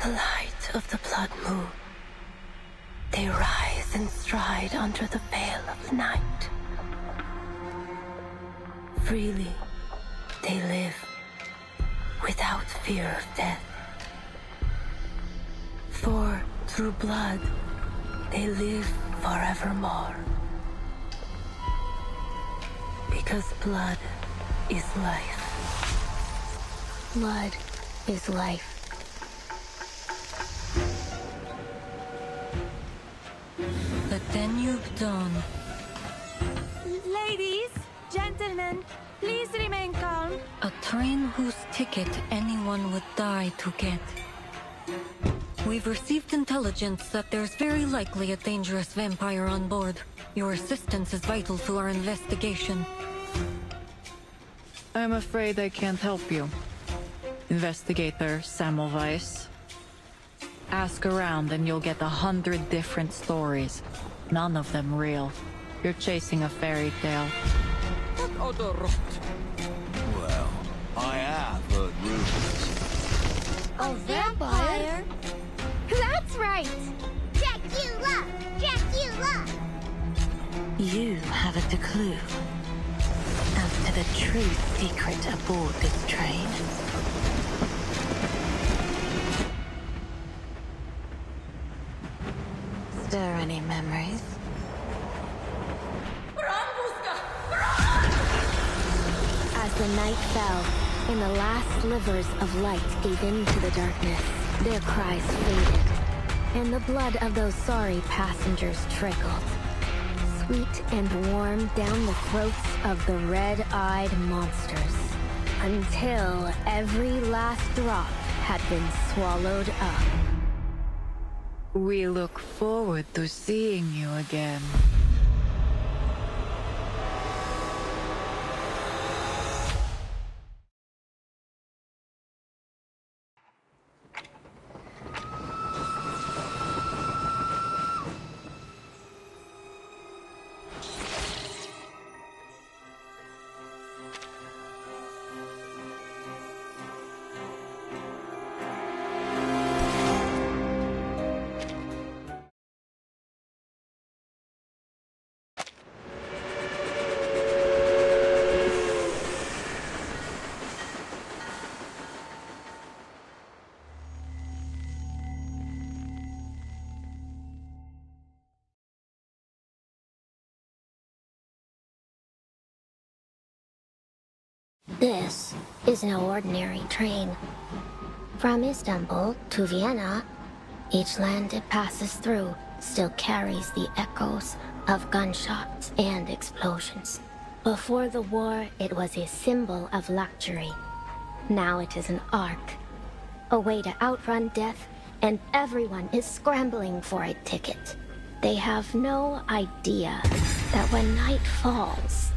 the light of the blood moon, they rise and stride under the veil of the night. Freely, they live, without fear of death. For through blood, they live forevermore. Because blood is life. Blood is life. The Danube Dawn. Ladies, gentlemen, please remain calm. A train whose ticket anyone would die to get. We've received intelligence that there's very likely a dangerous vampire on board. Your assistance is vital to our investigation. I'm afraid I can't help you. Investigator Semmelweis. Ask around and you'll get 100 different stories. None of them real. You're chasing a fairy tale. Well, I have heard rumors. A vampire? That's right! Dracula! Dracula! You haven't a clue as to the true secret aboard this train. Stir any memories? As the night fell, and the last slivers of light gave into the darkness, their cries faded, and the blood of those sorry passengers trickled, sweet and warm down the throats of the red-eyed monsters, until every last drop had been swallowed up. We look forward to seeing you again. This is no ordinary train. From Istanbul to Vienna, each land it passes through still carries the echoes of gunshots and explosions. Before the war, it was a symbol of luxury. Now it is an ark, a way to outrun death, and everyone is scrambling for a ticket. They have no idea that when night falls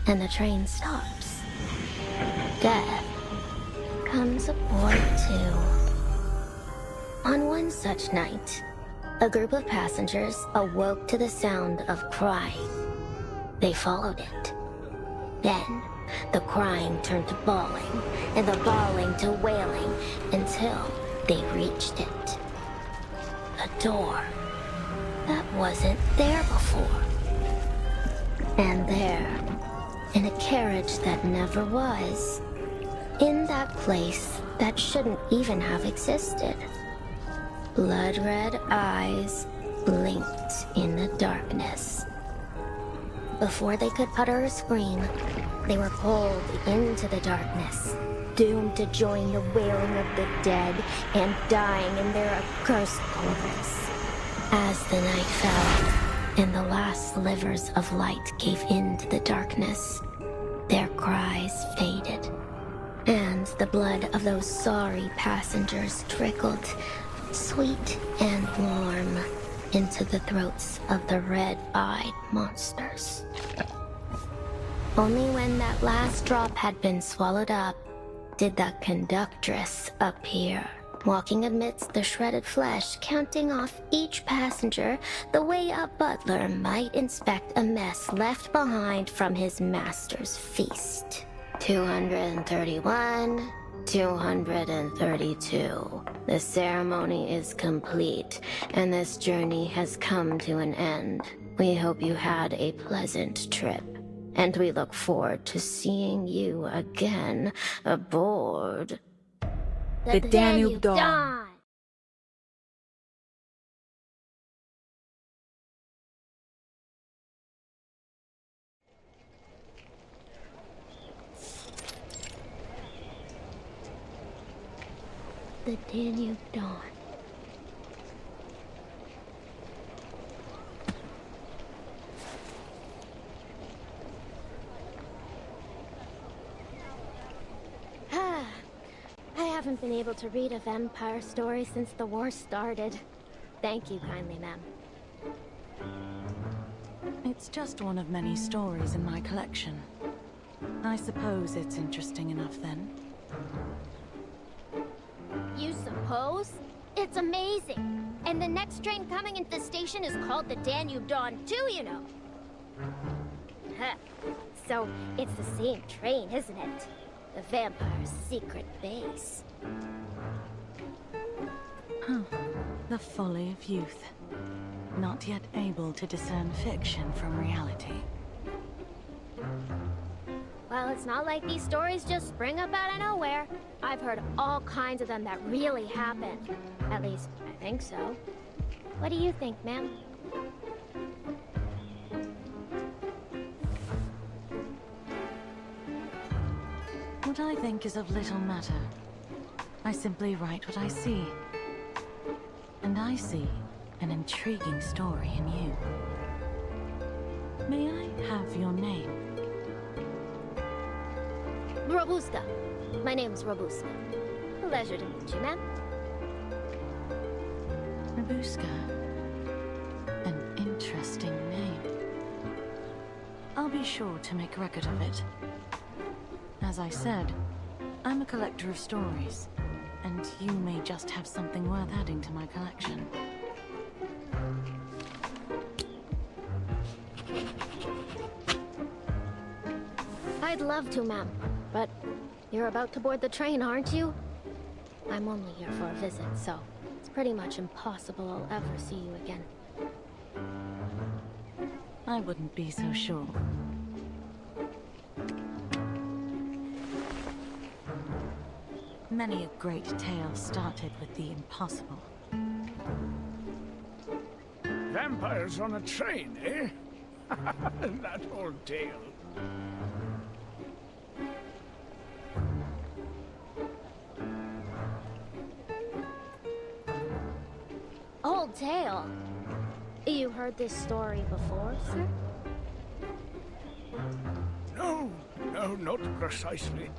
and the train stops, death comes aboard too. On one such night, a group of passengers awoke to the sound of crying. They followed it. Then, the crying turned to bawling, and the bawling to wailing, until they reached it. A door that wasn't there before. And there, in a carriage that never was, in that place that shouldn't even have existed, blood-red eyes blinked in the darkness. Before they could utter a scream, they were pulled into the darkness, doomed to join the wailing of the dead and dying in their accursed chorus. As the night fell, and the last slivers of light gave into the darkness, their cries faded, and the blood of those sorry passengers trickled, sweet and warm, into the throats of the red-eyed monsters. Only when that last drop had been swallowed up did the conductress appear, walking amidst the shredded flesh, counting off each passenger the way a butler might inspect a mess left behind from his master's feast. 231, 232. The ceremony is complete, and this journey has come to an end. We hope you had a pleasant trip, and we look forward to seeing you again aboard The Danube Dawn. The Danube Dawn. I haven't been able to read a vampire story since the war started. Thank you kindly, ma'am. It's just one of many stories in my collection. I suppose it's interesting enough then. You suppose? It's amazing! And the next train coming into the station is called the Danube Dawn too, you know. Huh. So, it's the same train, isn't it? The vampire's secret base. Huh. The folly of youth. Not yet able to discern fiction from reality. Well, it's not like these stories just spring up out of nowhere. I've heard all kinds of them that really happened. At least, I think so. What do you think, ma'am? What I think is of little matter. I simply write what I see. And I see an intriguing story in you. May I have your name? Robusta. My name's Robusta. Pleasure to meet you, ma'am. Robuska. An interesting name. I'll be sure to make record of it. As I said, I'm a collector of stories, and you may just have something worth adding to my collection. I'd love to, ma'am. But you're about to board the train, aren't you? I'm only here for a visit, so it's pretty much impossible I'll ever see you again. I wouldn't be so sure. Many a great tale started with the impossible. Vampires on a train, eh? That old tale. Old tale? You heard this story before, sir? No, not precisely.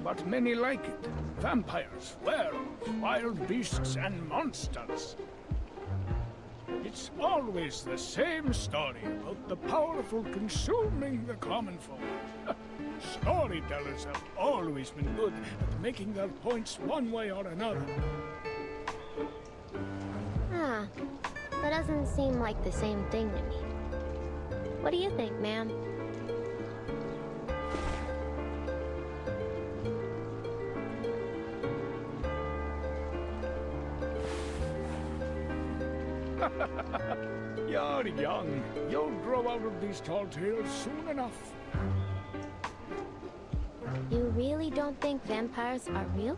But many like it. Vampires, werewolves, wild beasts, and monsters. It's always the same story about the powerful consuming the common folk. Storytellers have always been good at making their points one way or another. Huh. That doesn't seem like the same thing to me. What do you think, ma'am? You're young. You'll grow out of these tall tales soon enough. You really don't think vampires are real?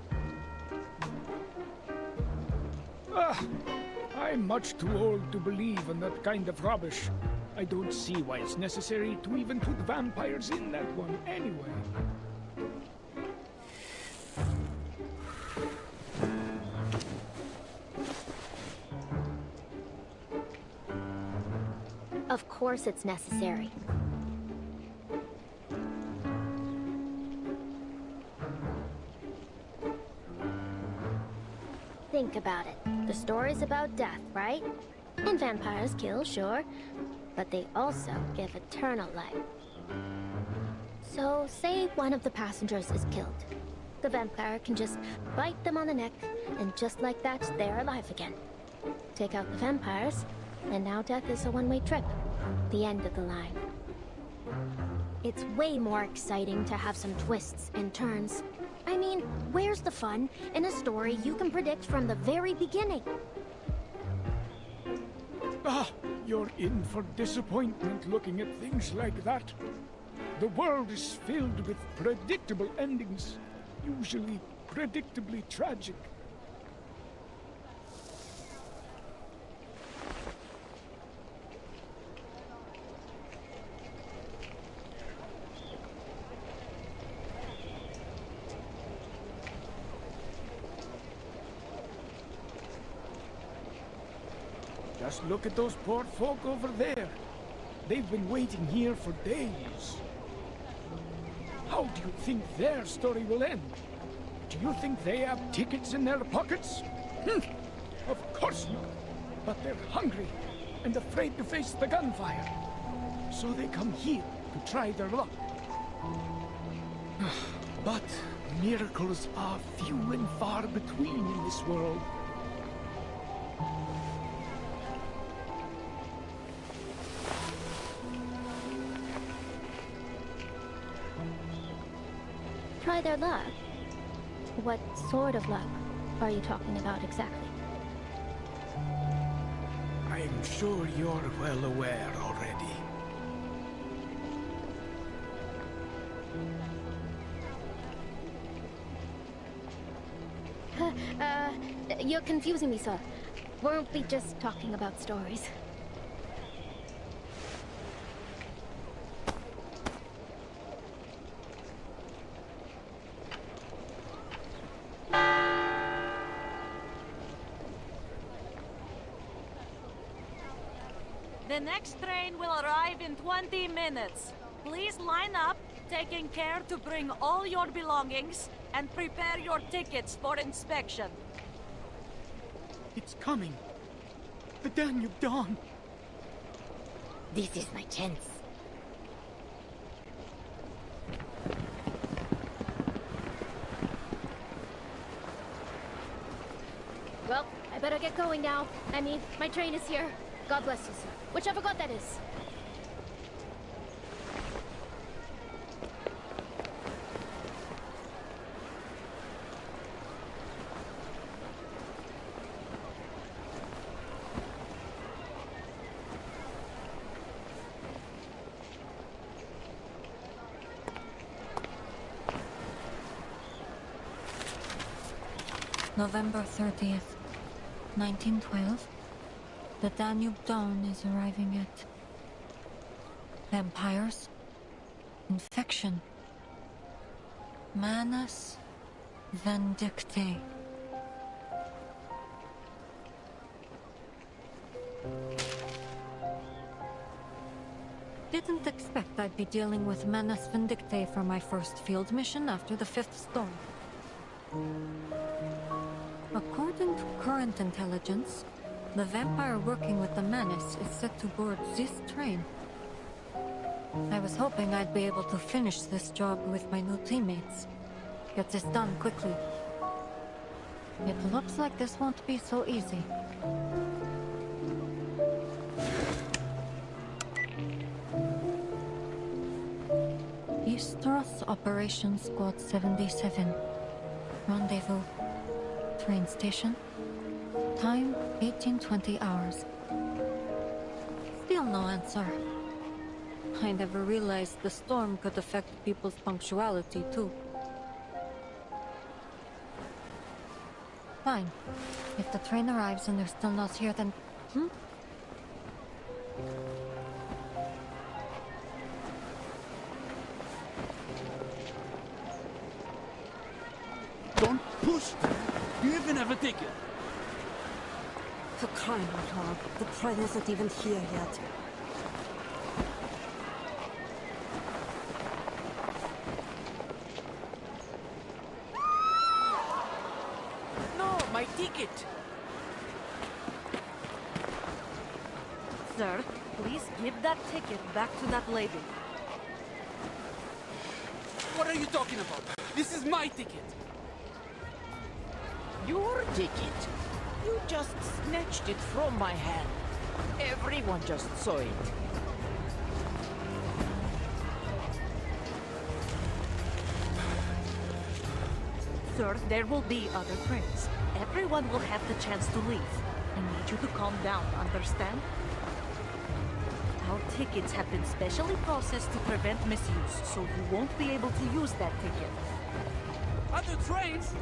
I'm much too old to believe in that kind of rubbish. I don't see why it's necessary to even put vampires in that one anyway. Of course it's necessary. Think about it. The story's about death, right? And vampires kill, sure. But they also give eternal life. So, say one of the passengers is killed. The vampire can just bite them on the neck, and just like that, they're alive again. Take out the vampires, and now death is a one-way trip. The end of the line. It's way more exciting to have some twists and turns. I mean, where's the fun in a story you can predict from the very beginning? Ah, you're in for disappointment looking at things like that. The world is filled with predictable endings, usually predictably tragic. Just look at those poor folk over there. They've been waiting here for days. How do you think their story will end? Do you think they have tickets in their pockets? Of course not. But they're hungry and afraid to face the gunfire. So they come here to try their luck. But miracles are few and far between in this world. Try their luck. What sort of luck are you talking about exactly? I'm sure you're well aware already. You're confusing me, sir. Weren't we just talking about stories? The next train will arrive in 20 minutes. Please line up, taking care to bring all your belongings, and prepare your tickets for inspection. It's coming. The Danube Dawn. This is my chance. Well, I better get going now. I mean, my train is here. God bless you, sir. Whichever god that is. November 30th, 1912. The Danube Dawn is arriving at... Vampires. Infection. Manus Vindictae. Didn't expect I'd be dealing with Manus Vindictae for my first field mission after the 5th storm. According to current intelligence, the vampire working with the Manus is set to board this train. I was hoping I'd be able to finish this job with my new teammates. Get this done quickly. It looks like this won't be so easy. Eastros Operations Squad 77. Rendezvous. Train station. Time 1820 hours. Still no answer. I never realized the storm could affect people's punctuality too. Fine. If the train arrives and they're still not here, then... Don't push! Do you even have a ticket? For crying out loud, the train isn't even here yet. No, my ticket! Sir, please give that ticket back to that lady. What are you talking about? This is my ticket! Your ticket? You just snatched it from my hand. Everyone just saw it. Sir, there will be other trains. Everyone will have the chance to leave. I need you to calm down, understand? Our tickets have been specially processed to prevent misuse, so you won't be able to use that ticket. Other trains?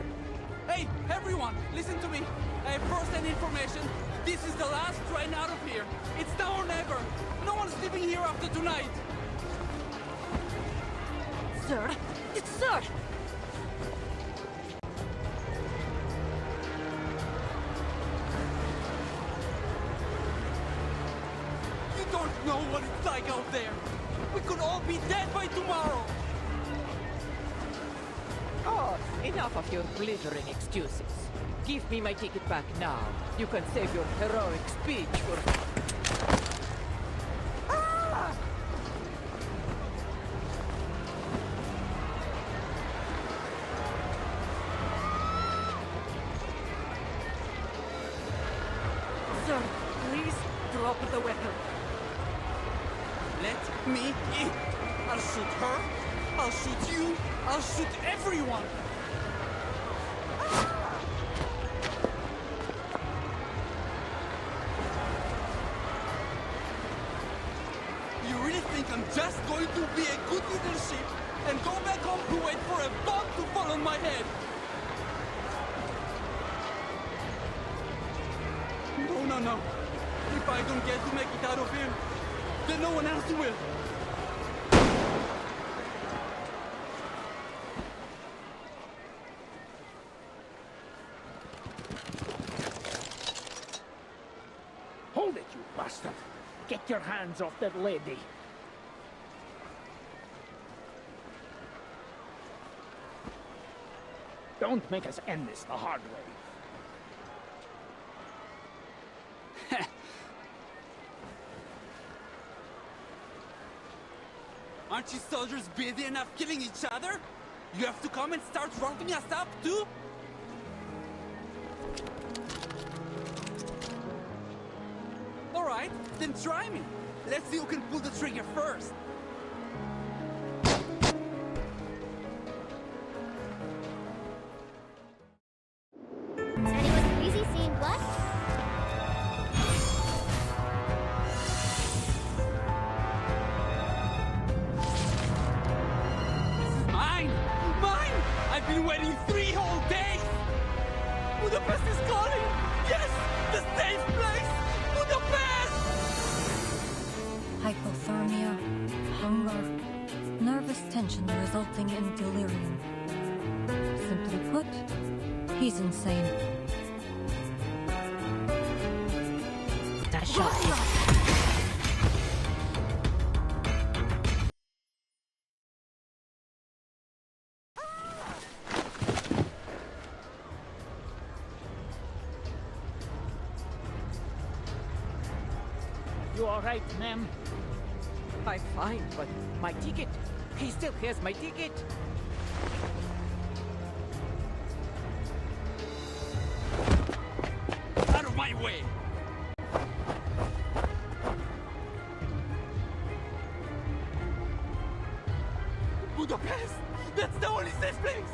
Hey, everyone, listen to me. I have first-hand information. This is the last train out of here. It's now or never. No one's leaving here after tonight. Sir? Sir! You don't know what it's like out there. We could all be dead by tomorrow. Oh, enough of your blithering excuses. Give me my ticket back now. You can save your heroic speech for... Ah! Sir, please drop the weapon. Let me in. I'll shoot her. I'll shoot you. I'll shoot everyone. You really think I'm just going to be a good little ship and go back home to wait for a bomb to fall on my head? No, no, no. If I don't get to make it out of here, then no one else will. Hold it, you bastard! Get your hands off that lady! Don't make us end this the hard way. Aren't you soldiers busy enough killing each other? You have to come and start rounding us up too? Alright, then try me. Let's see who can pull the trigger first. Said he was crazy seeing blood? This is mine! Mine! I've been waiting 3 whole days! Budapest is calling! Yes! The safe place! Budapest! Hypothermia, hunger, nervous tension resulting in delirium. Simply put, he's insane. That shot. You alright, ma'am? I'm fine, but my ticket. He still has my ticket. Out of my way! Budapest! That's the only safe place!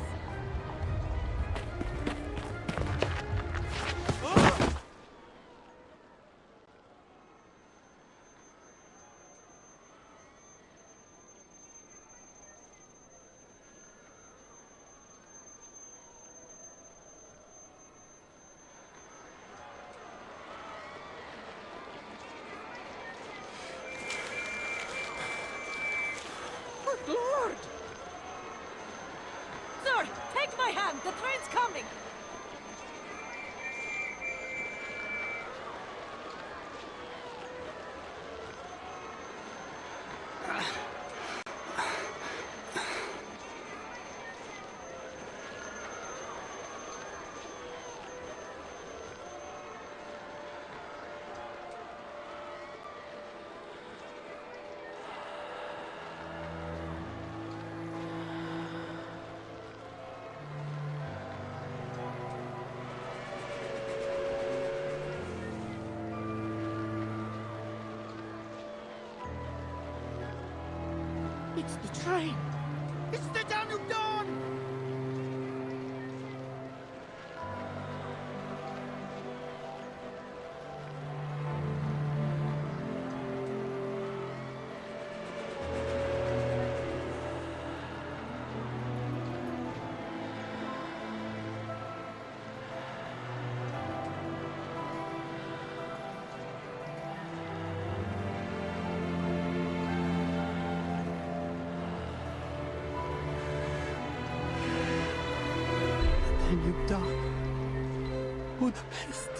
Ah! Good Lord! Sir, take my hand! The train's coming! It's the train! It's the Danube Dawn! Budapest.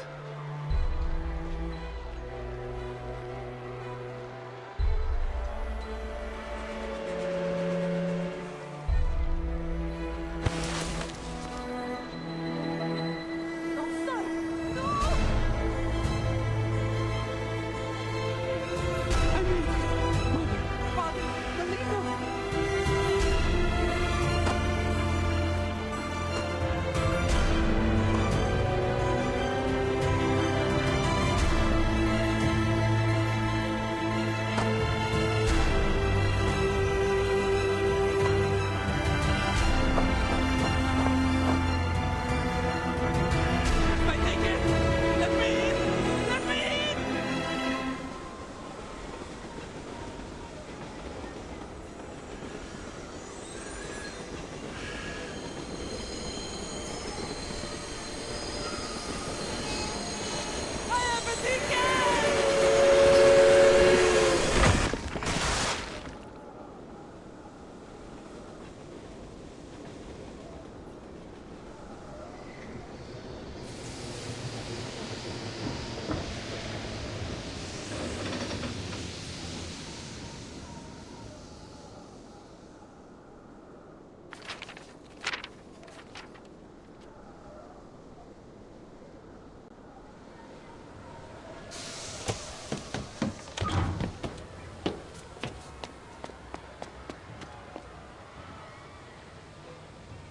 I mean, Mother, Father, Galena. My ticket! Let me in! Let me in! I have a ticket!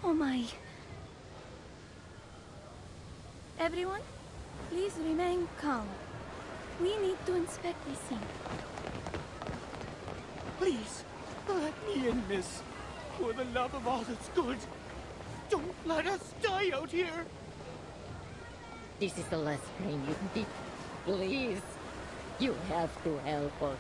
Oh my. Everyone, please remain calm. We need to inspect this scene. Please, let me in, miss. For the love of all that's good. Don't let us die out here. This is the last plane you need. Please. You have to help us.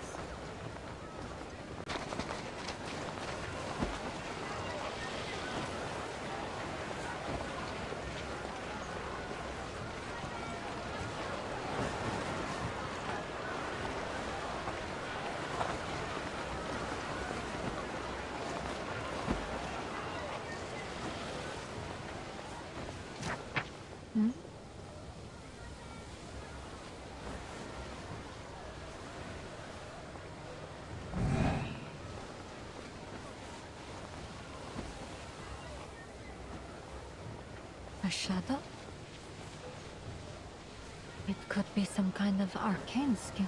A shadow? It could be some kind of arcane skill.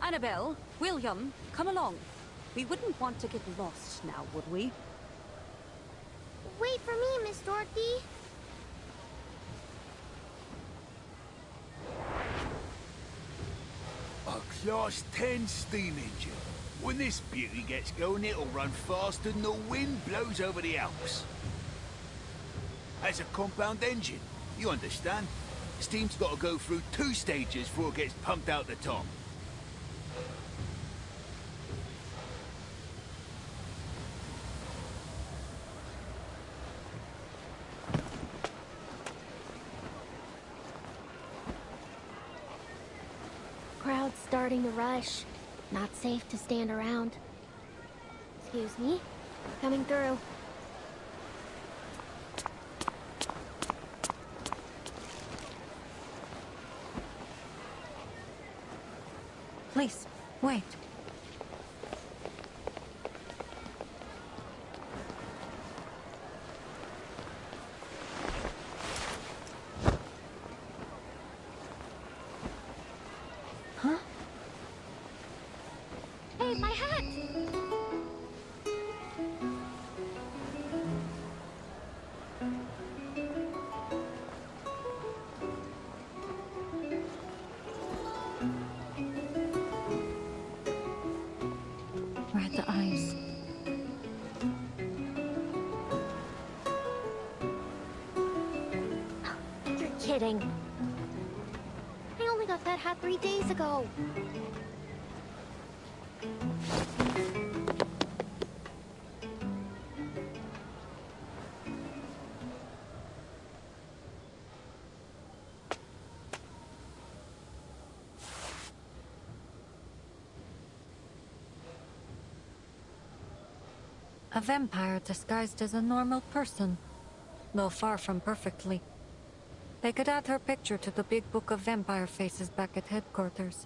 Annabelle, William, come along. We wouldn't want to get lost now, would we? Wait for me, Miss Dorothy. A Class 10 steam engine. When this beauty gets going, it'll run faster than the wind blows over the Alps. That's a compound engine. You understand? Steam's got to go through 2 stages before it gets pumped out the top. Crowd's starting to rush. Not safe to stand around. Excuse me. Coming through. Please, wait. Huh? Hey, my hat! Red eyes. You're kidding. I only got that hat 3 days ago. A vampire disguised as a normal person, though far from perfectly. They could add her picture to the big book of vampire faces back at headquarters.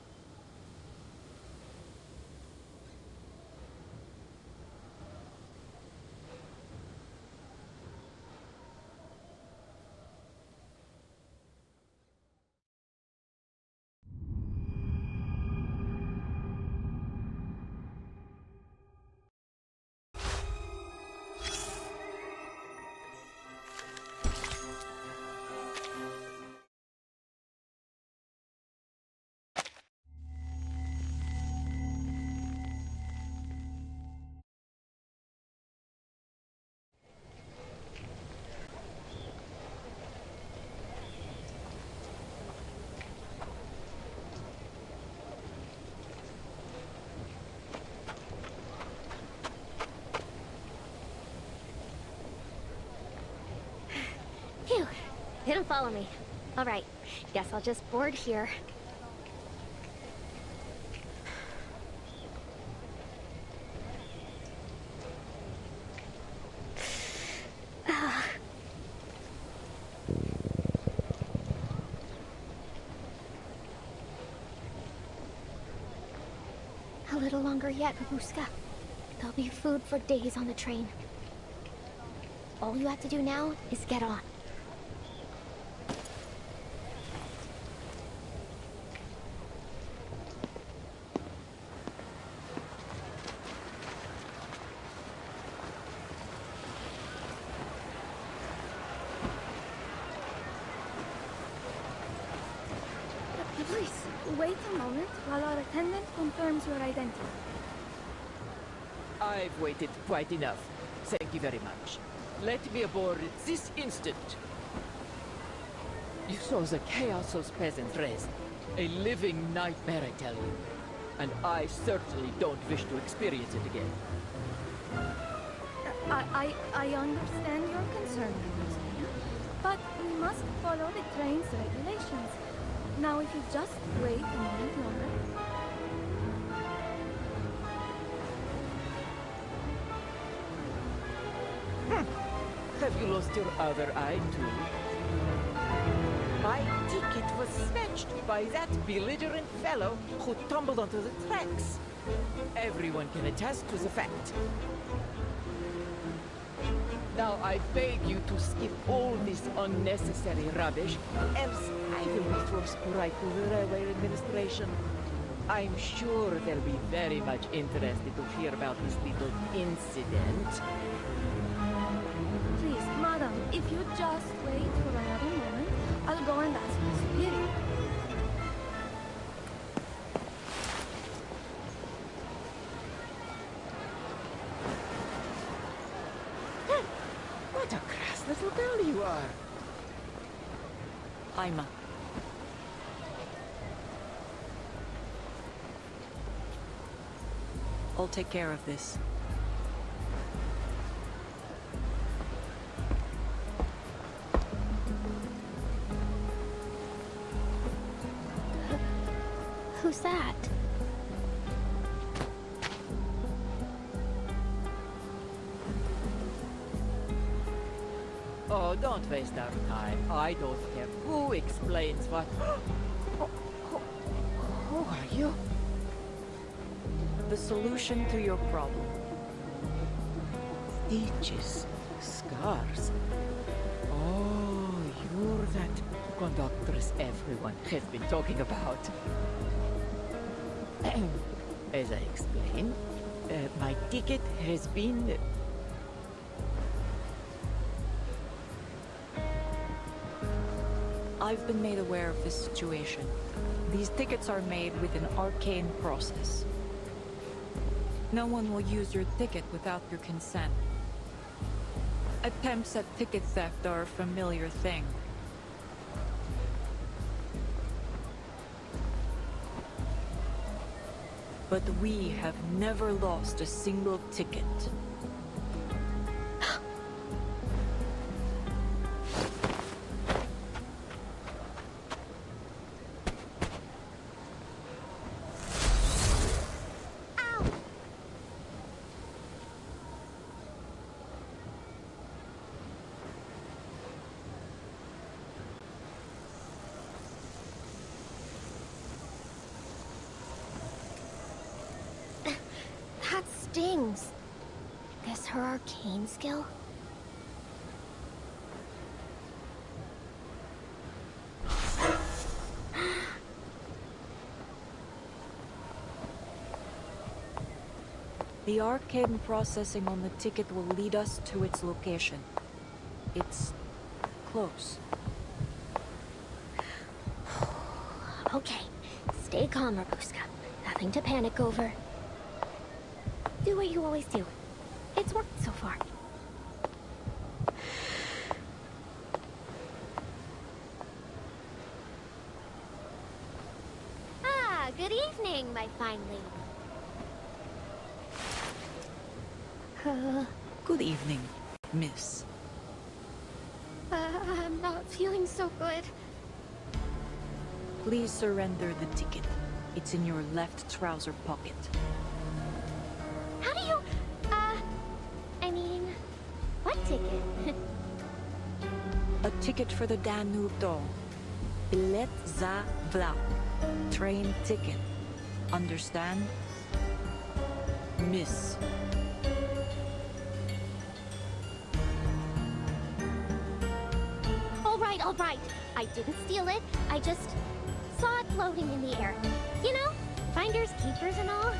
Phew, didn't follow me. All right, guess I'll just board here. A little longer yet, Babushka. There'll be food for days on the train. All you have to do now is get on. Please, wait a moment while our attendant confirms your identity. I've waited quite enough. Thank you very much. Let me aboard this instant. You saw the chaos those peasants raised. A living nightmare, I tell you. And I certainly don't wish to experience it again. I understand your concern, but we must follow the train's regulations. Now, if you just wait a moment longer. Have you lost your other eye, too? My ticket was snatched by that belligerent fellow who tumbled onto the tracks. Everyone can attest to the fact. Now I beg you to skip all this unnecessary rubbish, else I will be forced to write to the Railway Administration. I'm sure they'll be very much interested to hear about this little incident. Please, madam, if you just wait for another moment, I'll go and ask my superior. What a crass little girl you are! Aima. I'll take care of this. Who's that? Oh, don't waste our time. I don't care who explains what. Who are you? The solution to your problem. Stitches, scars. Oh, you're that conductress everyone has been talking about. As I explained, my ticket has been... I've been made aware of this situation. These tickets are made with an arcane process. No one will use your ticket without your consent. Attempts at ticket theft are a familiar thing. But we have never lost a single ticket. stings. This her arcane skill? The arcane processing on the ticket will lead us to its location. It's close. Okay, stay calm, Rabuska. Nothing to panic over. Do what you always do. It's worked so far. Ah, good evening, my fine lady. Good evening, miss. I'm not feeling so good. Please surrender the ticket. It's in your left trouser pocket. How do you... I mean... what ticket? A ticket for the Danube Dome. Bilet za vlak. Train ticket. Understand? Miss. All right. I didn't steal it. I just saw it floating in the air. You know, finders keepers and all.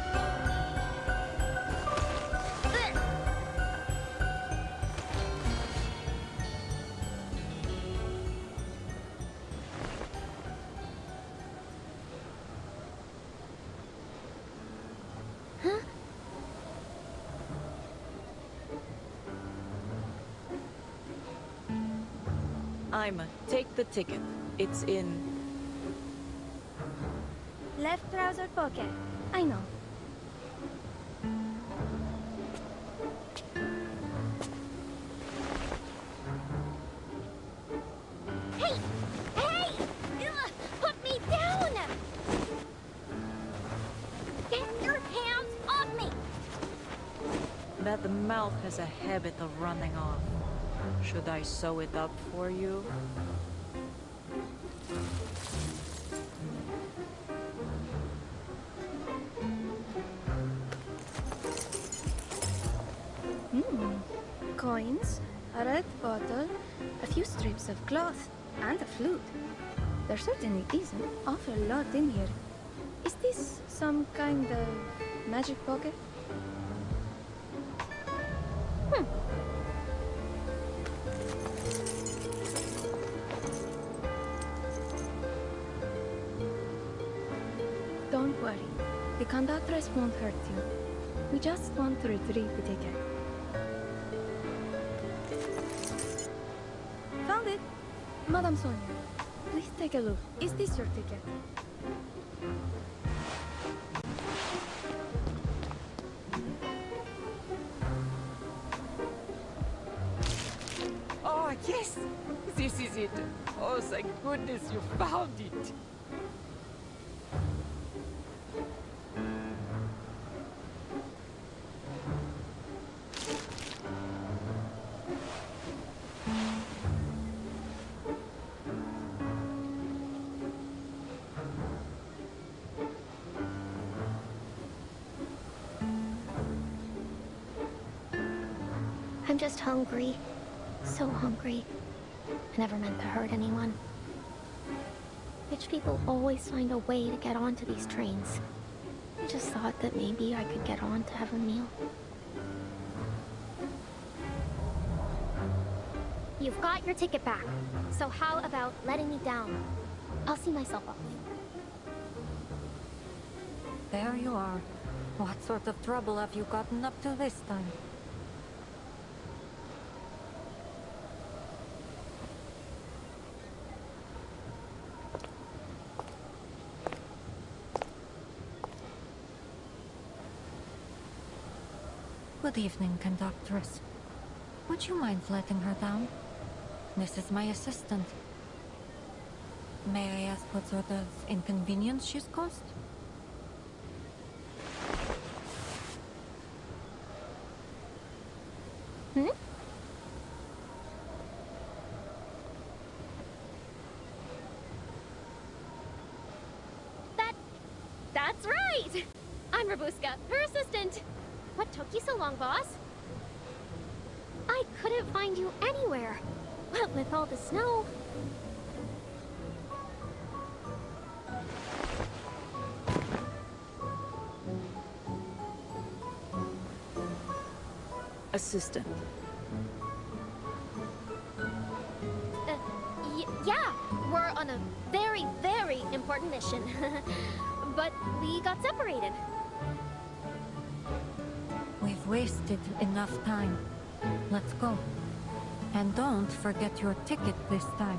Huh? Ima, take the ticket. It's in... Left trouser pocket. I know. Hey! Hey! Ugh, put me down! Get your hands off me! That mouth has a habit of running off. Should I sew it up for you? Coins, a red bottle, a few strips of cloth, and a flute. There certainly is an awful lot in here. Is this some kind of magic pocket? Don't worry. The conductress won't hurt you. We just want to retrieve the ticket. Found it! Madame Sonia, please take a look. Is this your ticket? Oh, yes! This is it. Oh, thank goodness you found it. I'm just hungry. So hungry. I never meant to hurt anyone. Rich people always find a way to get onto these trains. I just thought that maybe I could get on to have a meal. You've got your ticket back. So how about letting me down? I'll see myself off. There you are. What sort of trouble have you gotten up to this time? Good evening, conductress. Would you mind letting her down? This is my assistant. May I ask what sort of inconvenience she's caused? That's right! I'm Rabuska, her assistant. What took you so long, boss? I couldn't find you anywhere. What with all the snow? Assistant. Yeah, we're on a very, very important mission. But we got separated. We've wasted enough time. Let's go. And don't forget your ticket this time.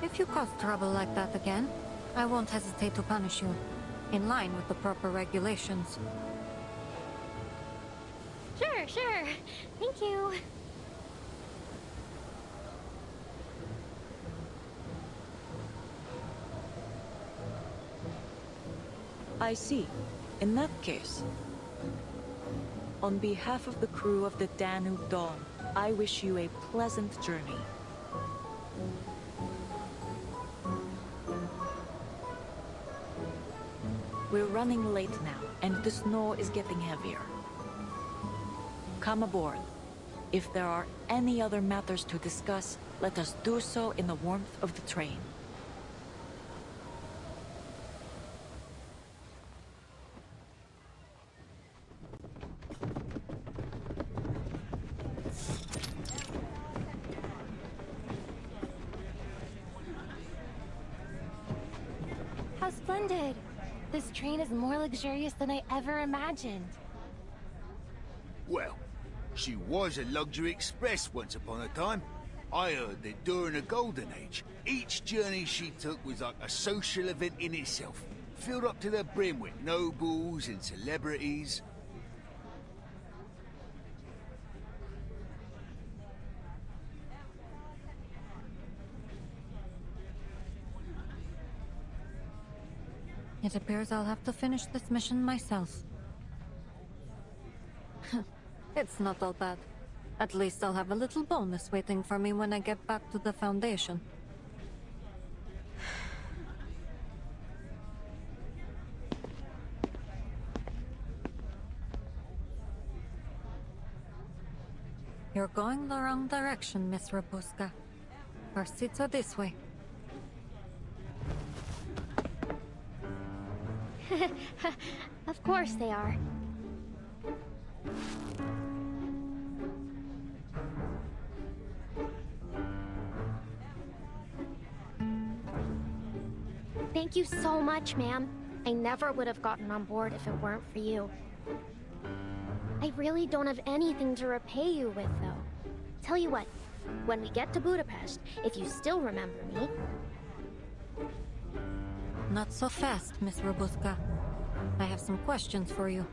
If you cause trouble like that again, I won't hesitate to punish you, in line with the proper regulations. Sure. Thank you. I see. In that case, on behalf of the crew of the Danube Dawn, I wish you a pleasant journey. We're running late now, and the snow is getting heavier. Come aboard. If there are any other matters to discuss, let us do so in the warmth of the train. How splendid! This train is more luxurious than I ever imagined. Well, she was a luxury express once upon a time. I heard that during the Golden Age, each journey she took was like a social event in itself, filled up to the brim with nobles and celebrities. It appears I'll have to finish this mission myself. It's not all bad. At least I'll have a little bonus waiting for me when I get back to the Foundation. You're going the wrong direction, Miss Rabuska. Our seats are this way. Of course they are. Thank you so much, ma'am. I never would have gotten on board if it weren't for you. I really don't have anything to repay you with, though. Tell you what, when we get to Budapest, if you still remember me... Not so fast, Miss Rabuska. I have some questions for you.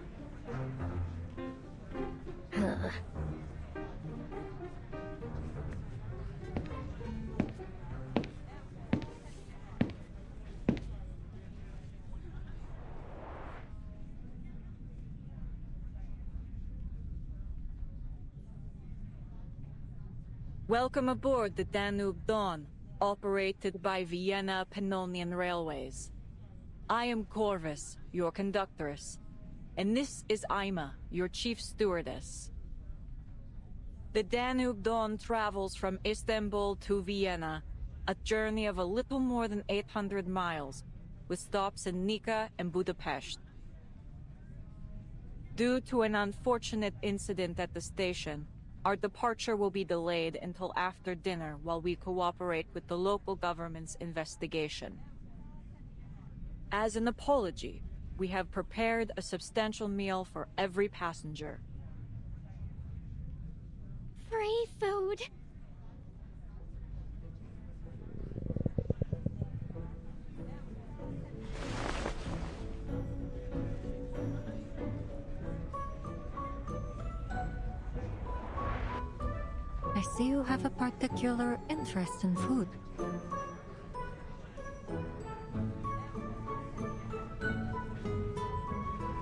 Welcome aboard the Danube Dawn, operated by Vienna Pannonian Railways. I am Corvus, your conductress, and this is Ima, your chief stewardess. The Danube Dawn travels from Istanbul to Vienna, a journey of a little more than 800 miles, with stops in Nika and Budapest. Due to an unfortunate incident at the station, our departure will be delayed until after dinner while we cooperate with the local government's investigation. As an apology, we have prepared a substantial meal for every passenger. Free food! I see you have a particular interest in food.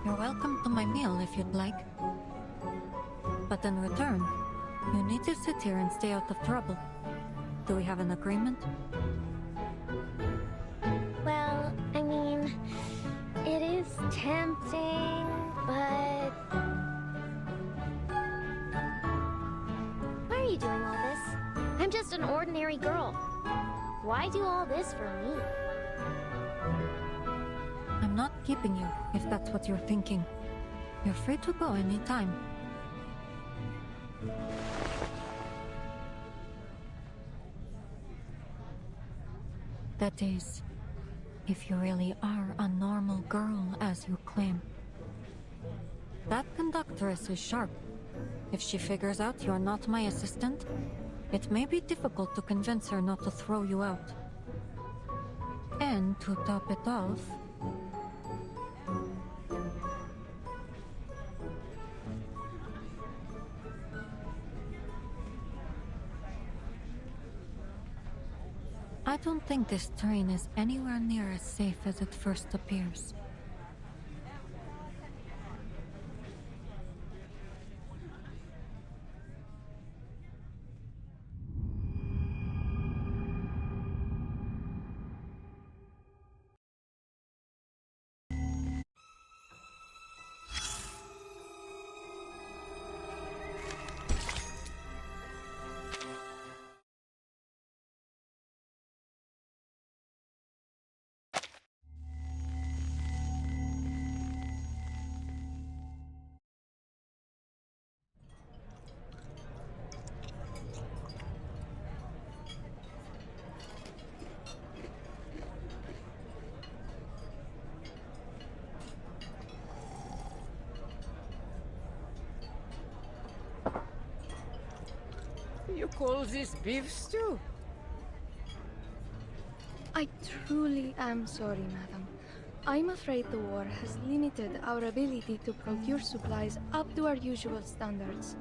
You're welcome to my meal if you'd like. But in return, You need to sit here and stay out of trouble. Do we have an agreement? Well, I mean, it is tempting, but... Why are you doing all this? I'm just an ordinary girl. Why do all this for me? I'm not keeping you, if that's what you're thinking. You're free to go anytime. That is, if you really are a normal girl as you claim. That conductress is sharp. If she figures out you're not my assistant, it may be difficult to convince her not to throw you out. And to top it off, I don't think this train is anywhere near as safe as it first appears. You call this beef stew? I truly am sorry, madam. I'm afraid the war has limited our ability to procure supplies up to our usual standards.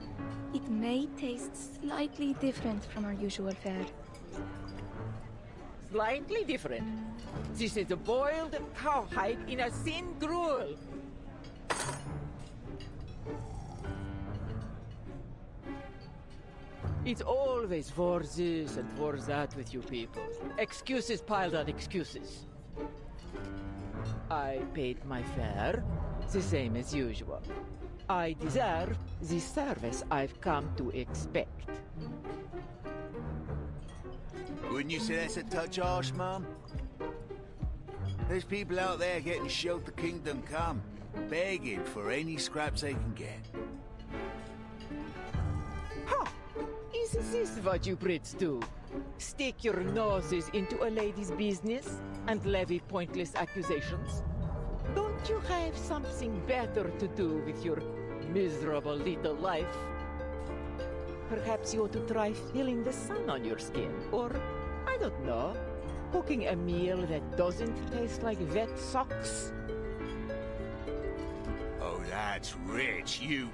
It may taste slightly different from our usual fare. Slightly different. This is a boiled cowhide in a thin gruel. It's always for this and for that with you people. Excuses piled on excuses. I paid my fare, the same as usual. I deserve the service I've come to expect. Wouldn't you say that's a touch harsh, Mum? There's people out there getting showed the kingdom come, begging for any scraps they can get. Is this what you Brits do? Stick your noses into a lady's business and levy pointless accusations? Don't you have something better to do with your miserable little life? Perhaps you ought to try feeling the sun on your skin, or, I don't know, cooking a meal that doesn't taste like wet socks? Oh, that's rich, you...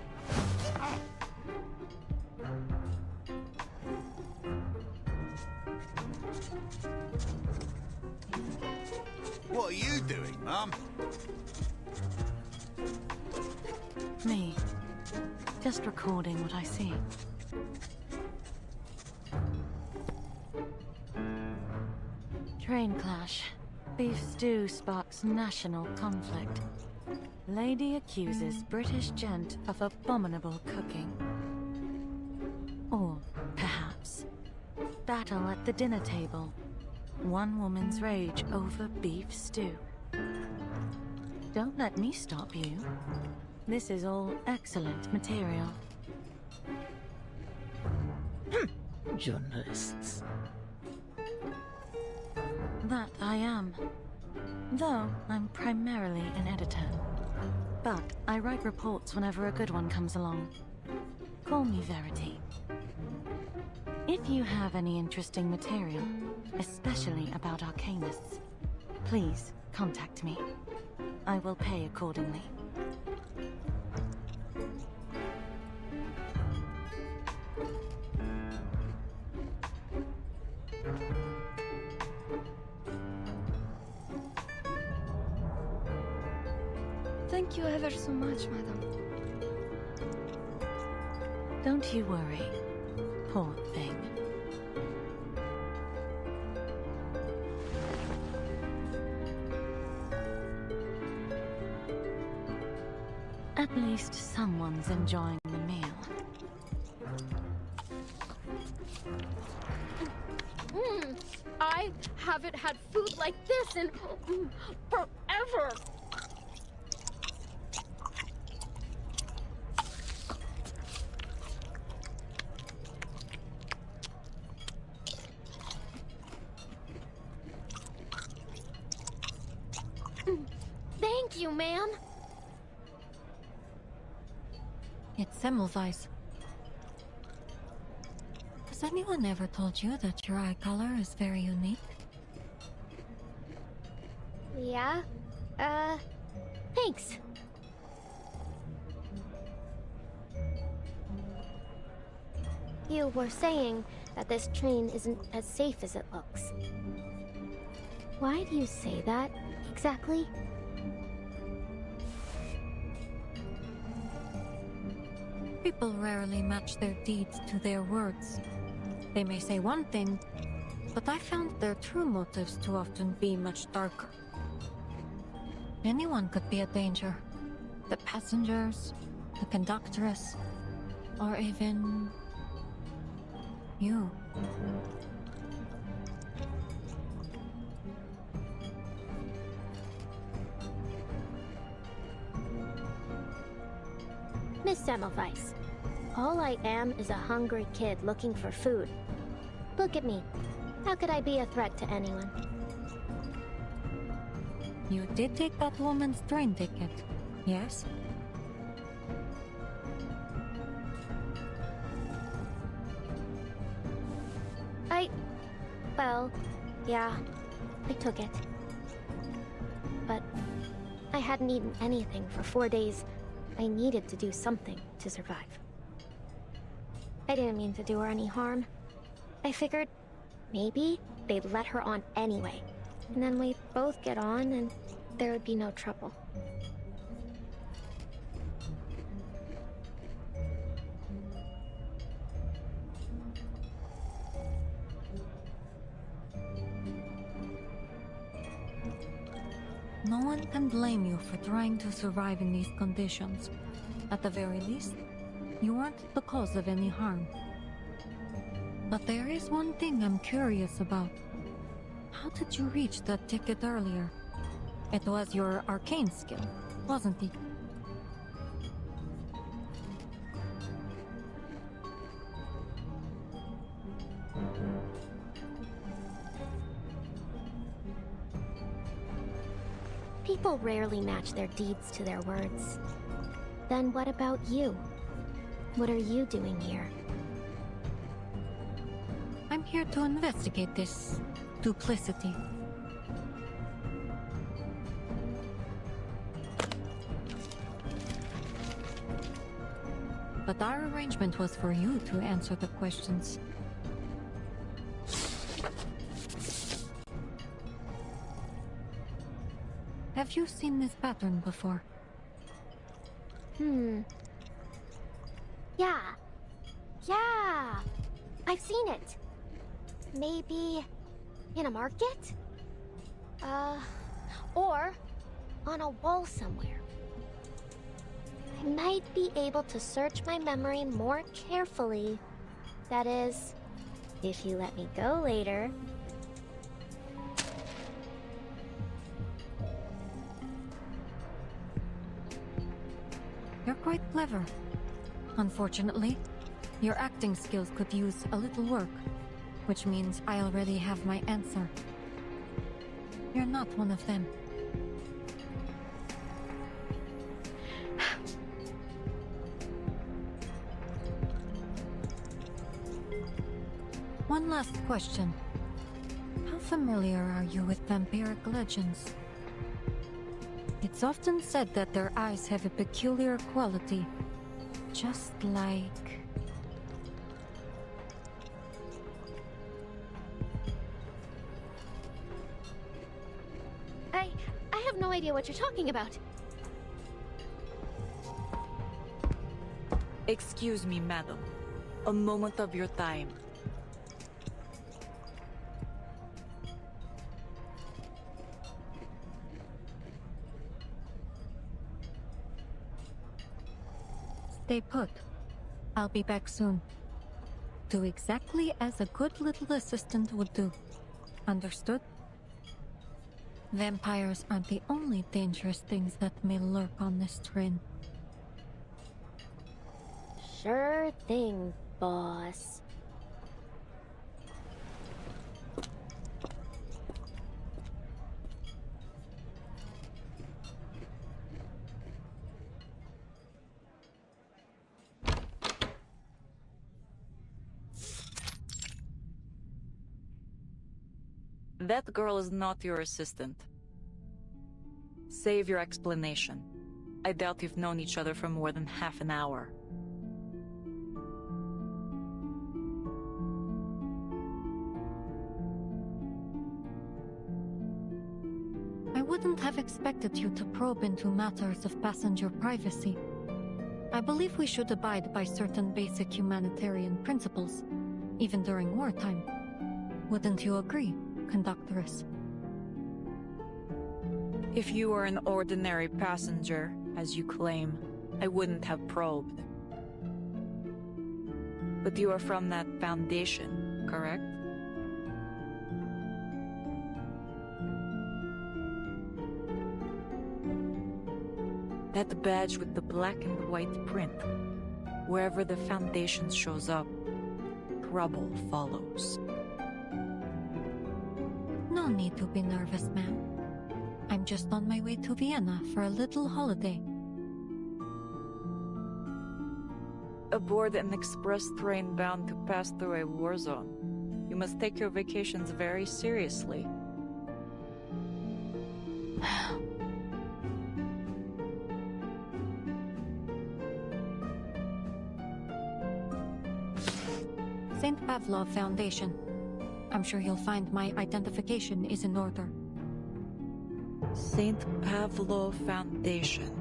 What are you doing, Mum? Me. Just recording what I see. Train clash. Beef stew sparks national conflict. Lady accuses British gent of abominable cooking. Or, perhaps, battle at the dinner table. One woman's rage over beef stew. Don't let me stop you. This is all excellent material. Journalists. That I am. Though I'm primarily an editor. But I write reports whenever a good one comes along. Call me Verity. If you have any interesting material, especially about Arcanists, please contact me. I will pay accordingly. Thank you ever so much, madam. Don't you worry. Poor thing. At least someone's enjoying the meal. I haven't had food like this in forever. Thank you, ma'am. It's Semmelweis. Has anyone ever told you that your eye color is very unique? Yeah? Thanks. You were saying that this train isn't as safe as it looks. Why do you say that, exactly? People rarely match their deeds to their words. They may say one thing, but I found their true motives to often be much darker. Anyone could be a danger. The passengers, the conductress, or even you. Miss Semmelweis, all I am is a hungry kid looking for food. Look at me. How could I be a threat to anyone? You did take that woman's train ticket, yes? Well, yeah, I took it. But I hadn't eaten anything for 4 days. I needed to do something to survive. I didn't mean to do her any harm. I figured maybe they'd let her on anyway. And then we'd both get on and there would be no trouble. No one can blame you for trying to survive in these conditions. At the very least, you weren't the cause of any harm. But there is one thing I'm curious about. How did you reach that ticket earlier? It was your arcane skill, wasn't it? People rarely match their deeds to their words. Then what about you? What are you doing here? I'm here to investigate this duplicity. But our arrangement was for you to answer the questions. Have you seen this pattern before? Yeah. I've seen it. Maybe in a market? Or on a wall somewhere. I might be able to search my memory more carefully. That is, if you let me go later. You're quite clever. Unfortunately, your acting skills could use a little work, which means I already have my answer. You're not one of them. One last question. How familiar are you with vampiric legends? It's often said that their eyes have a peculiar quality, just like... I have no idea what you're talking about. Excuse me, madam. A moment of your time. Stay put. I'll be back soon. Do exactly as a good little assistant would do. Understood? Vampires aren't the only dangerous things that may lurk on this train. Sure thing, boss. That girl is not your assistant. Save your explanation. I doubt you've known each other for more than half an hour. I wouldn't have expected you to probe into matters of passenger privacy. I believe we should abide by certain basic humanitarian principles, even during wartime. Wouldn't you agree, Conductress? If you were an ordinary passenger, as you claim, I wouldn't have probed. But you are from that Foundation, correct? That badge with the black and white print. Wherever the Foundation shows up, trouble follows. No need to be nervous, ma'am. I'm just on my way to Vienna for a little holiday. Aboard an express train bound to pass through a war zone. You must take your vacations very seriously. St. Pavlov Foundation. I'm sure you'll find my identification is in order. St. Pavlov Foundation.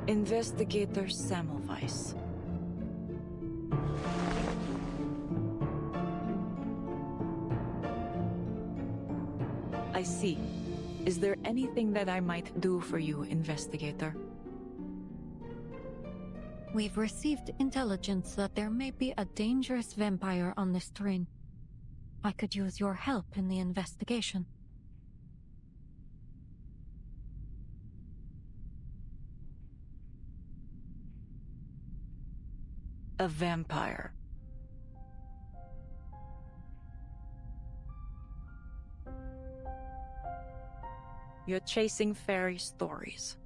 Investigator Semmelweis. I see. Is there anything that I might do for you, Investigator? We've received intelligence that there may be a dangerous vampire on this train. I could use your help in the investigation. A vampire. You're chasing fairy stories.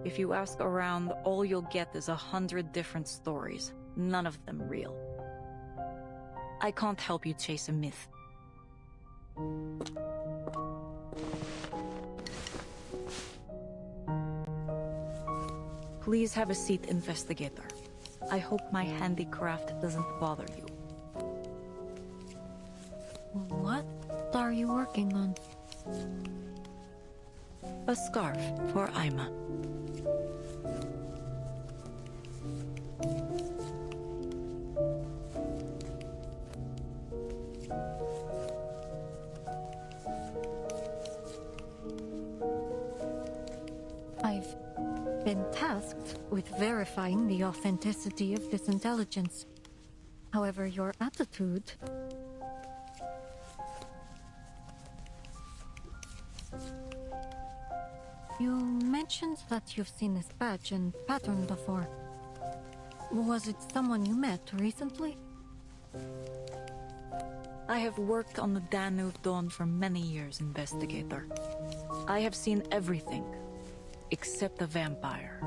If you ask around, all you'll get is 100 different stories, none of them real. I can't help you chase a myth. Please have a seat, Investigator. I hope my handicraft doesn't bother you. What are you working on? A scarf for Aima. I've been tasked with verifying the authenticity of this intelligence. However, your attitude... You mentioned that you've seen this badge and pattern before. Was it someone you met recently? I have worked on the Danube Dawn for many years, Investigator. I have seen everything, except a vampire.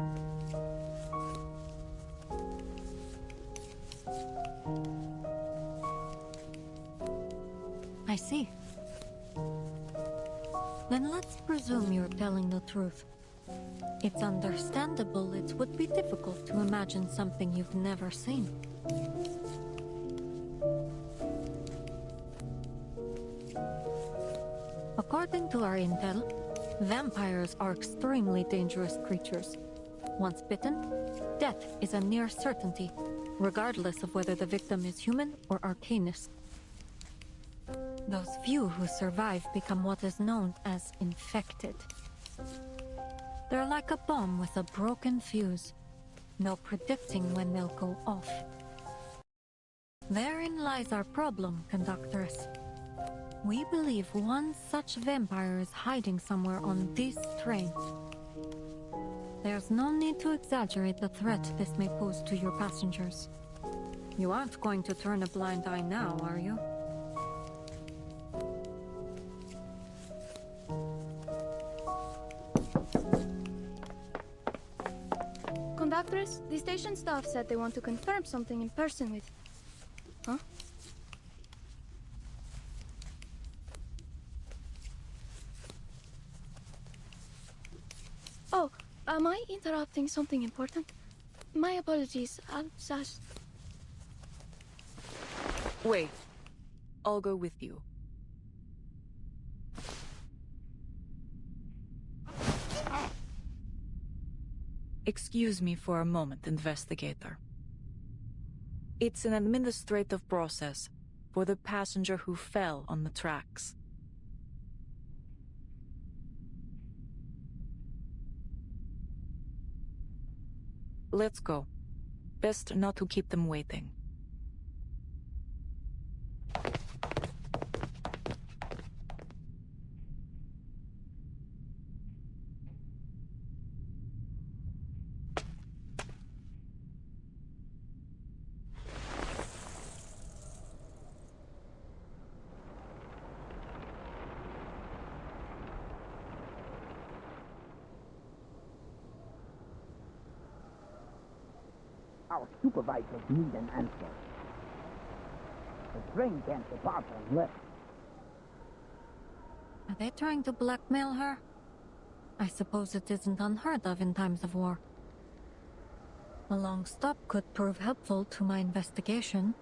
I see. Then let's presume you're telling the truth. It's understandable it would be difficult to imagine something you've never seen. According to our intel, vampires are extremely dangerous creatures. Once bitten, death is a near certainty. regardless of whether the victim is human or arcanist. Those few who survive become what is known as infected. They're like a bomb with a broken fuse. No predicting when they'll go off. Therein lies our problem, Conductress. We believe one such vampire is hiding somewhere on this train. There's no need to exaggerate the threat this may pose to your passengers. You aren't going to turn a blind eye now, are you? Conductress, the station staff said they want to confirm something in person with... Huh? Oh, am I interrupting something important? My apologies, I'll just... Wait. I'll go with you. Excuse me for a moment, Investigator. It's an administrative process for the passenger who fell on the tracks. Let's go. Best not to keep them waiting. Our supervisors need an answer. The train can't depart unless... Are they trying to blackmail her? I suppose it isn't unheard of in times of war. A long stop could prove helpful to my investigation.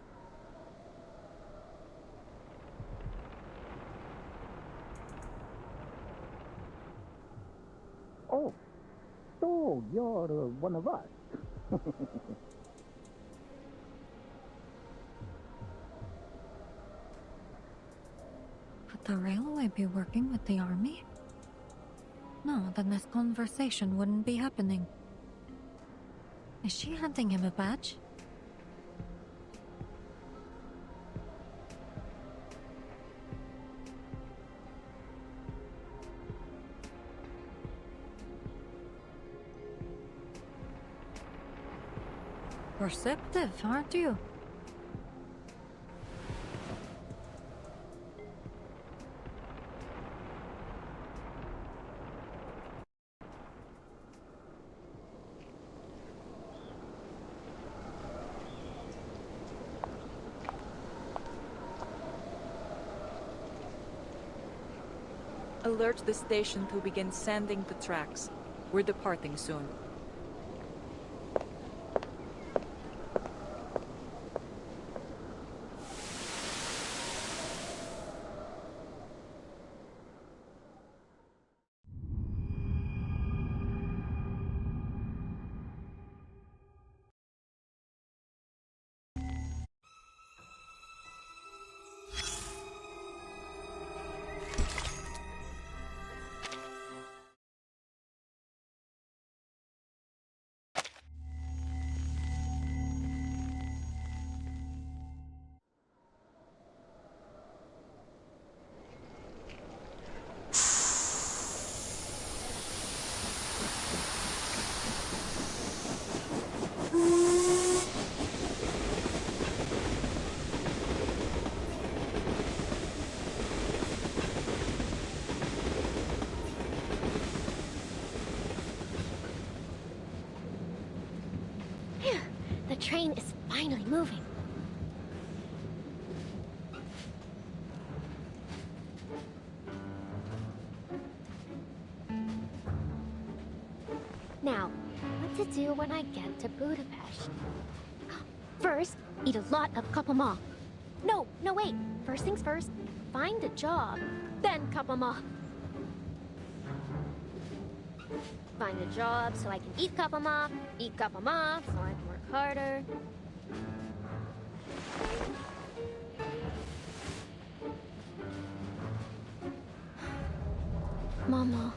Oh, so you're one of us. Would the railway be working with the army? No, then this conversation wouldn't be happening. Is she handing him a badge? Perceptive, aren't you? Alert the station to begin sanding the tracks. We're departing soon. The train is finally moving. Now, what to do when I get to Budapest? First, eat a lot of kapama. No, wait. First things first, find a job, then kapama. Find a job so I can eat kapama so I can work harder. Mama,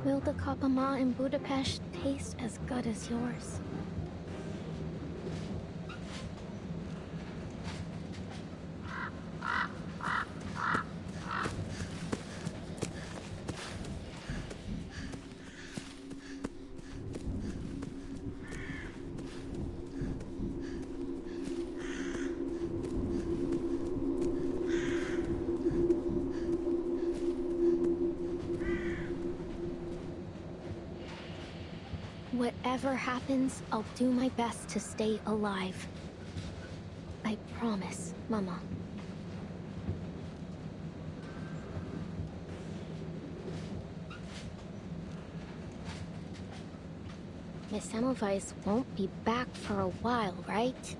will the kapama in Budapest taste as good as yours? Whatever happens, I'll do my best to stay alive. I promise, Mama. Miss Semmelweis won't be back for a while, right?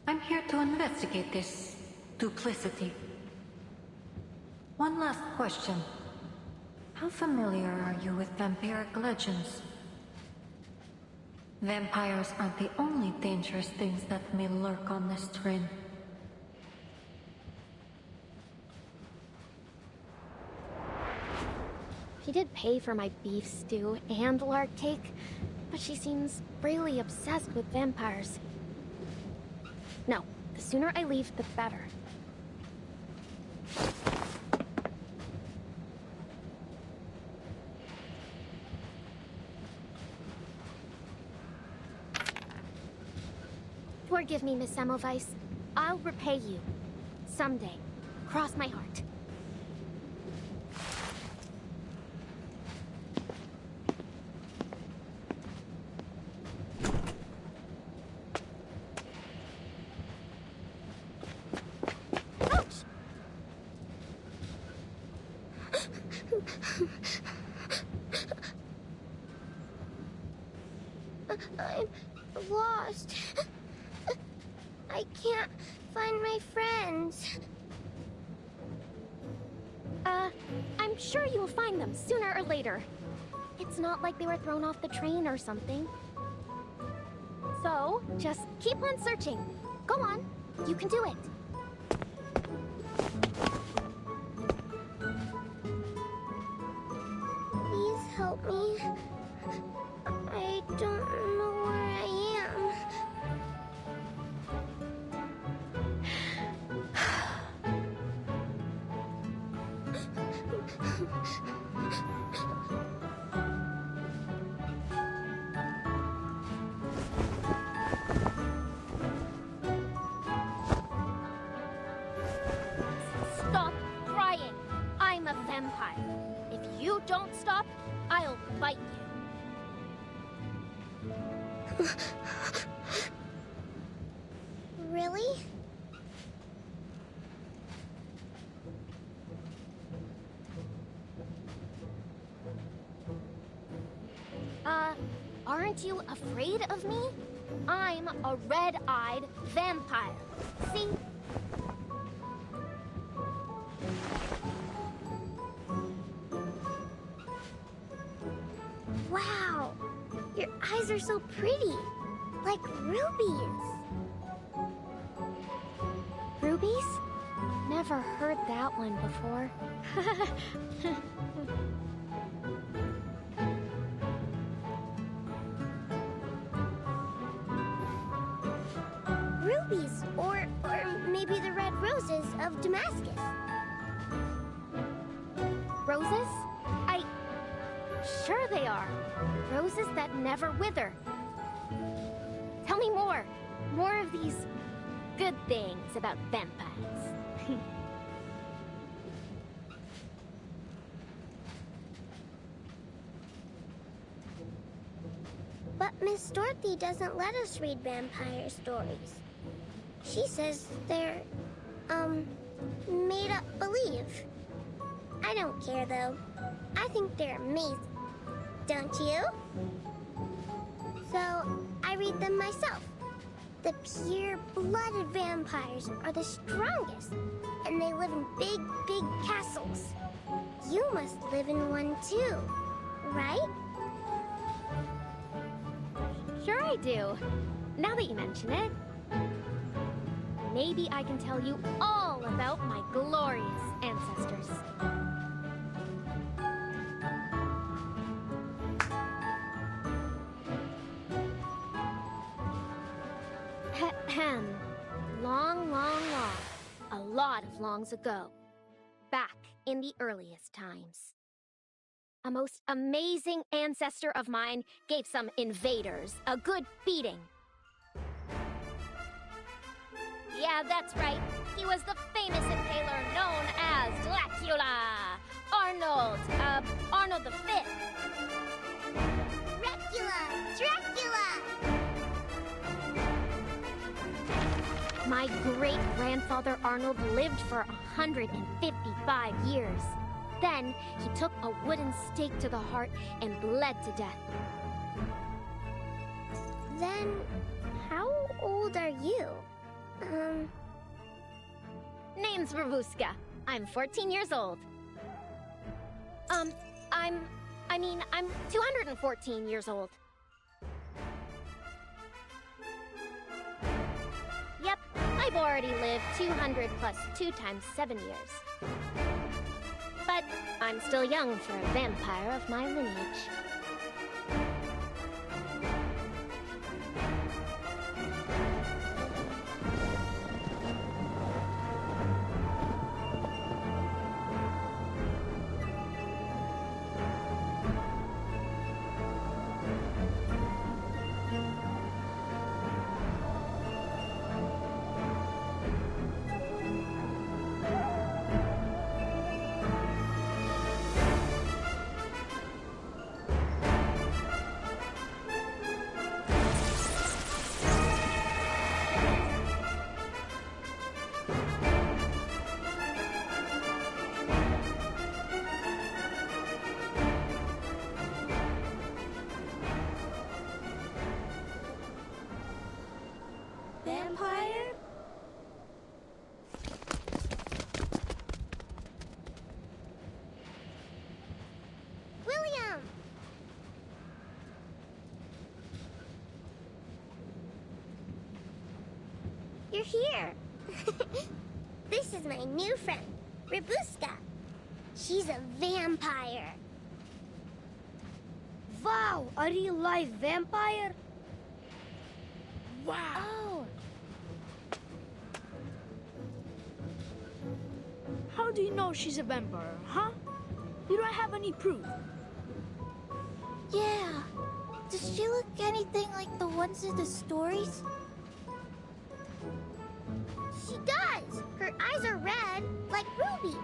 I'm here to investigate this duplicity. One last question. How familiar are you with vampiric legends? Vampires aren't the only dangerous things that may lurk on this train. She did pay for my beef stew and lark cake, but she seems really obsessed with vampires. No, the sooner I leave, the better. Forgive me, Miss Semmelweis. I'll repay you. Someday. Cross my heart. Ouch! I'm lost. I can't find my friends. I'm sure you'll find them sooner or later. It's not like they were thrown off the train or something. So, just keep on searching. Go on, you can do it. Please help me. I don't know where I am. Stop crying. I'm a vampire. If you don't stop, I'll bite you. Really? Aren't you afraid of me? I'm a red-eyed vampire. See? Wow! Your eyes are so pretty. Like rubies. Rubies? Never heard that one before. Rubies, or maybe the red roses of Damascus. Roses? Sure they are. Roses that never wither. Tell me more. More of these good things about vampires. But Miss Dorothy doesn't let us read vampire stories. She says they're, made up believe. I don't care, though. I think they're amazing. Don't you? So, I read them myself. The pure-blooded vampires are the strongest, and they live in big, big castles. You must live in one, too, right? Sure I do. Now that you mention it. Maybe I can tell you all about my glorious ancestors. Ahem. Long, a lot of longs ago. Back in the earliest times. A most amazing ancestor of mine gave some invaders a good beating. Yeah, that's right. He was the famous impaler known as Dracula! Arnold the Fifth. Dracula! My great-grandfather Arnold lived for 155 years. Then, he took a wooden stake to the heart and bled to death. Then, how old are you? Name's Rabuska. I'm 14 years old. I'm 214 years old. Yep, I've already lived 200 plus 2 times 7 years. But I'm still young for a vampire of my lineage. Vampire? William! You're here. This is my new friend, Rabuska. She's a vampire. Wow, a real life vampire? Wow! Oh. How do you know she's a vampire, huh? You don't have any proof. Yeah. Does she look anything like the ones in the stories? She does! Her eyes are red, like rubies.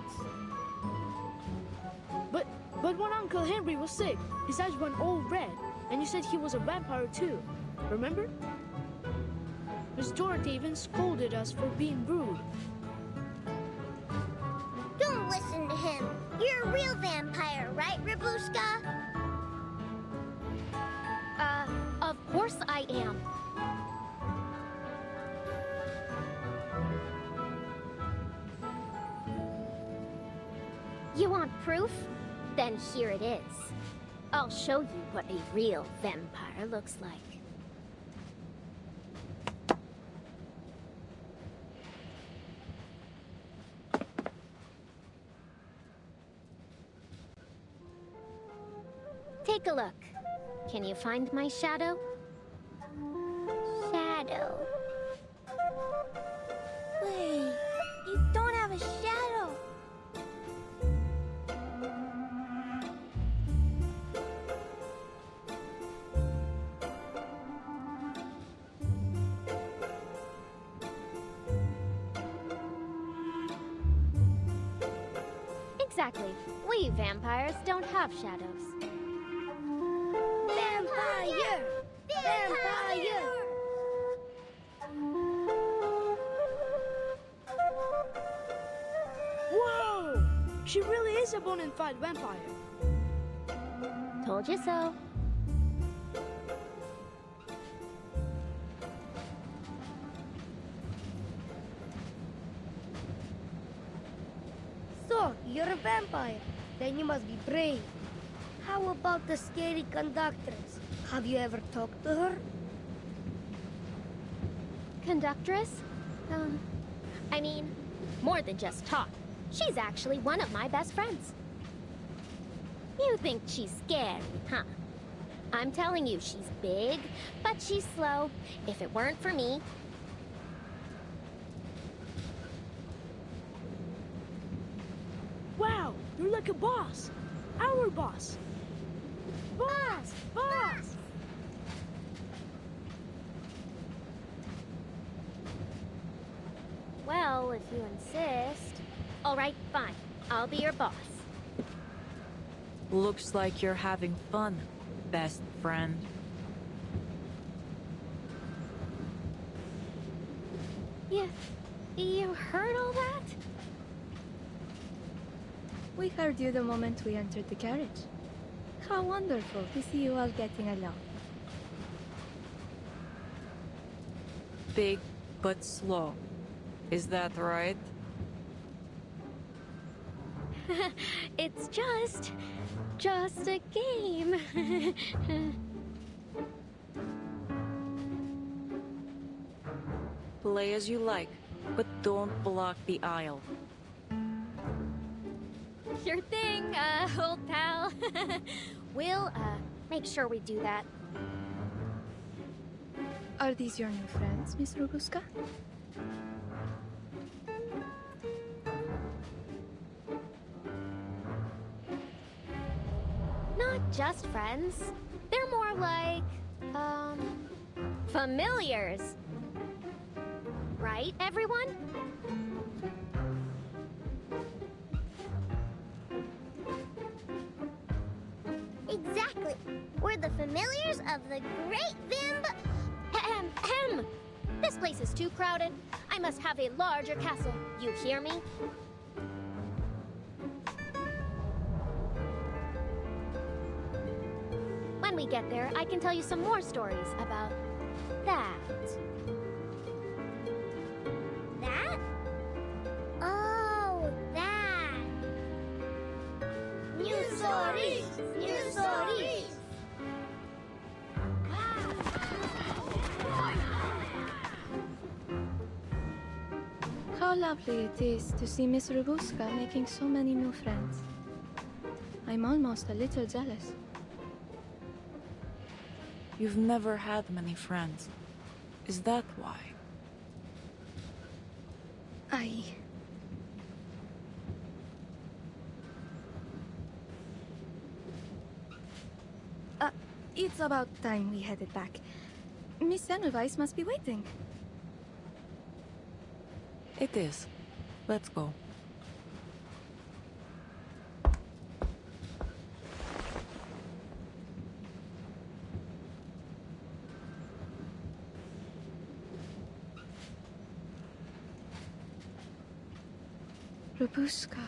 But when Uncle Henry was sick, his eyes went all red, and you said he was a vampire too. Remember? Miss Dorothy even scolded us for being rude. Don't listen to him. You're a real vampire, right, Rabuska? Of course I am. You want proof? Then here it is. I'll show you what a real vampire looks like. Take a look. Can you find my shadow? Shadow. Wait, you don't have a shadow. Exactly. We vampires don't have shadows. Vampire! Vampire! Whoa! She really is a bona fide vampire. Told you so. So, you're a vampire. Then you must be brave. How about the scary conductress? Have you ever talked to her? Conductress? I mean, more than just talk. She's actually one of my best friends. You think she's scary, huh? I'm telling you, she's big, but she's slow. If it weren't for me... Wow, you're like a boss. Our boss. Boss! Boss! Well, if you insist... All right, fine. I'll be your boss. Looks like you're having fun, best friend. You heard all that? We heard you the moment we entered the carriage. How wonderful to see you all getting along. Big but slow. Is that right? It's just a game. Play as you like, but don't block the aisle. Sure thing, old pal. We'll, make sure we do that. Are these your new friends, Miss Robuska? Not just friends. They're more like, familiars. Right, everyone? Exactly. We're the familiars of the Great Vimb... Ahem. This place is too crowded. I must have a larger castle. You hear me? When we get there, I can tell you some more stories about that. That? Oh, that. New stories! New stories! How lovely it is to see Miss Robuska making so many new friends. I'm almost a little jealous. You've never had many friends. Is that why? It's about time we headed back. Miss Semmelweis must be waiting. It is. Let's go. Robuska.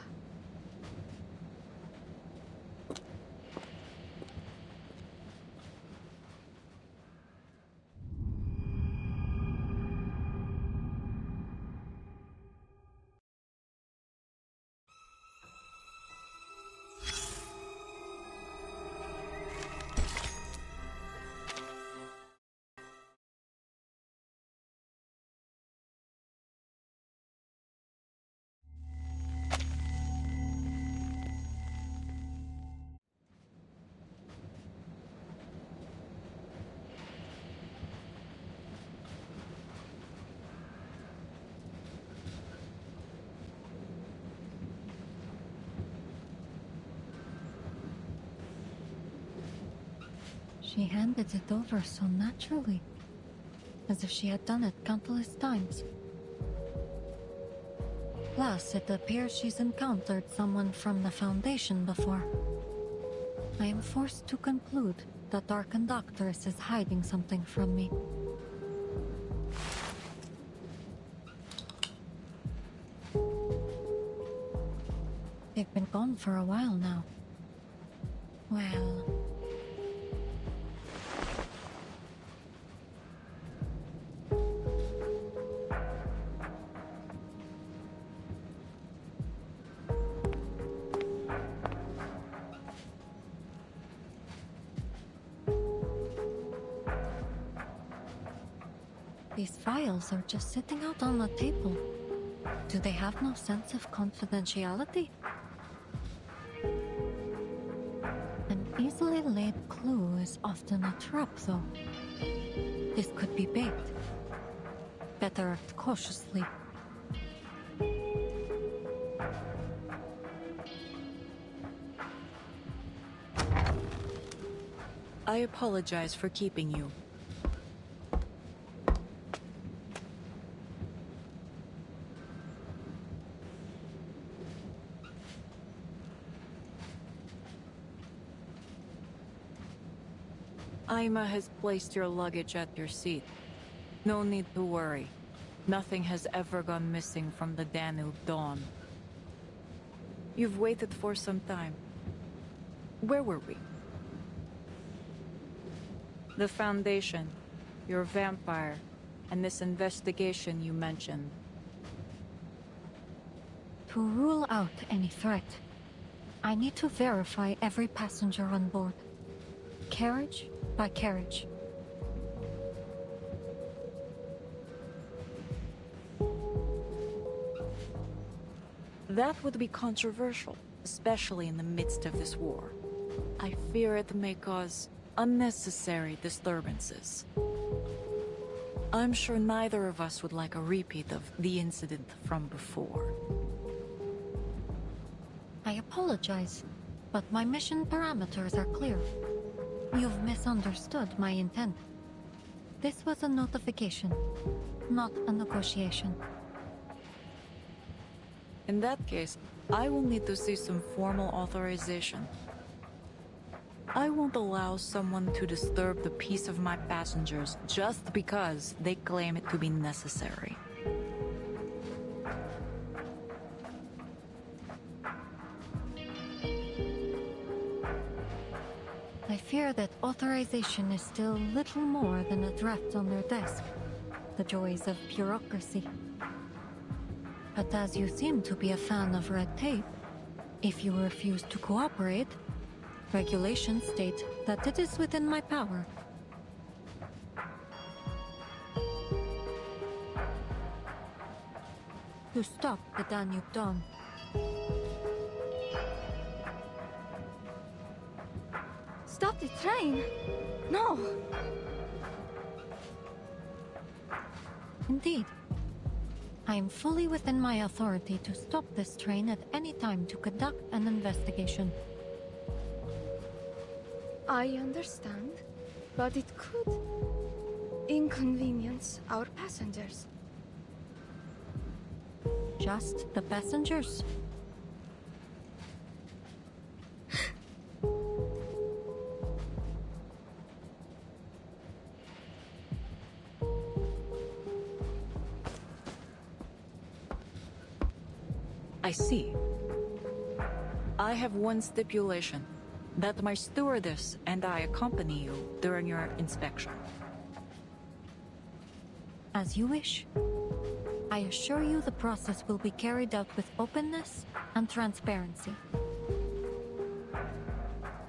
She handed it over so naturally, as if she had done it countless times. Plus, it appears she's encountered someone from the Foundation before. I am forced to conclude that our conductress is hiding something from me. They've been gone for a while now. Well... These files are just sitting out on the table. Do they have no sense of confidentiality? An easily laid clue is often a trap, though. This could be bait. Better act cautiously. I apologize for keeping you. Aima has placed your luggage at your seat. No need to worry. Nothing has ever gone missing from the Danube Dawn. You've waited for some time. Where were we? The Foundation, your vampire, and this investigation you mentioned. To rule out any threat, I need to verify every passenger on board. Carriage by carriage. That would be controversial, especially in the midst of this war. I fear it may cause unnecessary disturbances. I'm sure neither of us would like a repeat of the incident from before. I apologize, but my mission parameters are clear. You've misunderstood my intent. This was a notification, not a negotiation. In that case, I will need to see some formal authorization. I won't allow someone to disturb the peace of my passengers just because they claim it to be necessary. I fear that authorization is still little more than a draft on their desk. The joys of bureaucracy. But as you seem to be a fan of red tape, if you refuse to cooperate, regulations state that it is within my power. To stop the Danube Dawn. Stop the train! No! Indeed. I am fully within my authority to stop this train at any time to conduct an investigation. I understand, but it could inconvenience our passengers. Just the passengers? I see. I have one stipulation, that my stewardess and I accompany you during your inspection. As you wish. I assure you the process will be carried out with openness and transparency.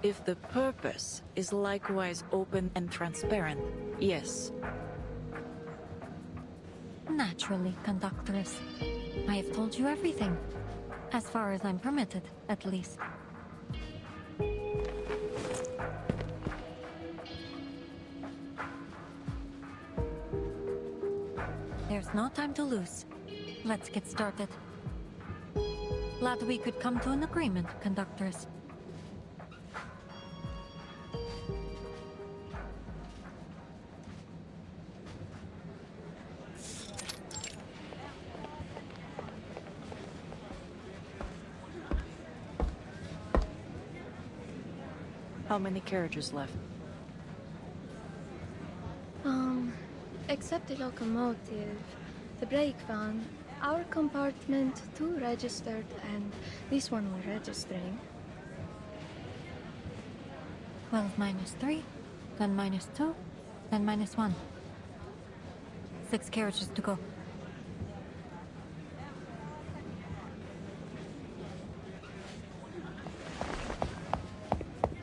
If the purpose is likewise open and transparent, yes. Naturally, Conductress. I have told you everything. As far as I'm permitted, at least. There's no time to lose. Let's get started. Glad we could come to an agreement, Conductress. How many carriages left? Except the locomotive, the brake van, our compartment, 2 registered, and this one we're registering. 12 minus 3, then minus 2, then minus 1. 6 carriages to go.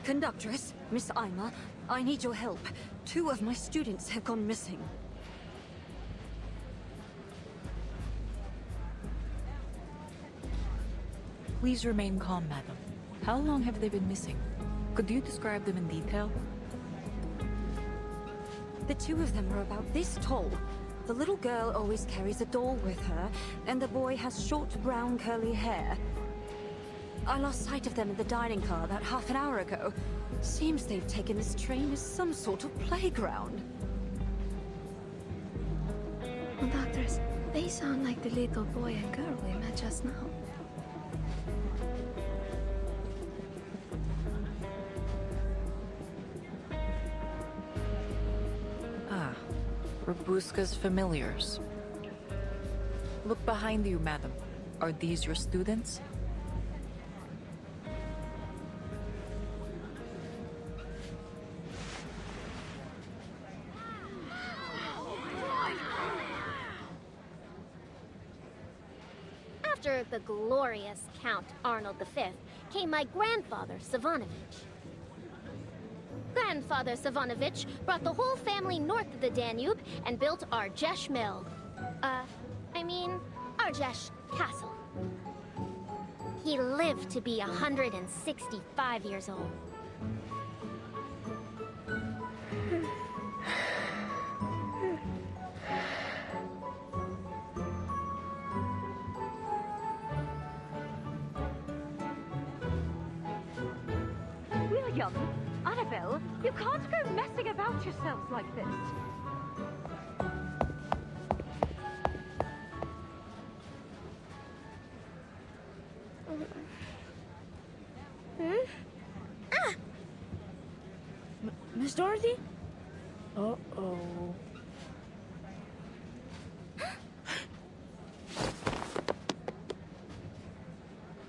Conductress, Miss Aima, I need your help. 2 of my students have gone missing. Please remain calm, madam. How long have they been missing? Could you describe them in detail? The two of them are about this tall. The little girl always carries a doll with her, and the boy has short brown curly hair. I lost sight of them in the dining car about half an hour ago. Seems they've taken this train as some sort of playground. Doctors, they sound like the little boy and girl we met just now. Robuska's familiars. Look behind you, madam. Are these your students? After the glorious Count Arnold V came my grandfather, Savanovich. Grandfather Savanovich brought the whole family north of the Danube and built Argesh Mill. Argesh Castle. He lived to be 165 years old. William, Annabelle, you can't go messing about yourselves like this. Miss Dorothy? Uh-oh.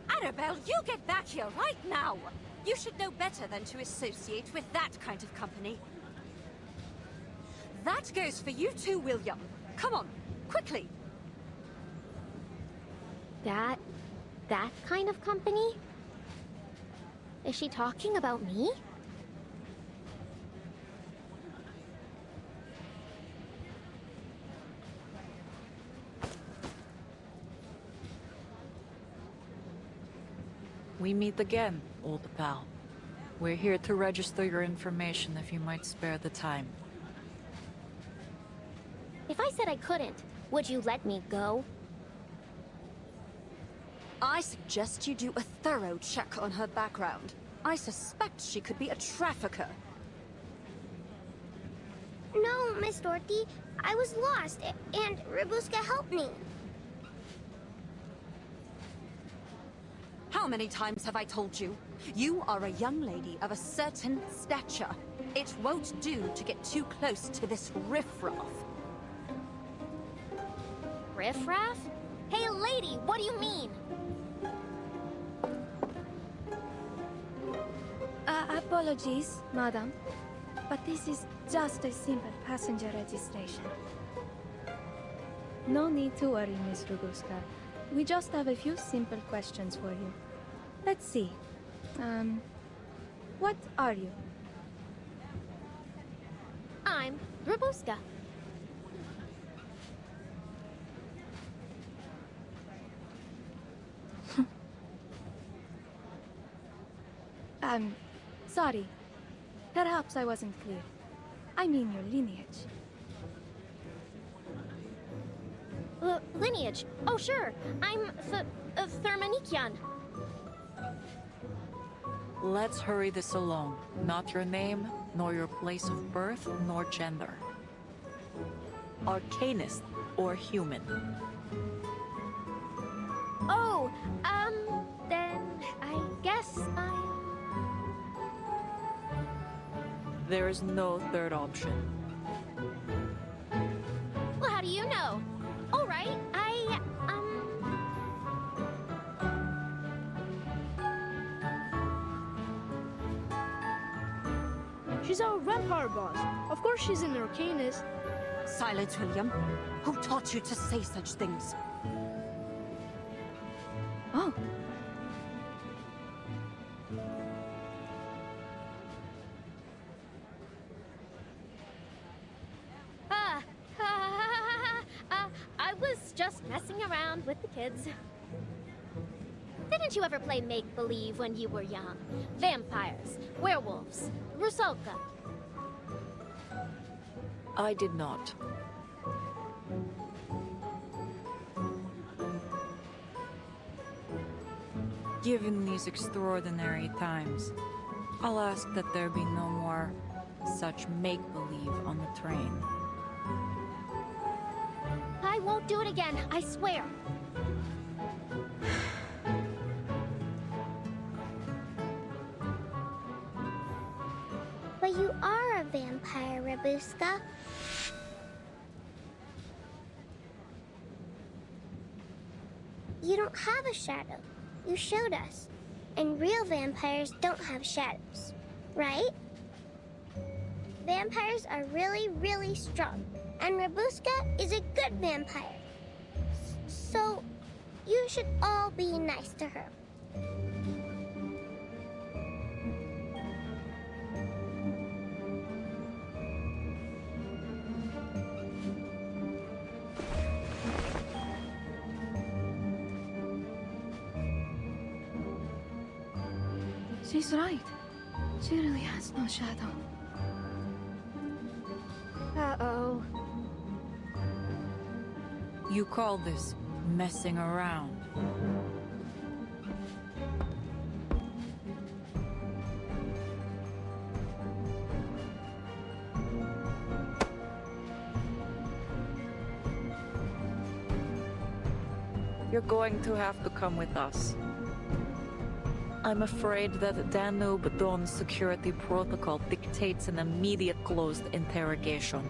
Annabelle, you get back here right now! You should know better than to associate with that kind of company. That goes for you too, William. Come on, quickly. That kind of company? Is she talking about me? We meet again, old pal. We're here to register your information if you might spare the time. If I said I couldn't, would you let me go? I suggest you do a thorough check on her background. I suspect she could be a trafficker. No, Miss Dorothy. I was lost, and Robuska helped me. How many times have I told you? You are a young lady of a certain stature. It won't do to get too close to this riffraff. Riffraff? Hey, lady, what do you mean? Apologies, madam, but this is just a simple passenger registration. No need to worry, Miss Robuska. We just have a few simple questions for you. Let's see. What are you? I'm Robuska. Sorry. Perhaps I wasn't clear. I mean your lineage. Lineage? Oh, sure. I'm Thermanikian. Let's hurry this along. Not your name, nor your place of birth, nor gender. Arcanist or human? Oh, then I guess I'm... There is no third option. Well, how do you know? All right, She's our vampire boss. Of course she's an Arcanist. Silence, William. Who taught you to say such things? Oh. I was just messing around with the kids. Didn't you ever play make-believe when you were young? Vampires, werewolves, Rusalka. I did not. Given these extraordinary times, I'll ask that there be no more such make-believe on the train. I won't do it again, I swear. But you are a vampire, Rabuska. You don't have a shadow. You showed us. And real vampires don't have shadows, right? Vampires are really, really strong. And Rabuska is a good vampire. So, you should all be nice to her. She's right. She really has no shadow. Uh-oh. You call this messing around? You're going to have to come with us. I'm afraid that Danube Dawn's security protocol dictates an immediate closed interrogation.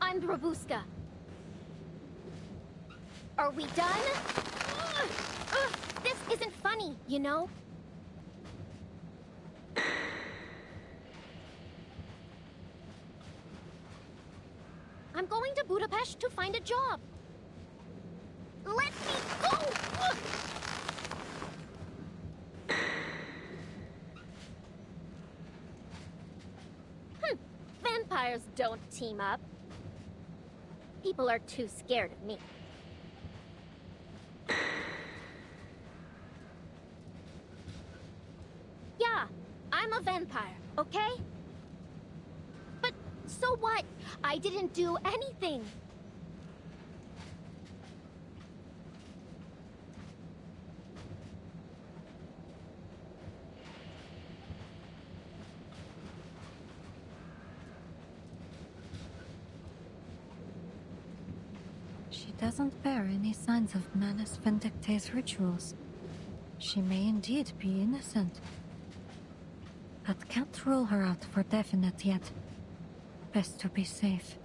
I'm Rabuska. Are we done? This isn't funny, you know? I'm going to Budapest to find a job. Let me go! Vampires don't team up. People are too scared of me. Yeah, I'm a vampire, okay? But so what? I didn't do anything. She doesn't bear any signs of Manus Vindictae's rituals. She may indeed be innocent, but can't rule her out for definite yet. Best to be safe.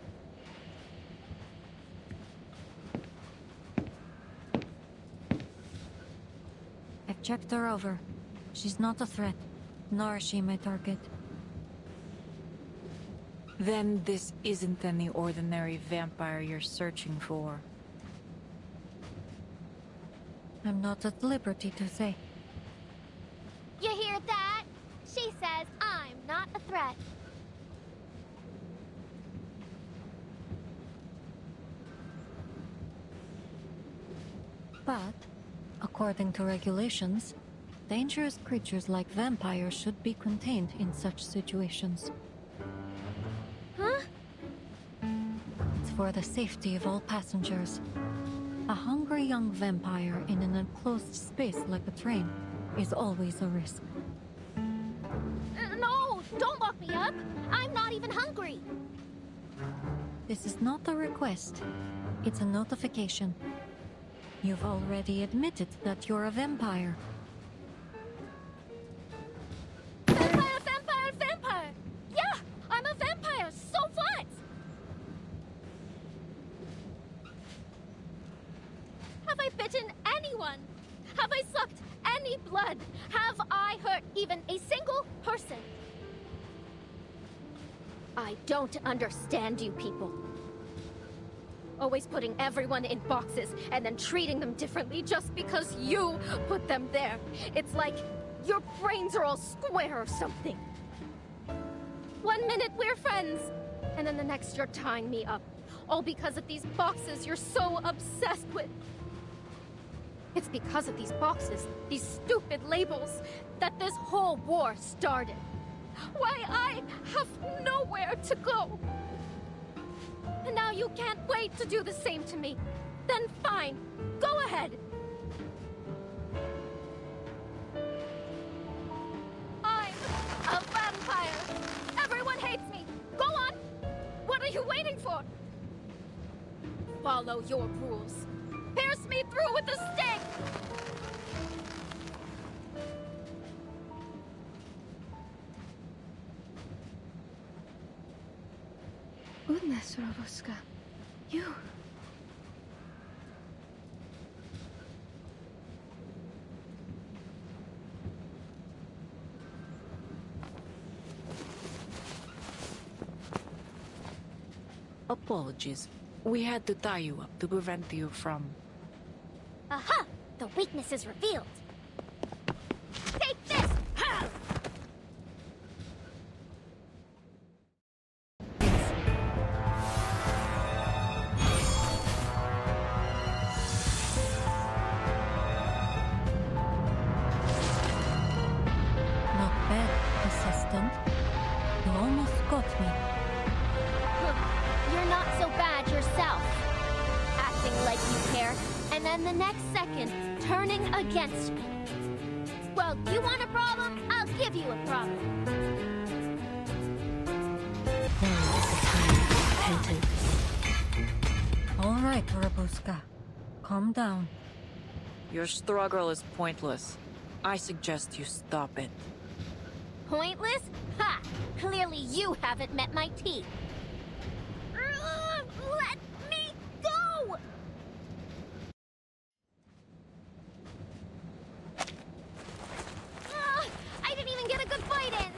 I've checked her over. She's not a threat, nor is she my target. Then this isn't any ordinary vampire you're searching for. I'm not at liberty to say. You hear that? She says I'm not a threat. But, according to regulations, dangerous creatures like vampires should be contained in such situations. Huh? It's for the safety of all passengers. A hungry young vampire in an enclosed space like a train is always a risk. No! Don't lock me up! I'm not even hungry! This is not a request. It's a notification. You've already admitted that you're a vampire. Vampire, vampire, vampire! Yeah, I'm a vampire, so what? Have I bitten anyone? Have I sucked any blood? Have I hurt even a single person? I don't understand you people. Always putting everyone in boxes and then treating them differently just because you put them there. It's like your brains are all square or something. 1 minute we're friends, and then the next you're tying me up. All because of these boxes you're so obsessed with. It's because of these boxes, these stupid labels, that this whole war started. Why, I have nowhere to go. And now you can't wait to do the same to me. Then fine, go ahead. I'm a vampire. Everyone hates me. Go on. What are you waiting for? Follow your rules. Pierce me through with the stake. Goodness, Robuska. You... Apologies. We had to tie you up to prevent you from... Aha! The weakness is revealed. Take this! Ha! Not bad, assistant. You almost got me. You're not so bad yourself. Acting like you care, and then the next second, turning against me. Well, you want a problem? I'll give you a problem. Now is the time of repentance. All right, Robuska. Calm down. Your struggle is pointless. I suggest you stop it. Pointless? Ha! Clearly you haven't met my teeth. Let me go! I didn't even get a good fight in!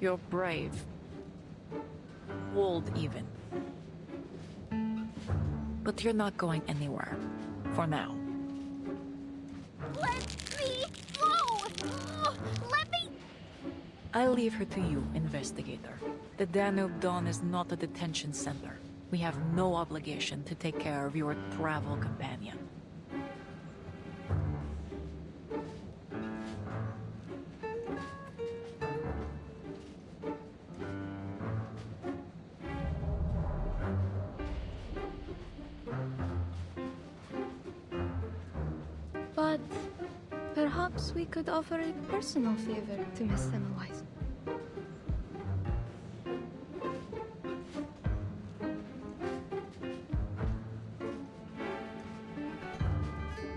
You're brave. Bold, even. But you're not going anywhere. For now. Let me go! Let me... I leave her to you, investigator. The Danube Dawn is not a detention center. We have no obligation to take care of your travel companion. But perhaps we could offer a personal favor to Miss Semmelweis.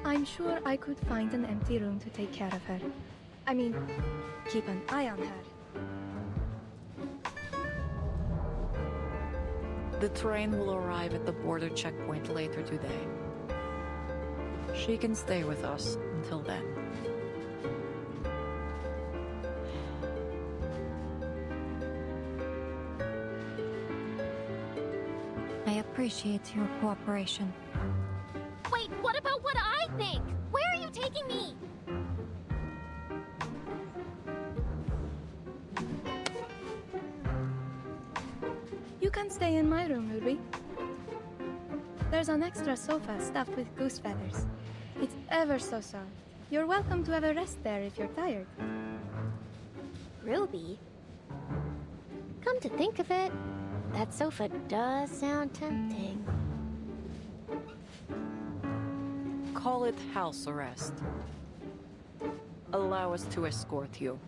I'm sure I could find an empty room to take care of her. I mean, keep an eye on her. The train will arrive at the border checkpoint later today. She can stay with us until then. I appreciate your cooperation. Wait, what about what I think? Where are you taking me? You can stay in my room, Ruby. There's an extra sofa stuffed with goose feathers. It's ever so soft. You're welcome to have a rest there if you're tired. Ruby? Come to think of it, that sofa does sound tempting. Call it house arrest. Allow us to escort you.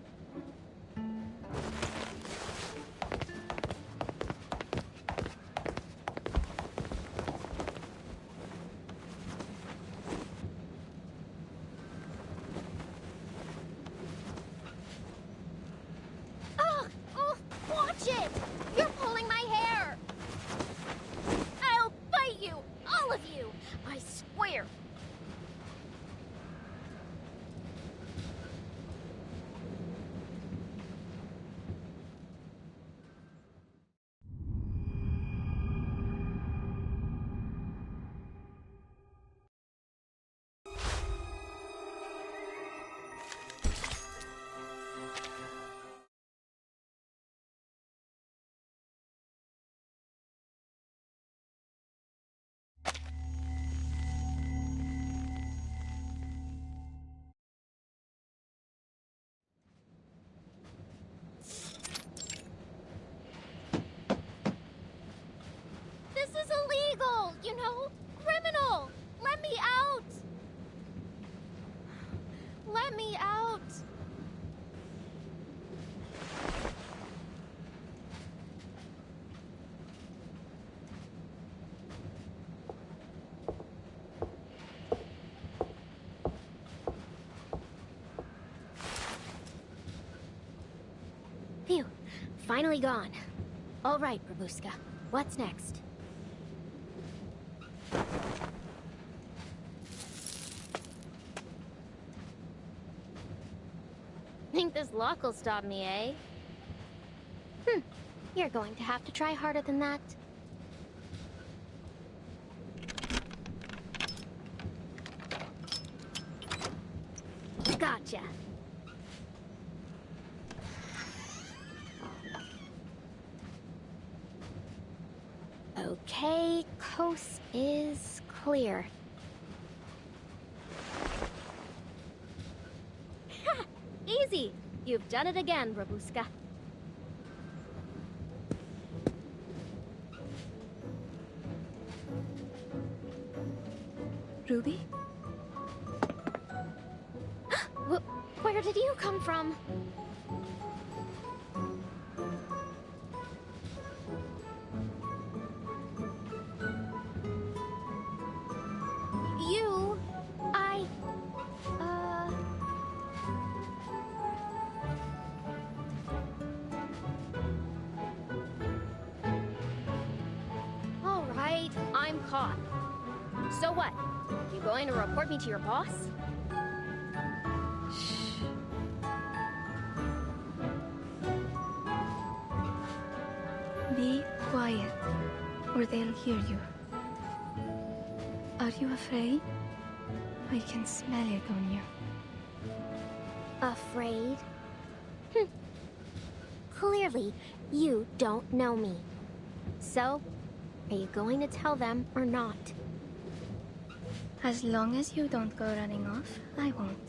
you know, criminal! Let me out! Let me out! Phew, finally gone. All right, Babushka, what's next? Think this lock will stop me, eh? You're going to have to try harder than that. Gotcha. Okay, coast is clear. Ha! Easy! You've done it again, Babushka. Ruby? Where did you come from? All right, I'm caught. So what? You going to report me to your boss? Be quiet, or they'll hear you. Are you afraid? I can smell it on you. Afraid? Clearly, you don't know me. So, are you going to tell them or not? As long as you don't go running off, I won't.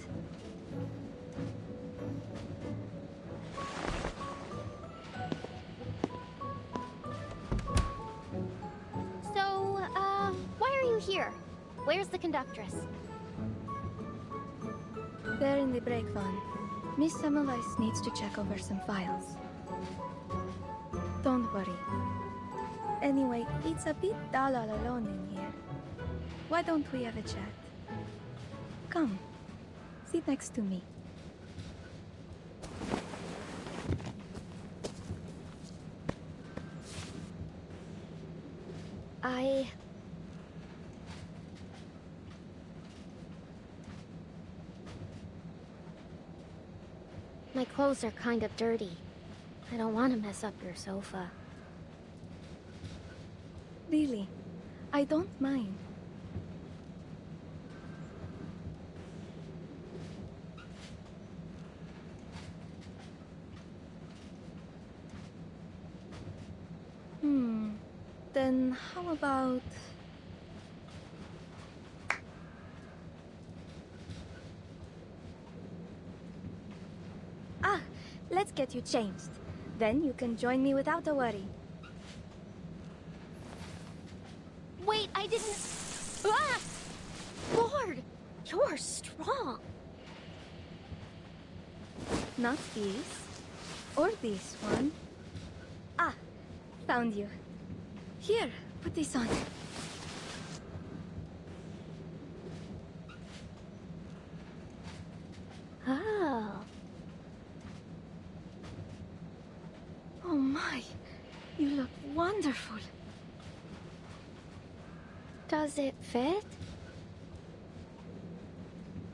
So, why are you here? Where's the conductress? They're in the break van. Miss Semmelweis needs to check over some files. Don't worry. Anyway, it's a bit dull all alone in here. Why don't we have a chat? Come, sit next to me. My clothes are kind of dirty. I don't want to mess up your sofa. Really, I don't mind. Then how about... let's get you changed. Then you can join me without a worry. Wait, I didn't... Ah! Lord, you're strong. Not this. Or this one. Found you. Here, put this on. Oh. Oh my, you look wonderful. Does it fit?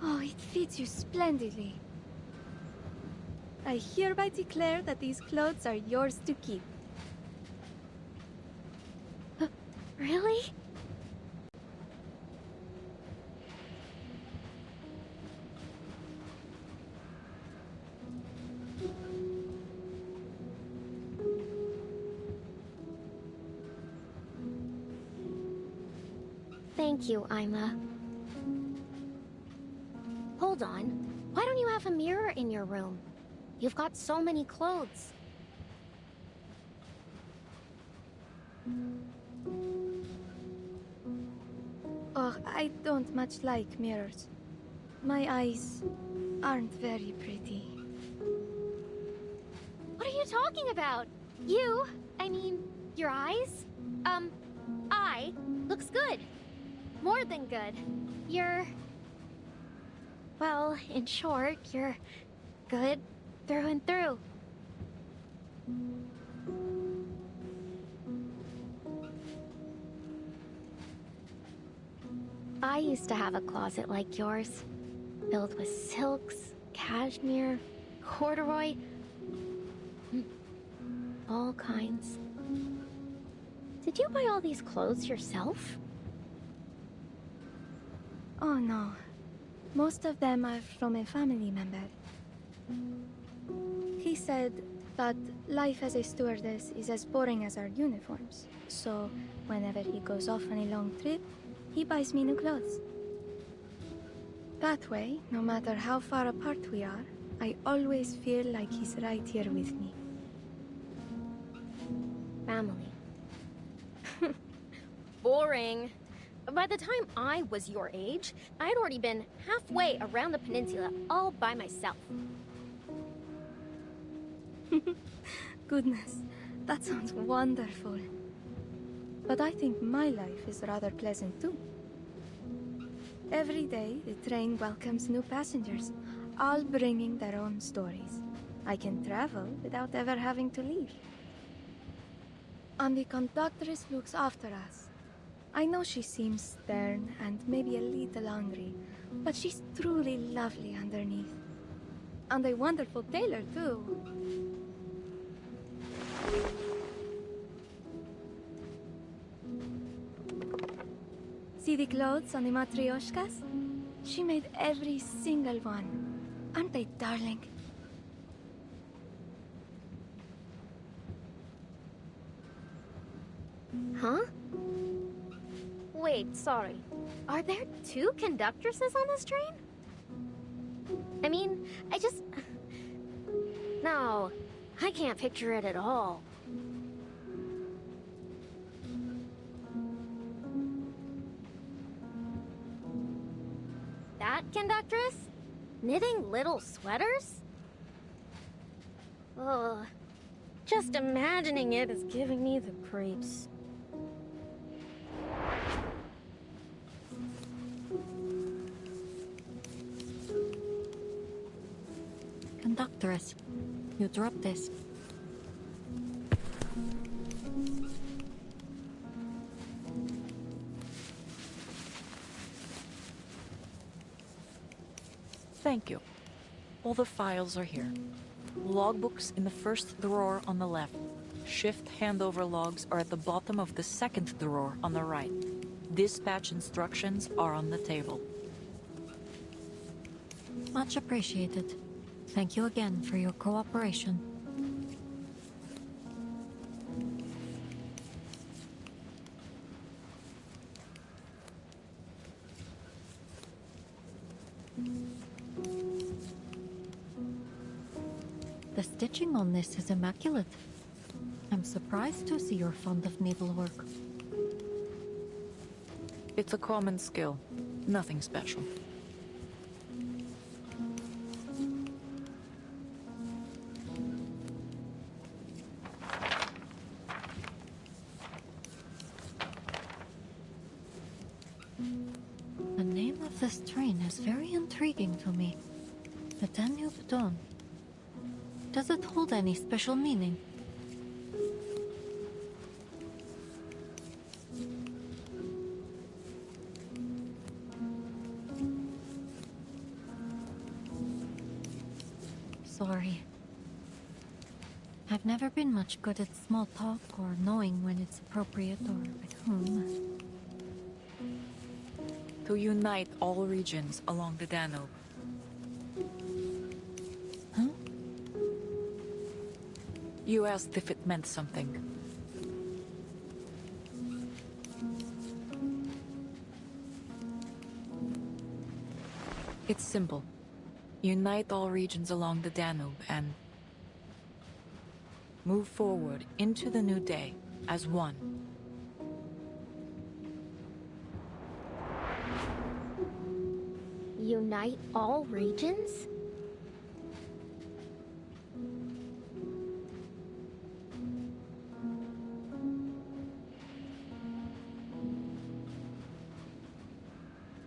Oh, it fits you splendidly. I hereby declare that these clothes are yours to keep. Really? Thank you, Ima. Hold on. Why don't you have a mirror in your room? You've got so many clothes. Oh, I don't much like mirrors. My eyes aren't very pretty. What are you talking about? I mean, your eyes? Eye looks good. More than good. Well, in short, you're good through and through. I used to have a closet like yours, filled with silks, cashmere, corduroy, all kinds. Did you buy all these clothes yourself? Oh no. Most of them are from a family member. He said that life as a stewardess is as boring as our uniforms. So, whenever he goes off on a long trip, he buys me new clothes. That way, no matter how far apart we are, I always feel like he's right here with me. Family. Boring. By the time I was your age, I'd already been halfway around the peninsula all by myself. Goodness, that sounds wonderful. But I think my life is rather pleasant too. Every day, the train welcomes new passengers, all bringing their own stories. I can travel without ever having to leave. And the conductress looks after us. I know she seems stern and maybe a little angry, but she's truly lovely underneath. And a wonderful tailor, too. See the clothes on the matryoshkas? She made every single one. Aren't they darling? Huh? Wait, sorry. Are there two conductresses on this train? I mean, No, I can't picture it at all. That conductress? Knitting little sweaters? Ugh. Just imagining it is giving me the creeps. Conductress, you dropped this. Thank you. All the files are here. Logbooks in the first drawer on the left. Shift handover logs are at the bottom of the second drawer on the right. Dispatch instructions are on the table. Much appreciated. Thank you again for your cooperation. The stitching on this is immaculate. I'm surprised to see you're fond of needlework. It's a common skill. Nothing special. The name of this train is very intriguing to me. The Danube Dawn. Does it hold any special meaning? Sorry. I've never been much good at small talk or knowing when it's appropriate or with whom. To unite all regions along the Danube. Huh? You asked if it meant something. It's simple. Unite all regions along the Danube and move forward into the new day as one. unite all regions?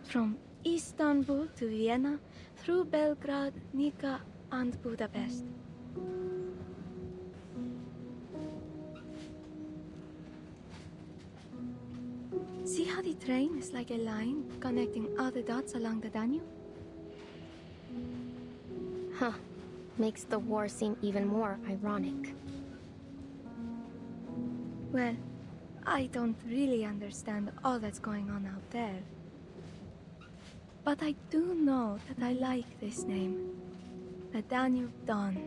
From Istanbul to Vienna, through Belgrade, Nika, and Budapest. See how the train is like a line connecting all the dots along the Danube? Huh. Makes the war seem even more ironic. Well, I don't really understand all that's going on out there. But I do know that I like this name. The Danube Dawn.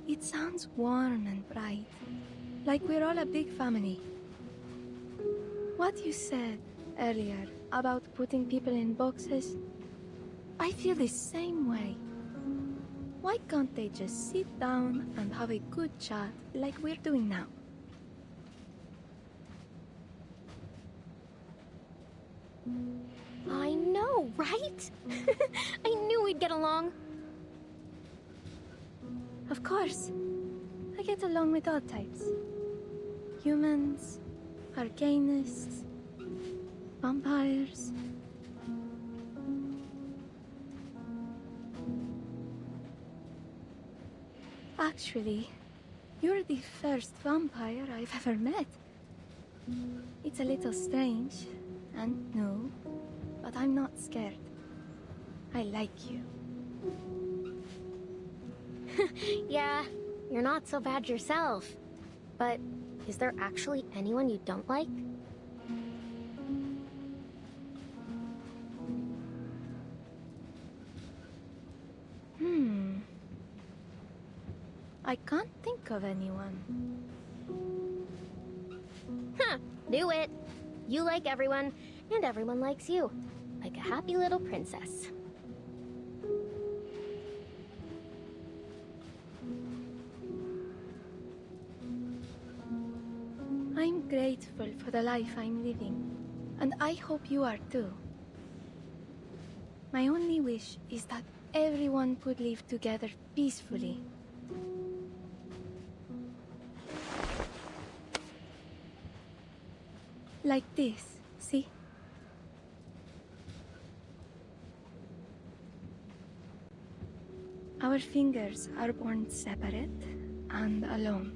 It sounds warm and bright, like we're all a big family. What you said earlier about putting people in boxes, I feel the same way. Why can't they just sit down and have a good chat like we're doing now? I know, right? I knew we'd get along. Of course. I get along with all types. Humans, arcanists, vampires. Actually, you're the first vampire I've ever met. It's a little strange and new, but I'm not scared. I like you. Yeah, you're not so bad yourself. But is there actually anyone you don't like? I can't think of anyone. Huh, do it. You like everyone, and everyone likes you. Like a happy little princess. I'm grateful for the life I'm living, and I hope you are too. My only wish is that everyone could live together peacefully. Like this, see? Our fingers are born separate and alone.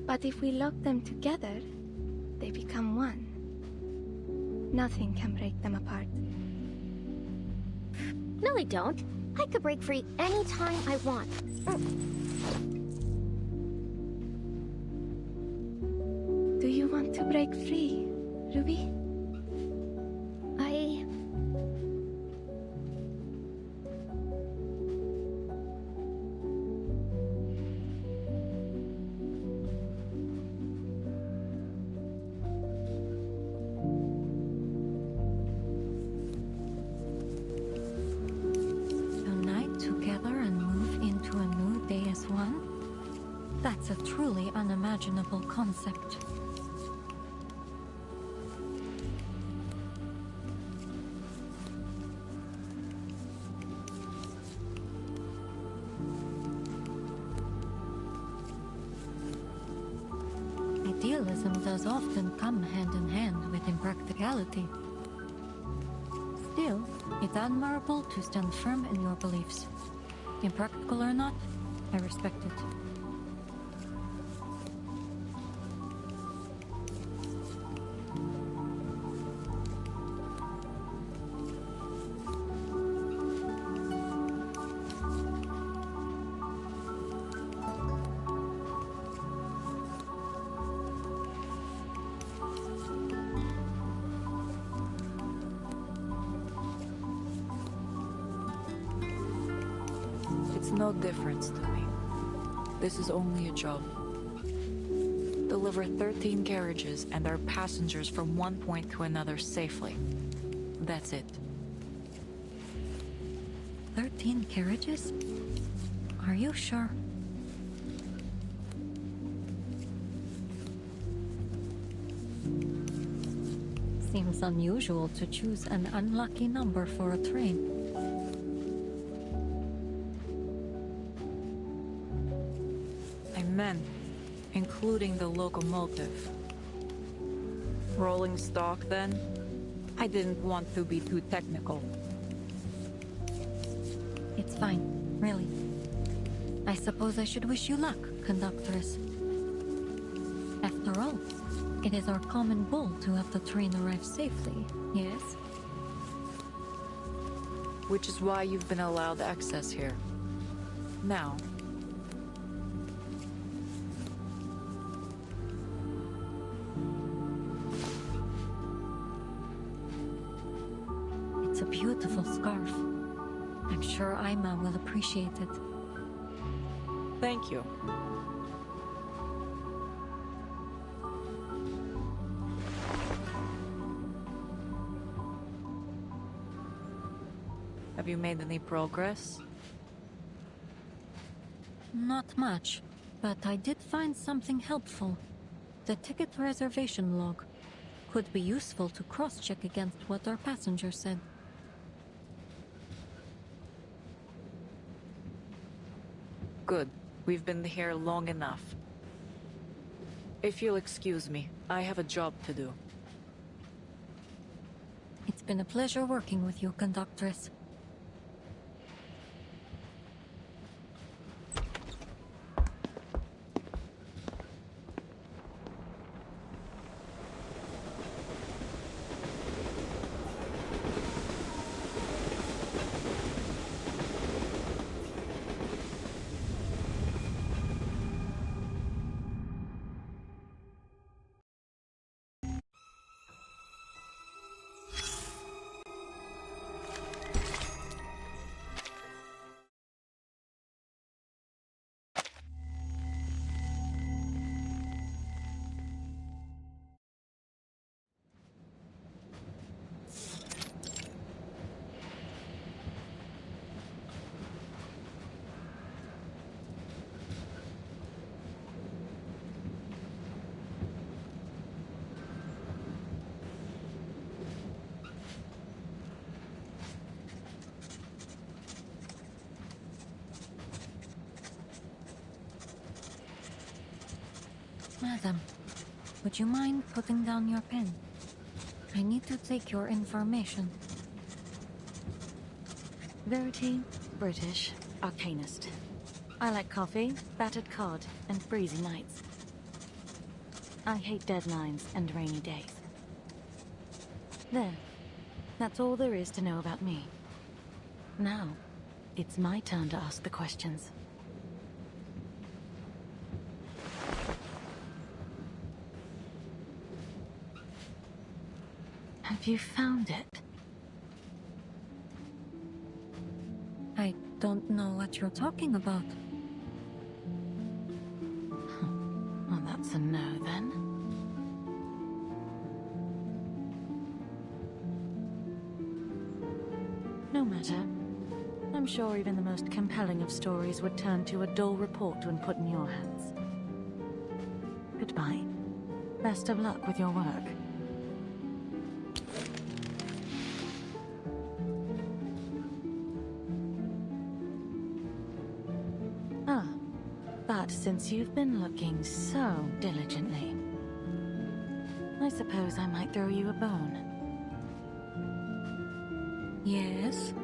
But if we lock them together, they become one. Nothing can break them apart. No, they don't. I could break free anytime I want. Do you want to break free, Ruby? Unite together and move into a new day as one? That's a truly unimaginable concept. Idealism does often come hand in hand with impracticality. Still, it's admirable to stand firm in your beliefs. Impractical or not, I respect it. It's no difference to me. This is only a job. Deliver 13 carriages and our passengers from one point to another safely. That's it. 13 carriages? Are you sure? Seems unusual to choose an unlucky number for a train. I meant, including the locomotive. Rolling stock, then? I didn't want to be too technical. It's fine, really. I suppose I should wish you luck, Conductress. After all, it is our common goal to have the train arrive safely, yes? Which is why you've been allowed access here. Now, it's a beautiful scarf. I'm sure Aima will appreciate it. thank you. Have you made any progress? Not much, but I did find something helpful. The ticket reservation log could be useful to cross-check against what our passenger said. Good. We've been here long enough. If you'll excuse me, I have a job to do. It's been a pleasure working with you, Conductress. Madam, would you mind putting down your pen? I need to take your information. Verity, British, arcanist. I like coffee, battered cod, and breezy nights. I hate deadlines and rainy days. There. That's all there is to know about me. Now, it's my turn to ask the questions. Have you found it? I don't know what you're talking about. Well, that's a no, then. No matter. I'm sure even the most compelling of stories would turn to a dull report when put in your hands. Goodbye. Best of luck with your work. But since you've been looking so diligently, I suppose I might throw you a bone. Yes?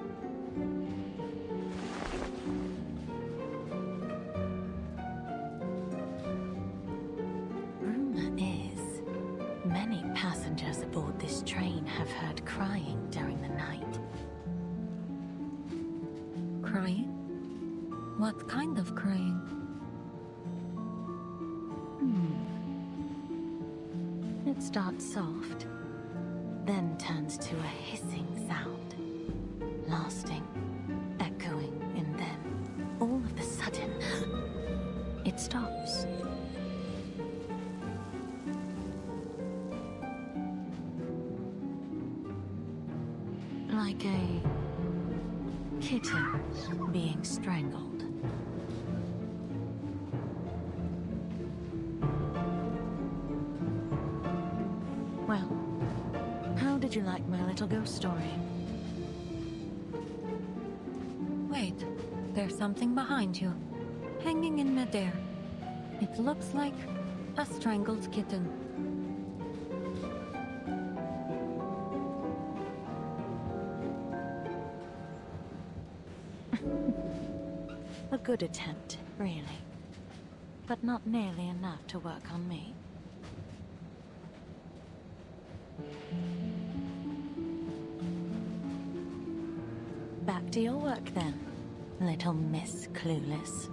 Rumor is, many passengers aboard this train have heard crying during the night. Crying? What kind of crying? It starts soft, then turns to a hissing sound, lasting, echoing, and then, all of a sudden, it stops. Like a kitten being strangled. you like my little ghost story? Wait, there's something behind you, hanging in midair. It looks like a strangled kitten. A good attempt, really. But not nearly enough to work on me. Back to your work then, little Miss Clueless.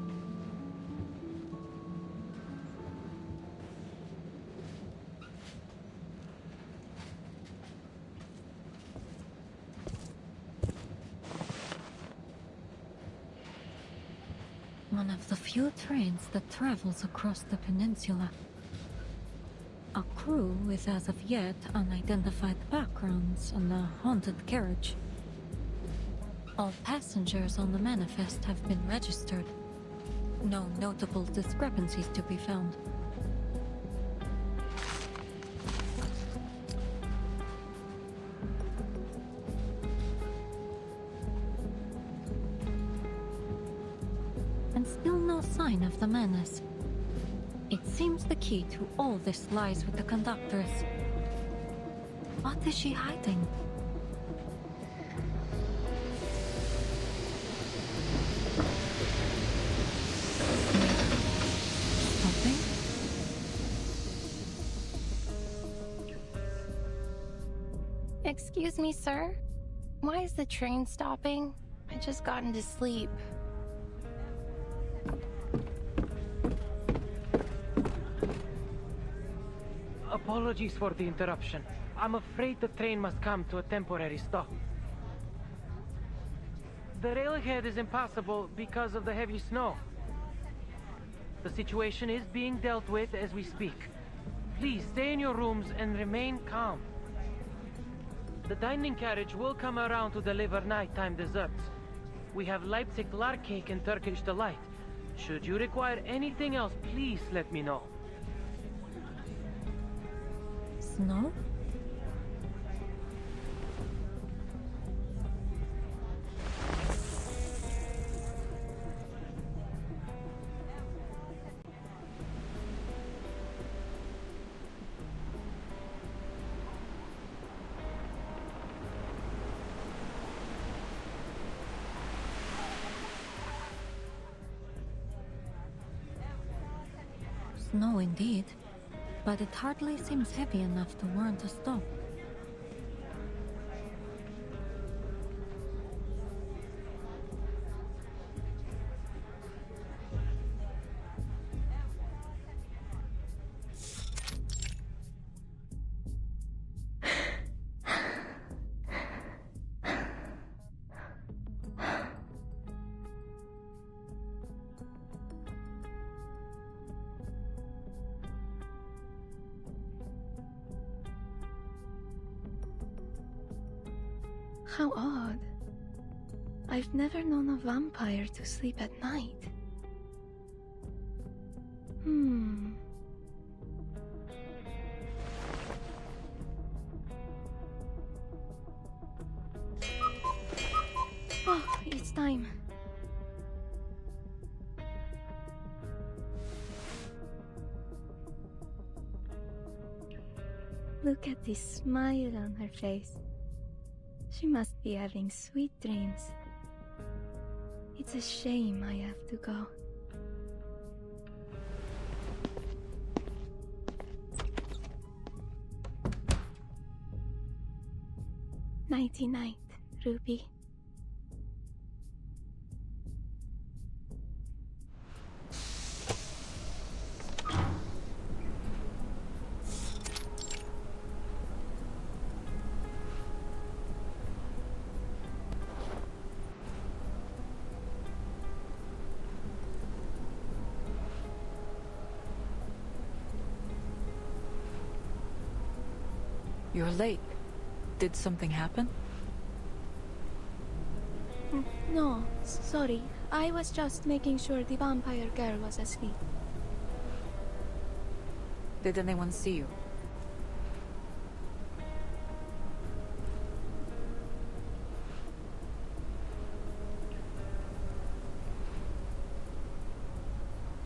One of the few trains that travels across the peninsula. A crew with as of yet unidentified backgrounds and a haunted carriage. All passengers on the manifest have been registered. No notable discrepancies to be found. And still no sign of the menace. It seems the key to all this lies with the conductress. What is she hiding? Something? Excuse me, sir? Why is the train stopping? I just got into sleep. Apologies for the interruption. I'm afraid the train must come to a temporary stop. The railhead is impassable because of the heavy snow. The situation is being dealt with as we speak. Please stay in your rooms and remain calm. The dining carriage will come around to deliver nighttime desserts. We have Leipzig Larcake and Turkish Delight. Should you require anything else, please let me know. Snow? Snow indeed. But it hardly seems heavy enough to warrant a stop. How odd. I've never known a vampire to sleep at night. Oh, it's time. Look at this smile on her face. She must be having sweet dreams. It's a shame I have to go. Nighty-night, Ruby. You're late. Did something happen? No, sorry. I was just making sure the vampire girl was asleep. Did anyone see you?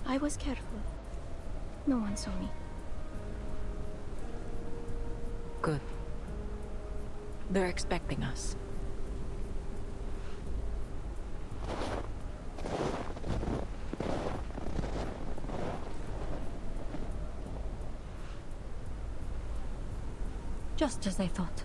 I was careful. No one saw me. Good. They're expecting us. Just as I thought.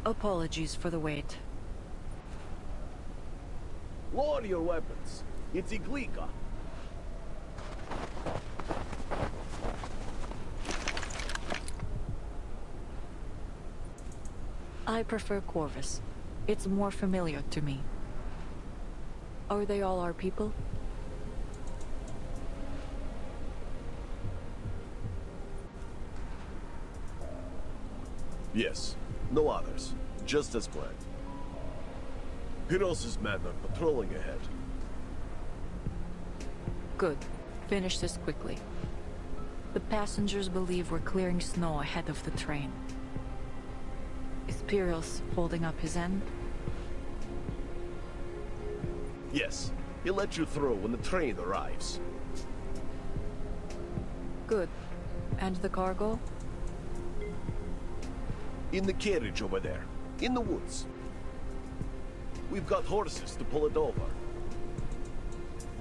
Apologies for the wait. Lower your weapons. It's Iglika. I prefer Corvus. It's more familiar to me. Are they all our people? Yes. No others. Just as planned. Pyros' men are patrolling ahead. Good. Finish this quickly. The passengers believe we're clearing snow ahead of the train. Is Pyros holding up his end? Yes. He'll let you through when the train arrives. Good. And the cargo? In the carriage over there. In the woods. We've got horses to pull it over.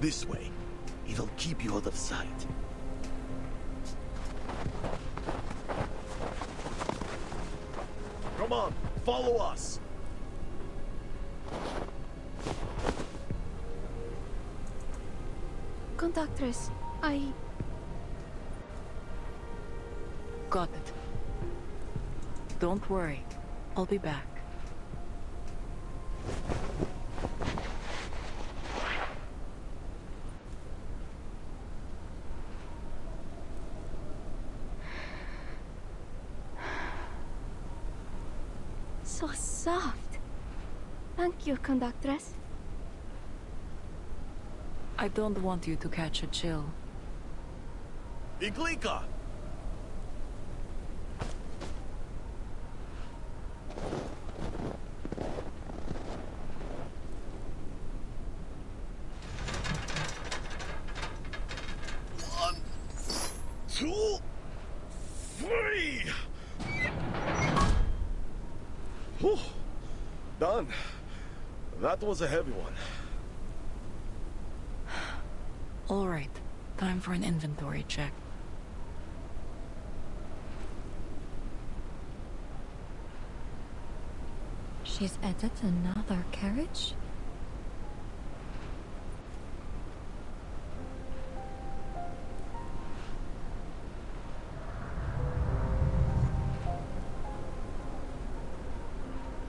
This way. It'll keep you out of sight. Come on, follow us. Conductress, Got it. Don't worry. I'll be back. So soft. Thank you, conductress. I don't want you to catch a chill. Iglika! One, two, three! Whew. Done. That was a heavy one. All right. Time for an inventory check. She's added another carriage?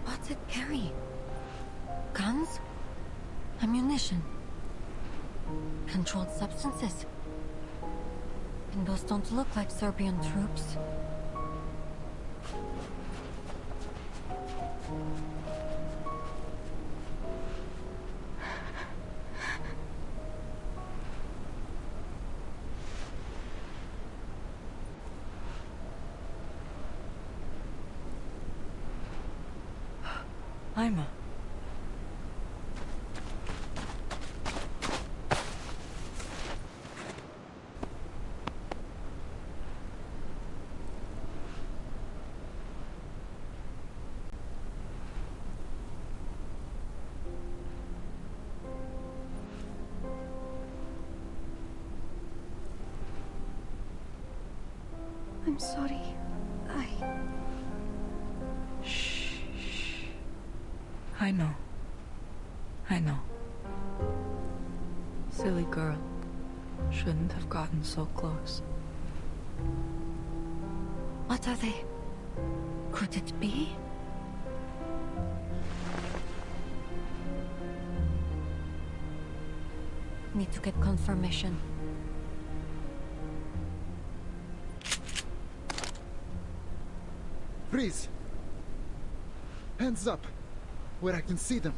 What's it carry? Guns? Ammunition? Controlled substances? And those don't look like Serbian troops. Aima. I'm sorry. I know. I know. Silly girl. Shouldn't have gotten so close. What are they? Could it be? Need to get confirmation. Freeze! Hands up, where I can see them.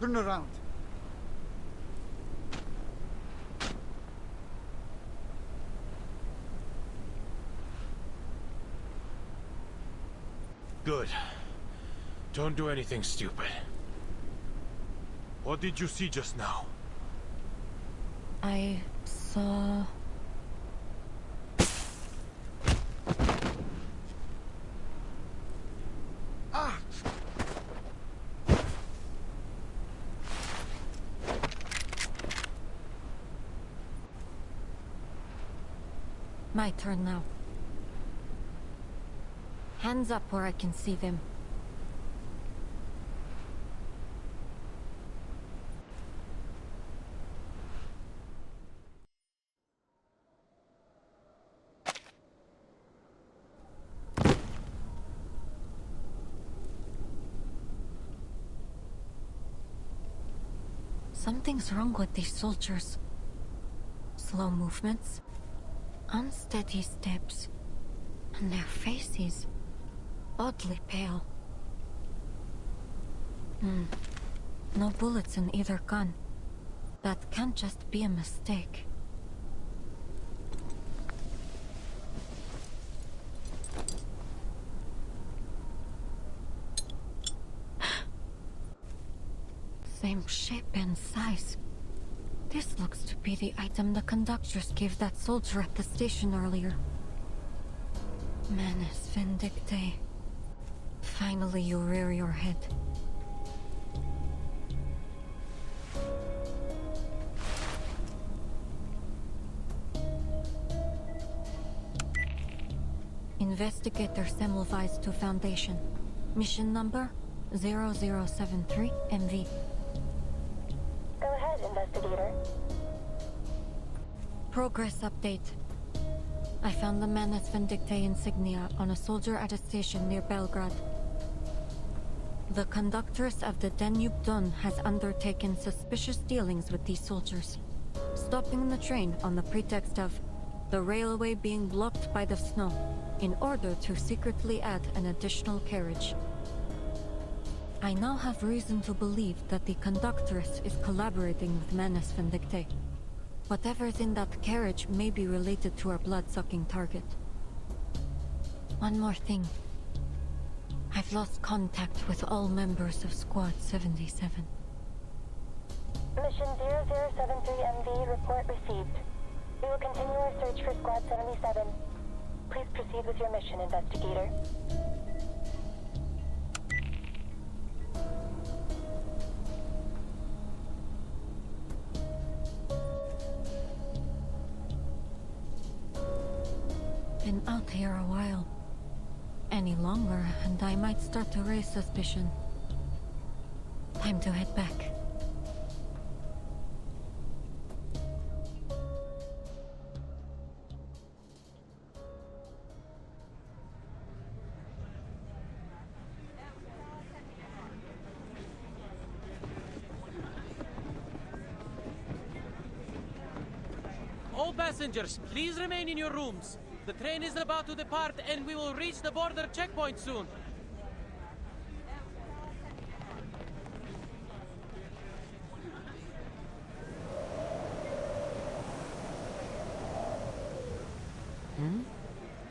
Turn around. Good. Don't do anything stupid. What did you see just now? I saw... Ah! My turn now. Hands up where I can see them. Something's wrong with these soldiers. Slow movements, unsteady steps, and their faces oddly pale. No bullets in either gun. That can't just be a mistake. Same shape and size. This looks to be the item the conductress gave that soldier at the station earlier. Manus Vindictae. Finally you rear your head. Investigator Semmelweis to Foundation. Mission number 0073 MV. Go ahead, investigator. Progress update. I found the Manus Vindictae insignia on a soldier at a station near Belgrade. The conductress of the Danube Don has undertaken suspicious dealings with these soldiers, stopping the train on the pretext of the railway being blocked by the snow in order to secretly add an additional carriage. I now have reason to believe that the conductress is collaborating with Manus Vindictae. Whatever's in that carriage may be related to our blood-sucking target. One more thing. I've lost contact with all members of Squad 77. Mission 0073MV report received. We will continue our search for Squad 77. Please proceed with your mission, investigator. Been out here a while. Any longer, and I might start to raise suspicion. Time to head back. All passengers, please remain in your rooms. The train is about to depart and we will reach the border checkpoint soon.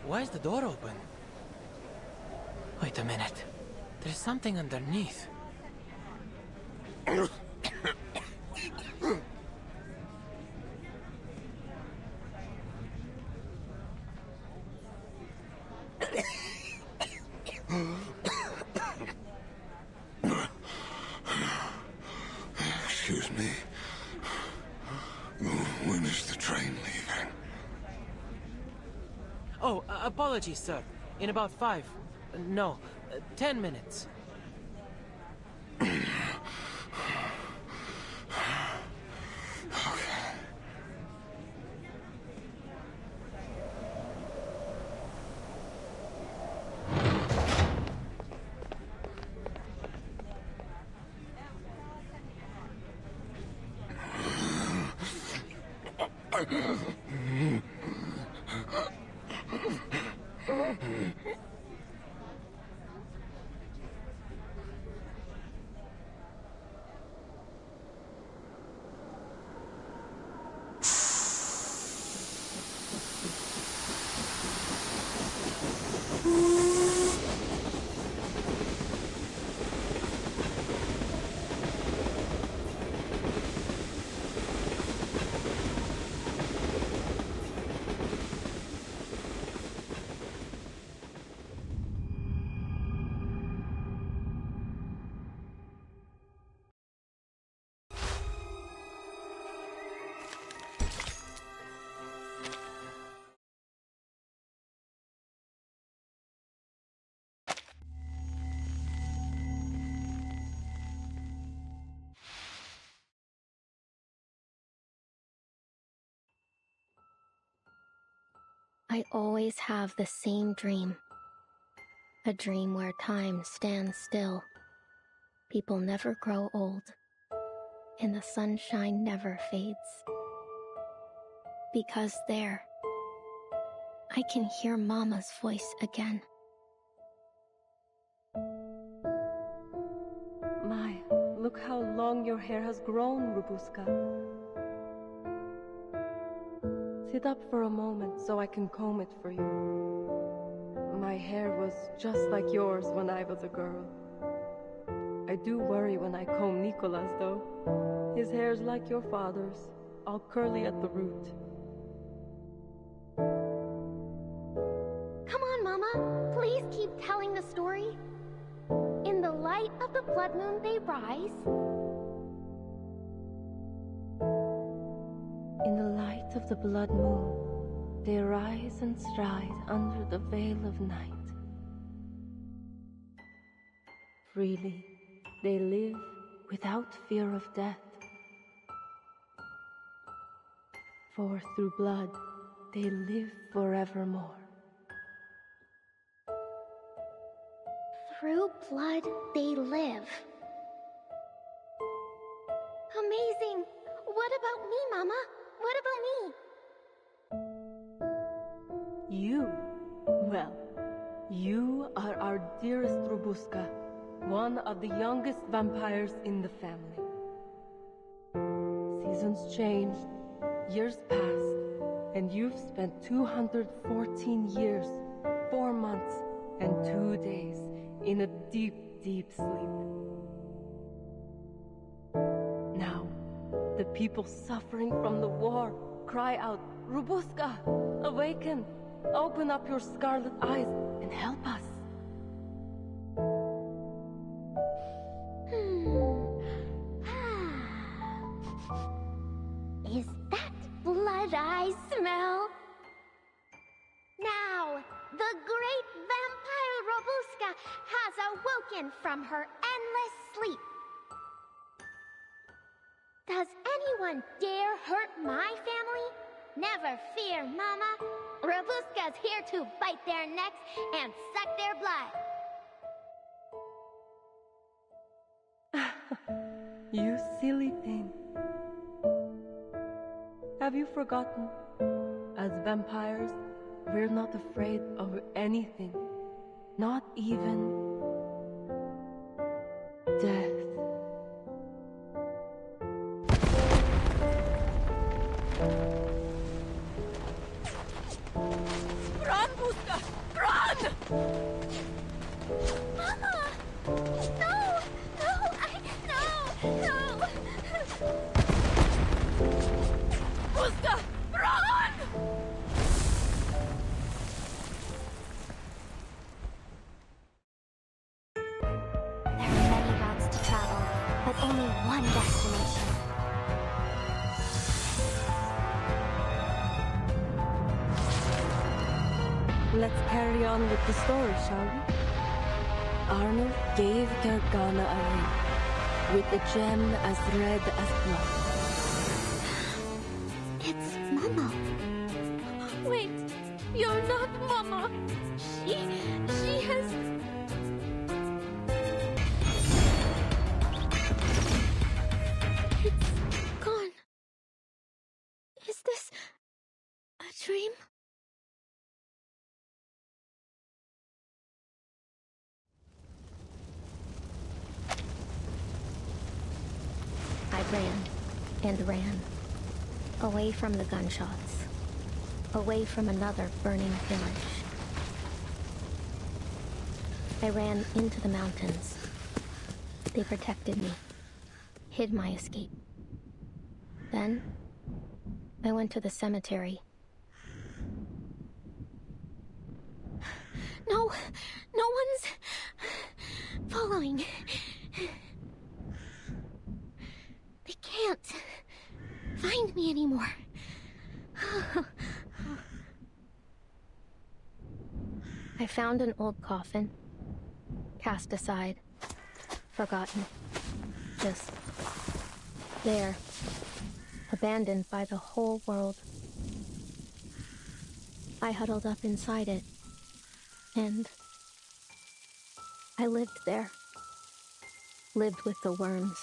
Why is the door open? Wait a minute. There's something underneath. Excuse me. When is the train leaving? Oh, apologies, sir. In about 10 minutes. I always have the same dream. A dream where time stands still. People never grow old. And the sunshine never fades. Because there, I can hear Mama's voice again. My, look how long your hair has grown, Robuska. Sit up for a moment so I can comb it for you. My hair was just like yours when I was a girl. I do worry when I comb Nicolas, though. His hair's like your father's, all curly at the root. Come on, Mama. Please keep telling the story. In the light of the blood moon they rise. In the light of the blood moon, they rise and stride under the veil of night. Freely, they live without fear of death. For through blood, they live forevermore. Through blood they live. Amazing! What about me, Mama? What about me? You? Well, you are our dearest Robuska, one of the youngest vampires in the family. Seasons changed, years passed, and you've spent 214 years, 4 months, and 2 days in a deep, deep sleep. Now, the people suffering from the war cry out, Robuska, awaken! Open up your scarlet eyes and help us. Is that blood I smell? Now, the great vampire Robuska has awoken from her endless sleep. Does anyone dare hurt my family? Never fear, Mama. Robuska's here to bite their necks and suck their blood. You silly thing. Have you forgotten? As vampires, we're not afraid of anything. Not even death. Run, Buska! Run! Mama! No! No! Buska! Run! There are many routes to travel, but only one destination. Let's carry on with the story, shall we? Arnold gave Gergana a ring, with a gem as red as blood. It's Mama. Wait, you're not Mama. She has... It's gone. Is this dream? I ran and ran, away from the gunshots, away from another burning village. I ran into the mountains. They protected me, hid my escape. Then, I went to the cemetery. No! No one's following. They can't find me anymore. I found an old coffin, cast aside, forgotten, just there, abandoned by the whole world. I huddled up inside it, and I lived there, lived with the worms.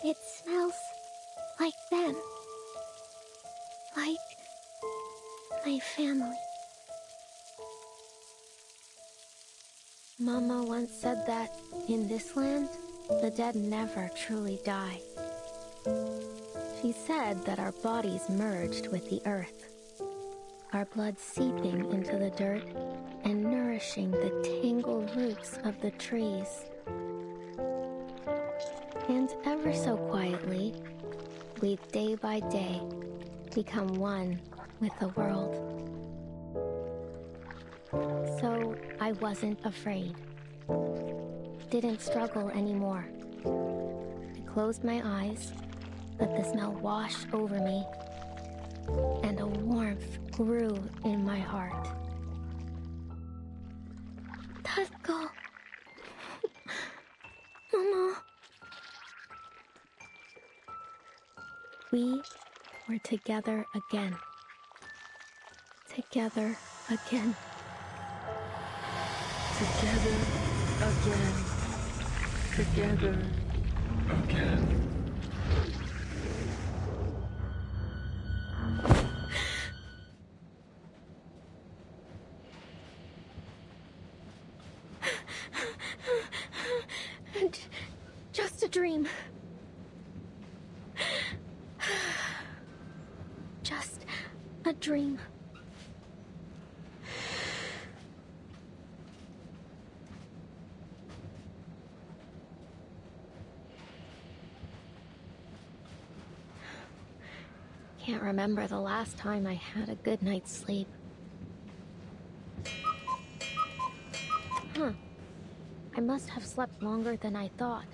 It smells like them. Like my family. Mama once said that in this land, the dead never truly die. She said that our bodies merged with the earth, our blood seeping into the dirt and nourishing the tangled roots of the trees. And ever so quietly, we day by day become one with the world. So I wasn't afraid. Didn't struggle anymore. I closed my eyes, let the smell wash over me, and a warmth grew in my heart. Tatko. Mama. We were together again. Together again. Together again. Together again. Just a dream. Just a dream. Can't remember the last time I had a good night's sleep. Huh. I must have slept longer than I thought.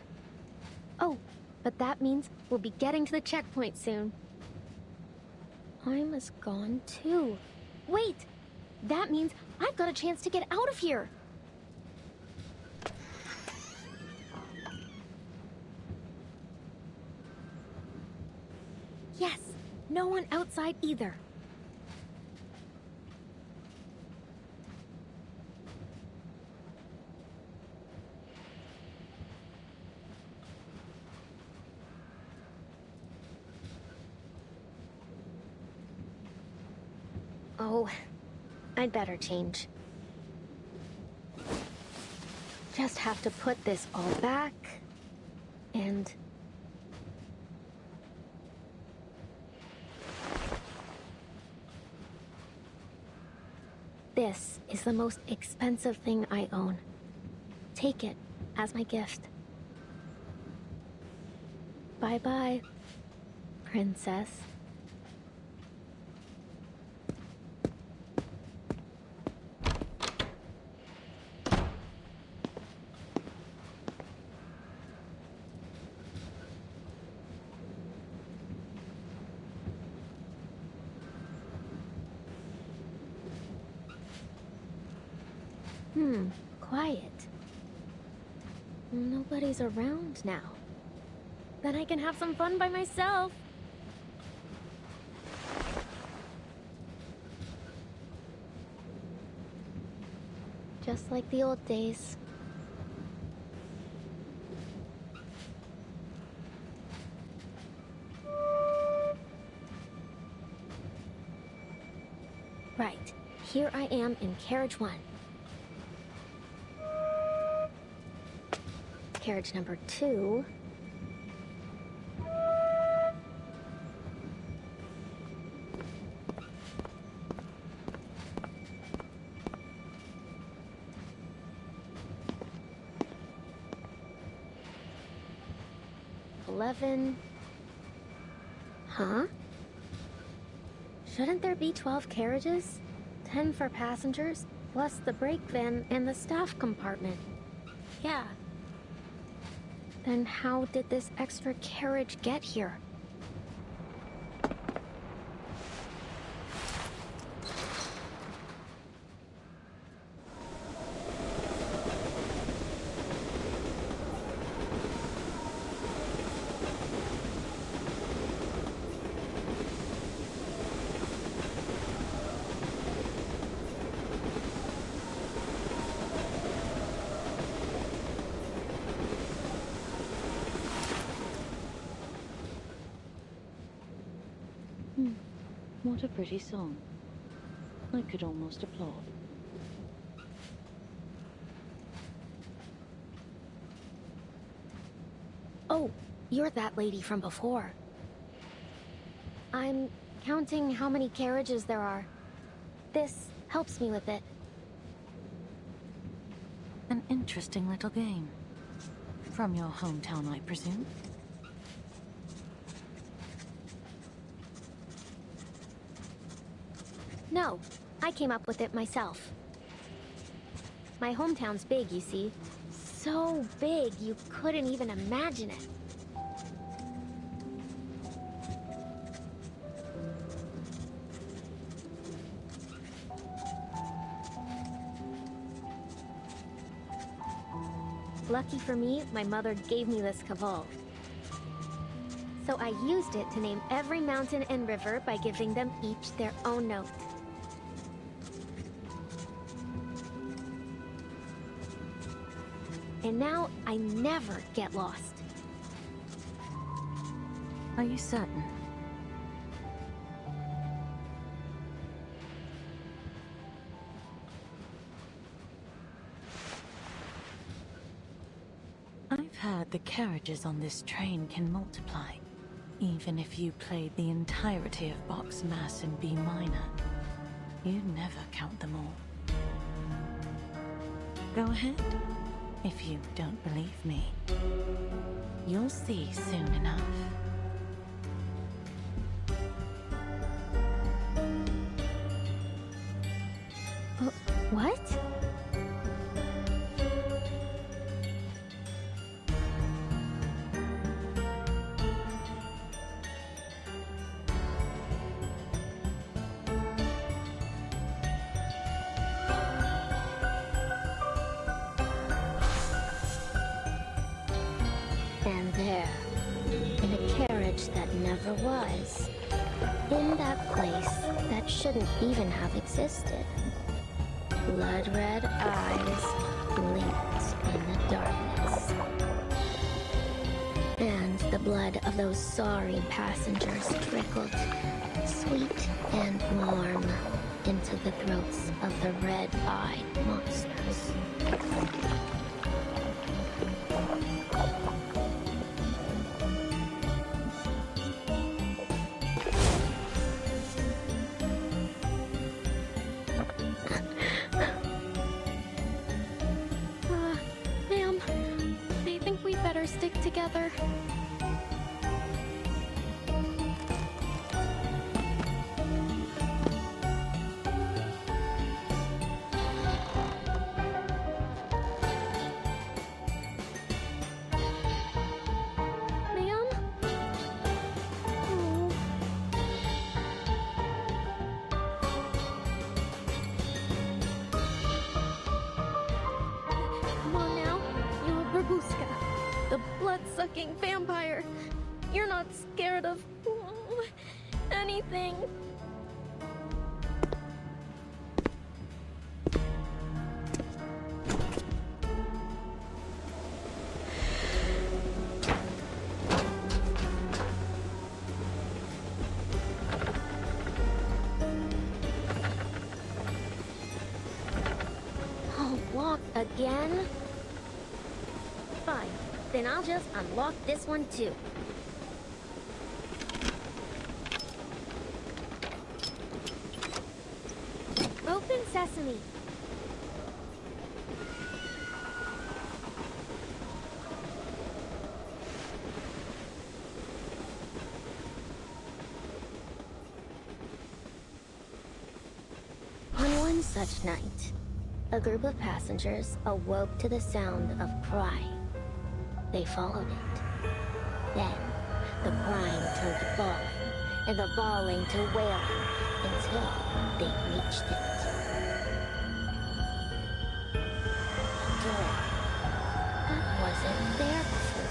Oh, but that means we'll be getting to the checkpoint soon. Ima's gone too. Wait! That means I've got a chance to get out of here! Yes! No one outside either. Oh, I'd better change. Just have to put this all back, and... This is the most expensive thing I own. Take it as my gift. Bye-bye, princess. Quiet. Nobody's around now. Then I can have some fun by myself. Just like the old days. here I am in carriage 1. Carriage number 2. Huh? Shouldn't there be 12 carriages? 10 for passengers, plus the brake van and the staff compartment. Yeah. Then how did this extra carriage get here? What a pretty song. I could almost applaud. Oh, you're that lady from before. I'm counting how many carriages there are. This helps me with it. An interesting little game. From your hometown, I presume? No, I came up with it myself. My hometown's big, you see. So big, you couldn't even imagine it. Lucky for me, my mother gave me this caval. So I used it to name every mountain and river by giving them each their own note. And now I never get lost. Are you certain? I've heard the carriages on this train can multiply, even if you played the entirety of Bach's Mass in B minor. You'd never count them all. Go ahead. If you don't believe me, you'll see soon enough. What? And there, in a carriage that never was, in that place that shouldn't even have existed, blood-red eyes blinked in the darkness. And the blood of those sorry passengers trickled, sweet and warm, into the throats of the red-eyed monsters. Ma'am, I think we better stick together. Ma'am? Oh. Come on now, you're Babushka, the blood-sucking vampire. You're not scared of anything. Again? Fine. Then I'll just unlock this one too. Open sesame. On one such night, a group of passengers awoke to the sound of crying. They followed it. Then, the crying turned to bawling, and the bawling to wailing, until they reached it. After all, what wasn't there before?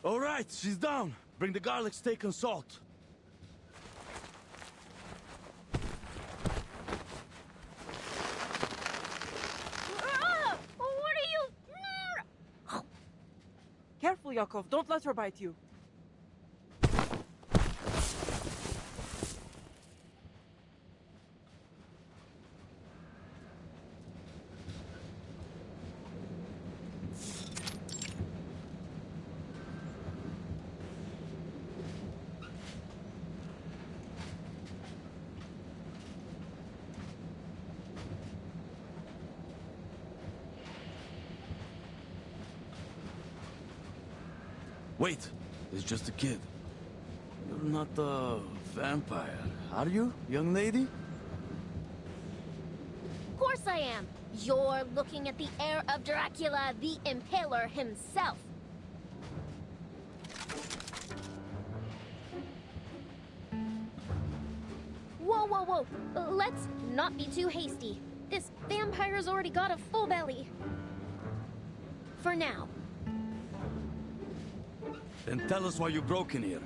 All right, she's down. Bring the garlic steak and salt. What are you? Careful, Yakov. Don't let her bite you. Wait, it's just a kid. You're not a vampire, are you, young lady? Of course I am. You're looking at the heir of Dracula, the Impaler himself. Whoa, whoa, whoa. Let's not be too hasty. This vampire's already got a full belly. For now. Then tell us why you broke in here.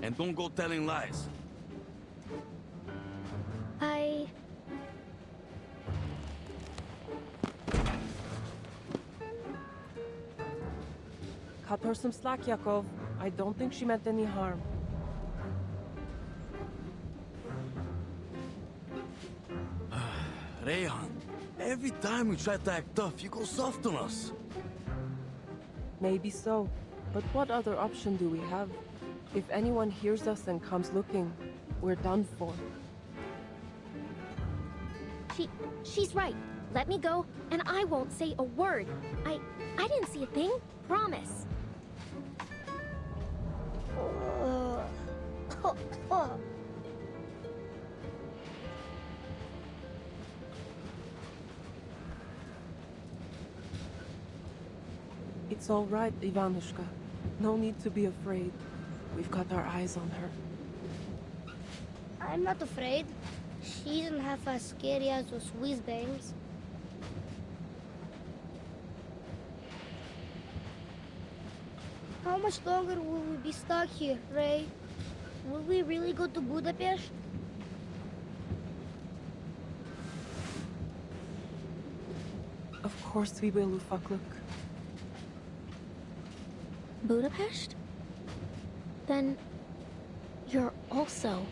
And don't go telling lies. Cut her some slack, Yakov. I don't think she meant any harm. Rayhan, every time we try to act tough, you go soft on us. Maybe so. But what other option do we have? If anyone hears us and comes looking, we're done for. She's right. Let me go, and I won't say a word. I didn't see a thing. Promise. It's all right, Ivanushka. No need to be afraid. We've got our eyes on her. I'm not afraid. She isn't half as scary as those whiz-bangs. How much longer will we be stuck here, Ray? Will we really go to Budapest? Of course we will, Ufakluk. Budapest? Then you're also...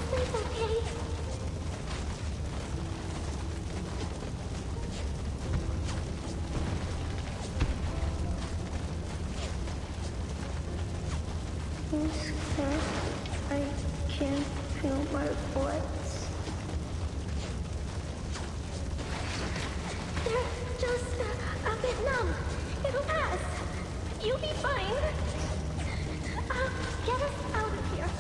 sleep, okay? I'm scared. I can't feel my legs. They're just a bit numb. It'll pass. You'll be fine. Get us out of here.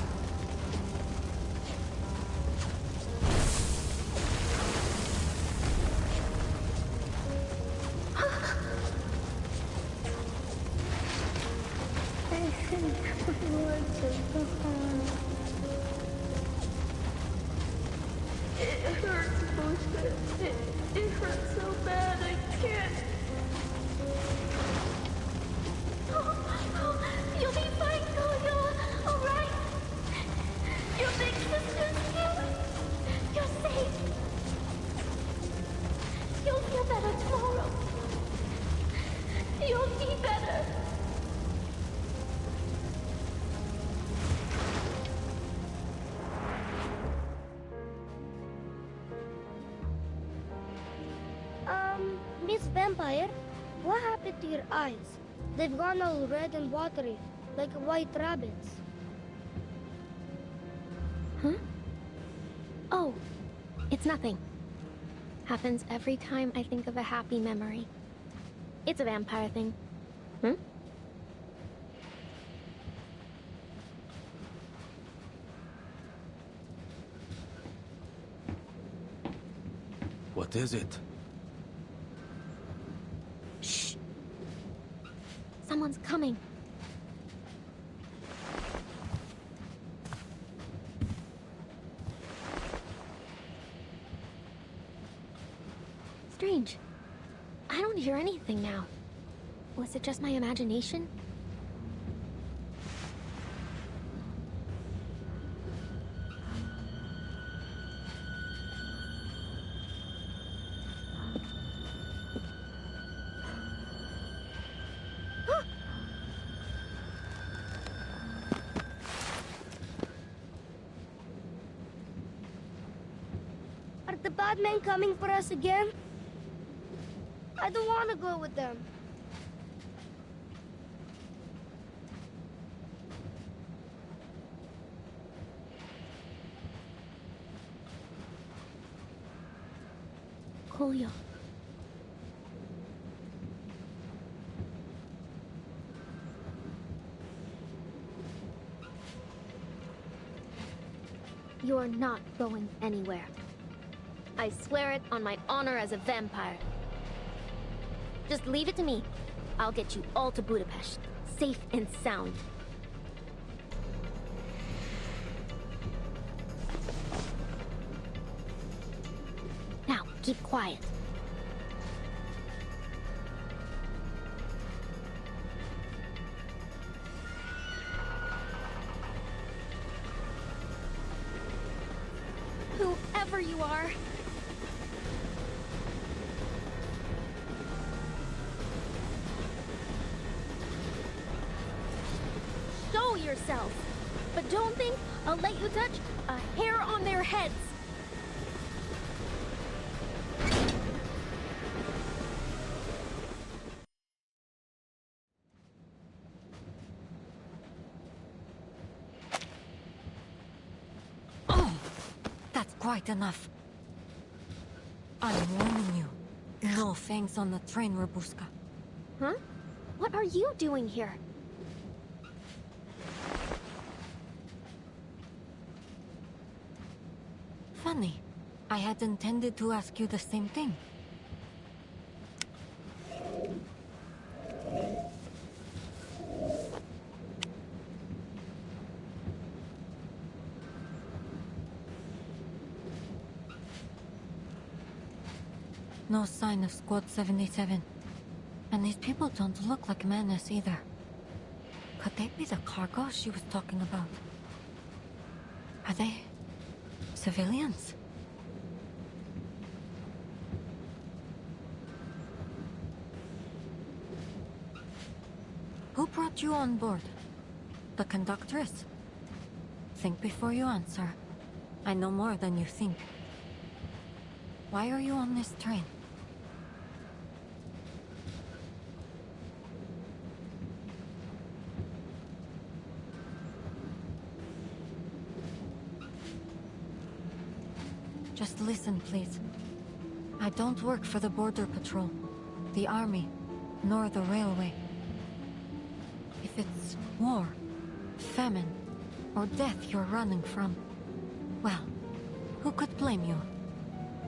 I think my legs are behind. It hurts, Bushka. It hurts so bad I can't. You'll be fine, Julio. All right. Your big sister's here. You're safe. You'll feel better tomorrow. You'll be better. Miss Vampire, what happened to your eyes? They've gone all red and watery, like white rabbits. Huh? Oh, it's nothing. Happens every time I think of a happy memory. It's a vampire thing. Hmm? What is it? Shh. Someone's coming. Strange. I don't hear anything now. Was it just my imagination? Are the bad men coming for us again? I don't want to go with them. Julio. You're not going anywhere. I swear it on my honor as a vampire. Just leave it to me. I'll get you all to Budapest, safe and sound. Now, keep quiet. Whoever you are, show yourself. But don't think I'll let you touch a hair on their heads. Oh, that's quite enough. I'm warning you. No fangs on the train, Rabuska. Huh? What are you doing here? Funny. I had intended to ask you the same thing. No sign of Squad 77. And these people don't look like Manus either. Could they be the cargo she was talking about? Are they civilians? Who brought you on board? The conductress? Think before you answer. I know more than you think. Why are you on this train? Just listen, please. I don't work for the Border Patrol, the Army, nor the Railway. If it's war, famine, or death you're running from, well, who could blame you?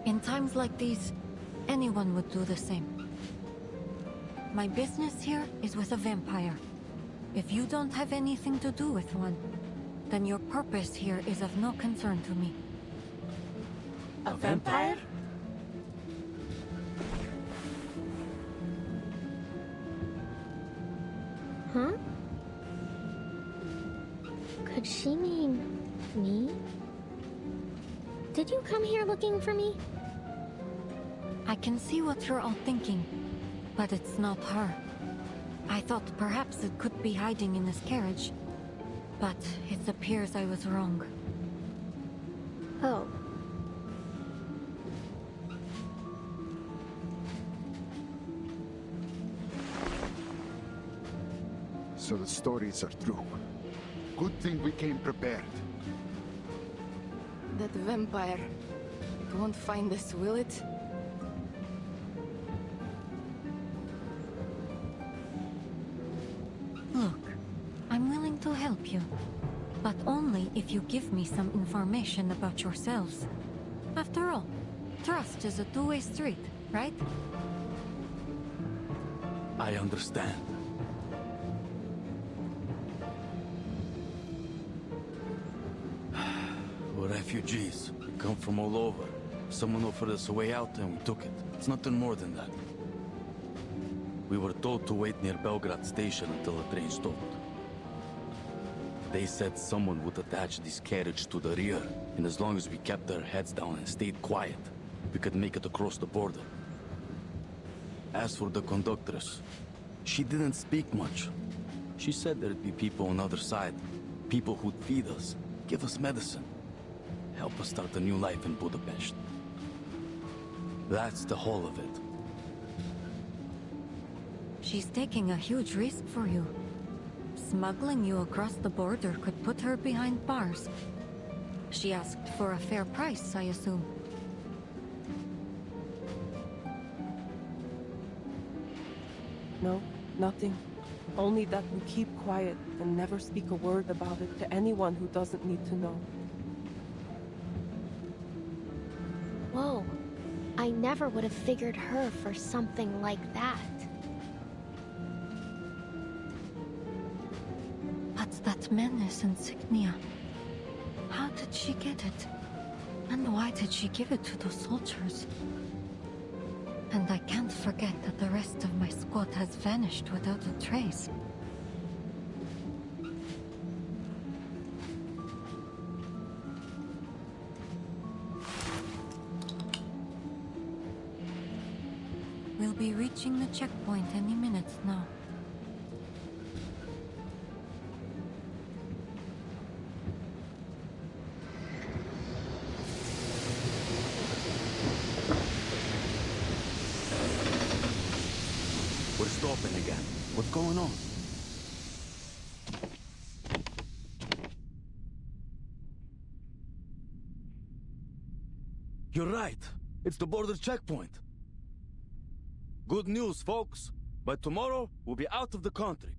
In times like these, anyone would do the same. My business here is with a vampire. If you don't have anything to do with one, then your purpose here is of no concern to me. A vampire? Huh? Could she mean me? Did you come here looking for me? I can see what you're all thinking, but it's not her. I thought perhaps it could be hiding in this carriage, but it appears I was wrong. Oh. So the stories are true. Good thing we came prepared. That vampire. It won't find us, will it? Look, I'm willing to help you, but only if you give me some information about yourselves. After all, trust is a two-way street, right? I understand. We're refugees. We come from all over. Someone offered us a way out and we took it. It's nothing more than that. We were told to wait near Belgrade station until the train stopped. They said someone would attach this carriage to the rear, and as long as we kept our heads down and stayed quiet, we could make it across the border. As for the conductress, she didn't speak much. She said there'd be people on the other side, people who'd feed us, give us medicine, help us start a new life in Budapest. That's the whole of it. She's taking a huge risk for you. Smuggling you across the border could put her behind bars. She asked for a fair price, I assume. No, nothing. Only that we keep quiet and never speak a word about it to anyone who doesn't need to know. Whoa. I never would have figured her for something like that. What's that menace insignia? How did she get it? And why did she give it to those soldiers? And I can't forget that the rest of my squad has vanished without a trace. We'll be reaching the checkpoint any minute now. We're stopping again. What's going on? You're right. It's the border checkpoint. Good news, folks. By tomorrow, we'll be out of the country.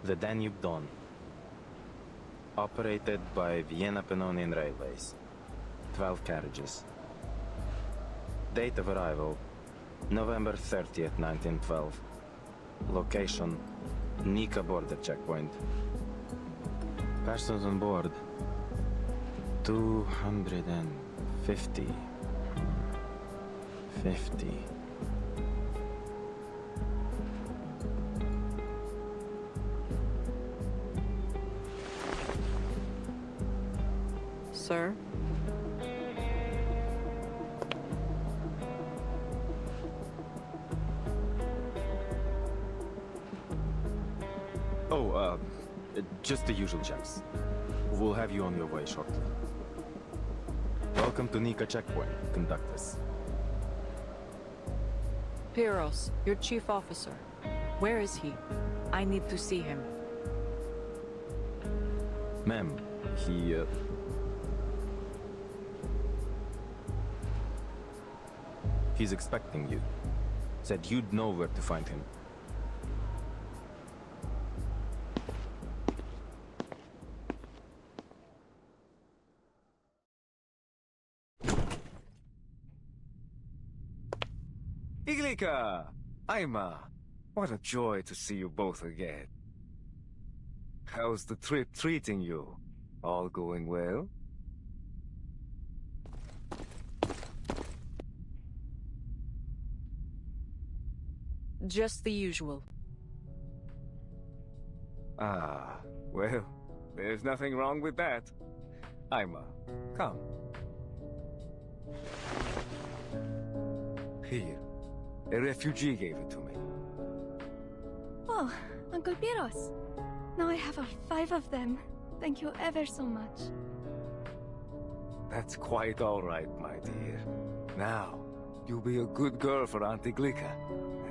The Danube Dawn. Operated by Vienna Pannonian Railways. 12 carriages. Date of arrival, November 30th, 1912. Location, Nika border checkpoint. Persons on board, 250. 50. Sir? Oh, just the usual checks. We'll have you on your way shortly. Welcome to Nika Checkpoint, conductors. Pyros, your chief officer. Where is he? I need to see him. Ma'am, he's expecting you. Said you'd know where to find him. Iglika! Aima! What a joy to see you both again. How's the trip treating you? All going well? Just the usual. Ah, well, there's nothing wrong with that. Aima, come. Here, a refugee gave it to me. Oh, Uncle Pyros. Now I have 5 of them. Thank you ever so much. That's quite all right, my dear. Now, you'll be a good girl for Auntie Glika,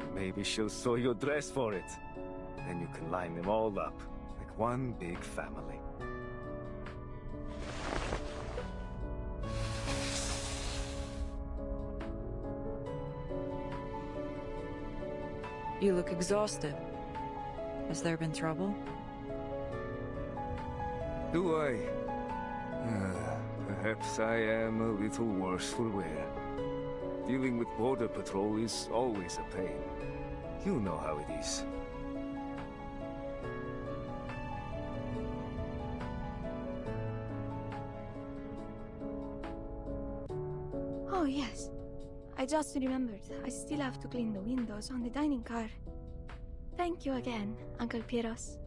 and maybe she'll sew your dress for it. Then you can line them all up, like one big family. You look exhausted. Has there been trouble? Do I? Perhaps I am a little worse for wear. Dealing with border patrol is always a pain. You know how it is. Oh, yes. I just remembered. I still have to clean the windows on the dining car. Thank you again, Uncle Pyros.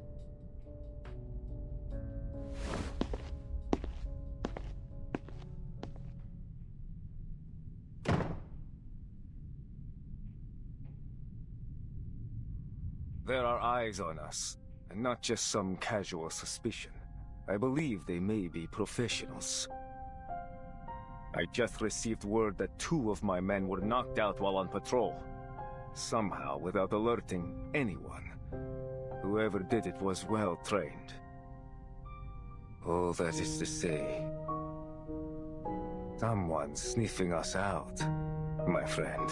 There are eyes on us, and not just some casual suspicion. I believe they may be professionals. I just received word that 2 of my men were knocked out while on patrol. Somehow, without alerting anyone. Whoever did it was well trained. All that is to say, someone's sniffing us out, my friend.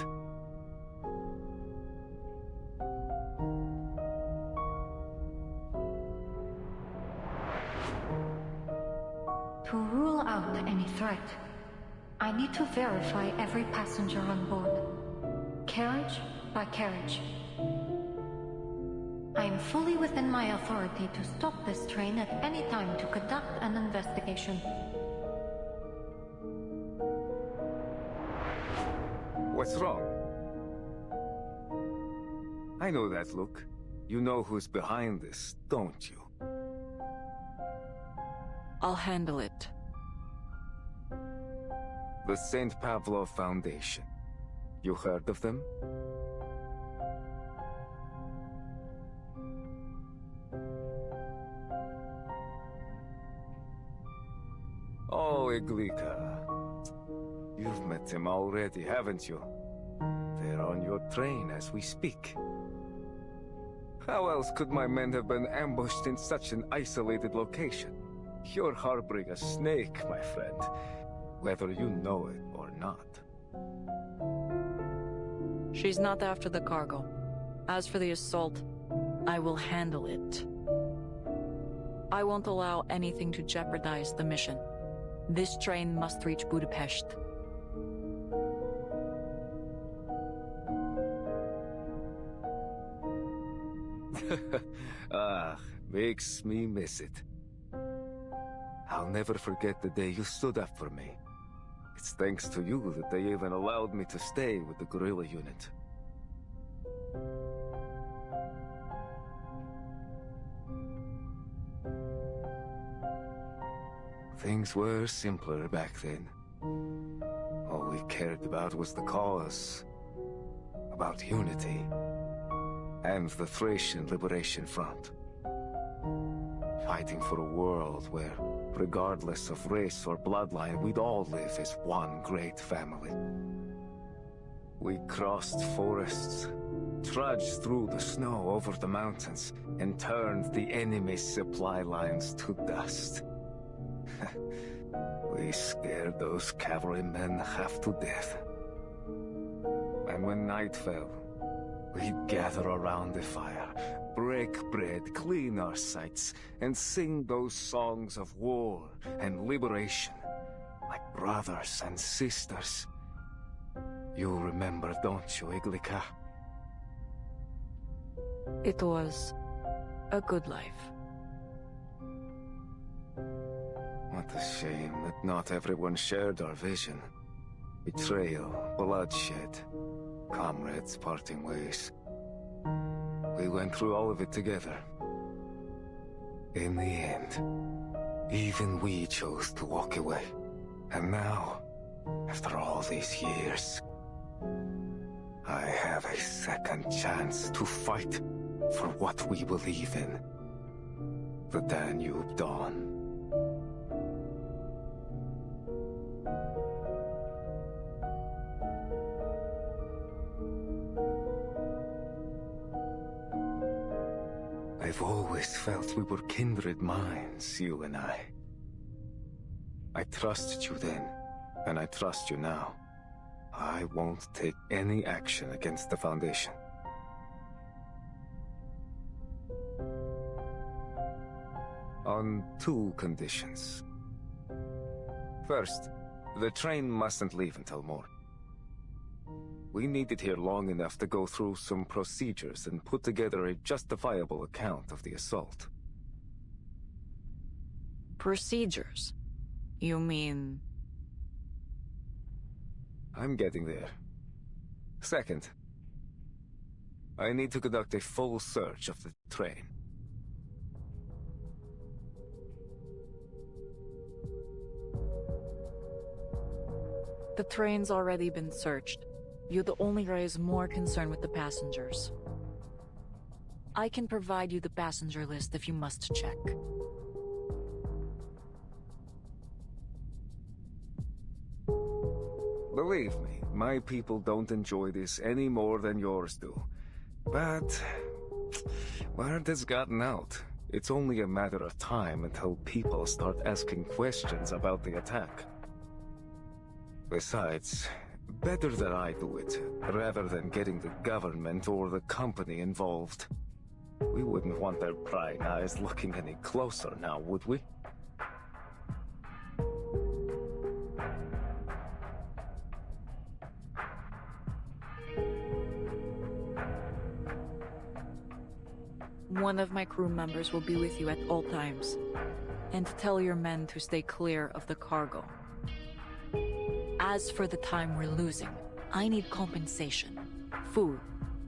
To rule out any threat, I need to verify every passenger on board, carriage by carriage. I am fully within my authority to stop this train at any time to conduct an investigation. What's wrong? I know that look. You know who's behind this, don't you? I'll handle it. The St. Pavlov Foundation. You heard of them? Oh, Iglika. You've met them already, haven't you? They're on your train as we speak. How else could my men have been ambushed in such an isolated location? You're harboring a snake, my friend, whether you know it or not. She's not after the cargo. As for the assault, I will handle it. I won't allow anything to jeopardize the mission. This train must reach Budapest. Makes me miss it. I'll never forget the day you stood up for me. It's thanks to you that they even allowed me to stay with the guerrilla unit. Things were simpler back then. All we cared about was the cause, about unity, and the Thracian Liberation Front. Fighting for a world where, regardless of race or bloodline, we'd all live as one great family. We crossed forests, trudged through the snow over the mountains, and turned the enemy's supply lines to dust. We scared those cavalrymen half to death. And when night fell, we'd gather around the fire, break bread, clean our sights, and sing those songs of war and liberation, like brothers and sisters. You remember, don't you, Iglica? It was a good life. What a shame that not everyone shared our vision. Betrayal, bloodshed, comrades parting ways. We went through all of it together. In the end, even we chose to walk away. And now, after all these years, I have a second chance to fight for what we believe in. The Danube Dawn. I've always felt we were kindred minds, you and I. I trusted you then, and I trust you now. I won't take any action against the Foundation. On two conditions. First, the train mustn't leave until morning. We need it here long enough to go through some procedures and put together a justifiable account of the assault. Procedures? You mean... I'm getting there. Second, I need to conduct a full search of the train. The train's already been searched. You'd only raise more concern with the passengers. I can provide you the passenger list if you must check. Believe me, my people don't enjoy this any more than yours do. But word has gotten out. It's only a matter of time until people start asking questions about the attack. Besides, better that I do it, rather than getting the government or the company involved. We wouldn't want their prying eyes looking any closer now, would we? One of my crew members will be with you at all times. And tell your men to stay clear of the cargo. As for the time we're losing, I need compensation, food,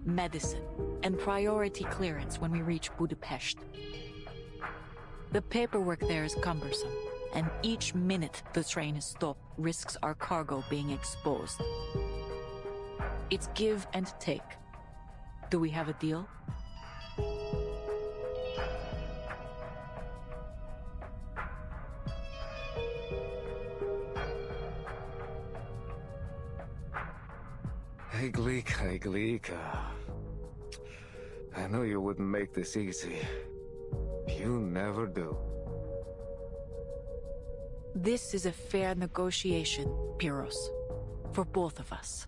medicine, and priority clearance when we reach Budapest. The paperwork there is cumbersome, and each minute the train is stopped risks our cargo being exposed. It's give and take. Do we have a deal? Iglica. I know you wouldn't make this easy. You never do. This is a fair negotiation, Pyros. For both of us.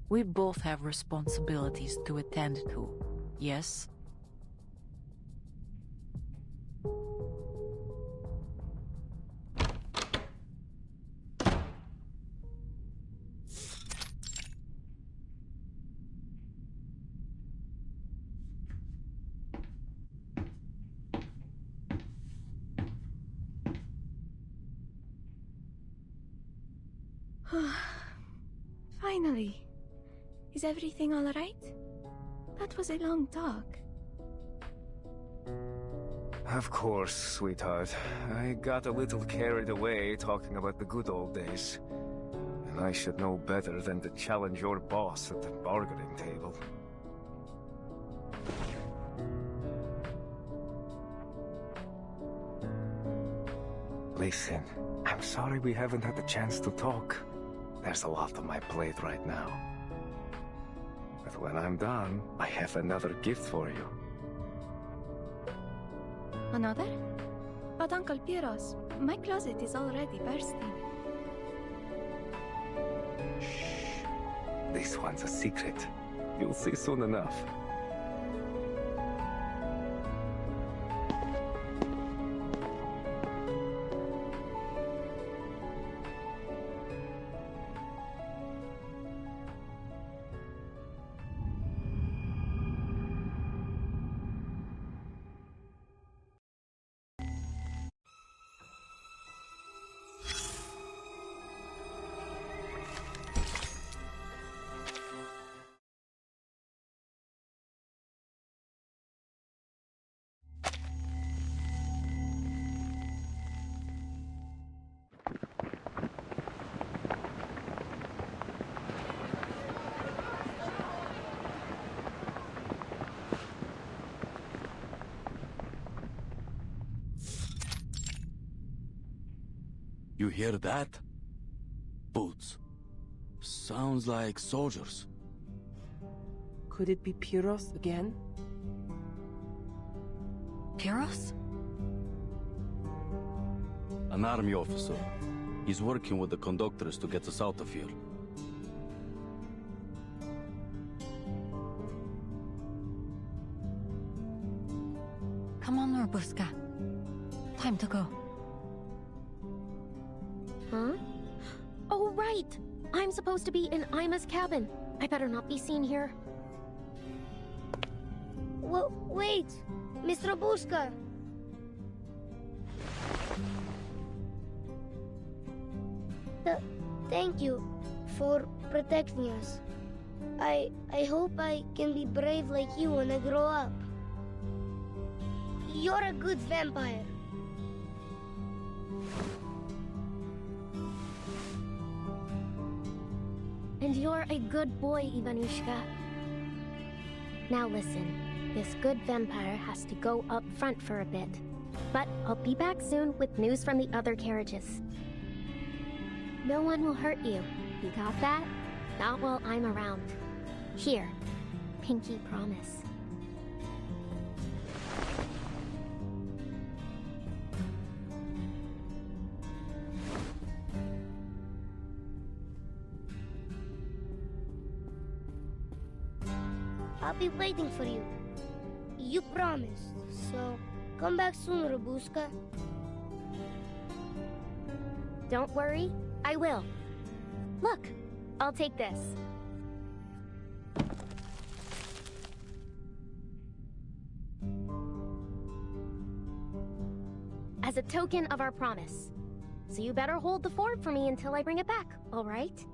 We both have responsibilities to attend to, yes? Finally. Is everything alright? That was a long talk. Of course, sweetheart. I got a little carried away talking about the good old days. And I should know better than to challenge your boss at the bargaining table. Listen, I'm sorry we haven't had the chance to talk. There's a lot on my plate right now. But when I'm done, I have another gift for you. Another? But Uncle Piros, my closet is already bursting. This one's a secret. You'll see soon enough. You hear that? Boots. Sounds like soldiers. Could it be Piros again? Piros? An army officer. He's working with the conductors to get us out of here. Come on, Robuska. Time to go. Huh? Oh, right! I'm supposed to be in Ima's cabin. I better not be seen here. Wait! Miss Robuska! Thank you for protecting us. I hope I can be brave like you when I grow up. You're a good vampire. And you're a good boy, Ivanushka. Now listen, this good vampire has to go up front for a bit. But I'll be back soon with news from the other carriages. No one will hurt you. You got that? Not while I'm around. Here, pinky promise. I'll be waiting for you. You promised, so come back soon, Robuska. Don't worry, I will. Look, I'll take this. As a token of our promise. So you better hold the fort for me until I bring it back, all right?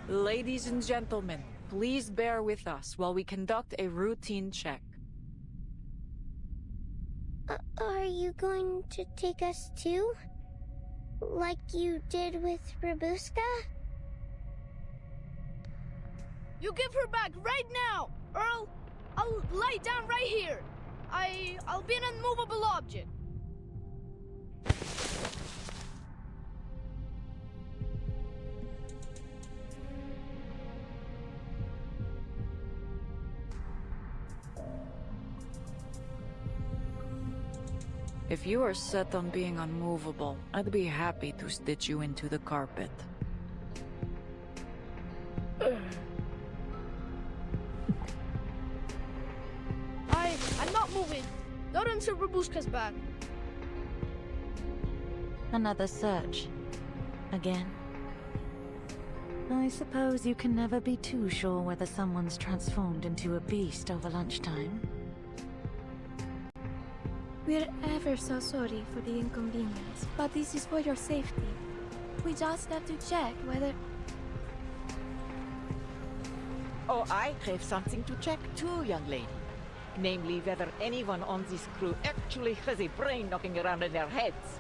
Ladies and gentlemen, please bear with us while we conduct a routine check. Are you going to take us too? Like you did with Robuska? You give her back right now, Earl! I'll lie down right here. I'll be an unmovable object. If you are set on being unmovable, I'd be happy to stitch you into the carpet. I'm not moving. Not until Robuska's back. Another search. Again. I suppose you can never be too sure whether someone's transformed into a beast over lunchtime. We're ever so sorry for the inconvenience, but this is for your safety. We just have to check whether... Oh, I have something to check too, young lady. Namely, whether anyone on this crew actually has a brain knocking around in their heads.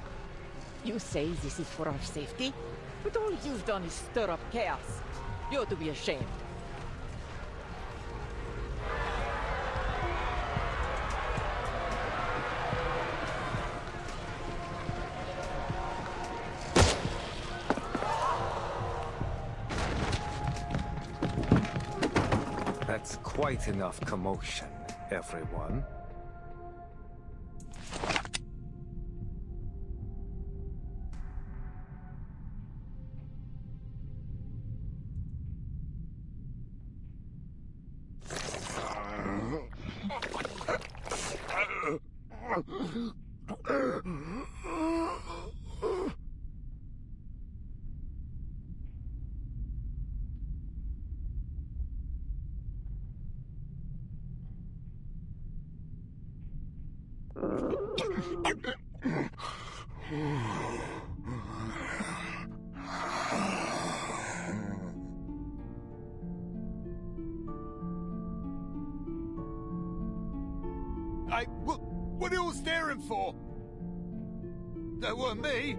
You say this is for our safety, but all you've done is stir up chaos. You ought to be ashamed. That's quite enough commotion, everyone. What are you all staring for? That weren't me.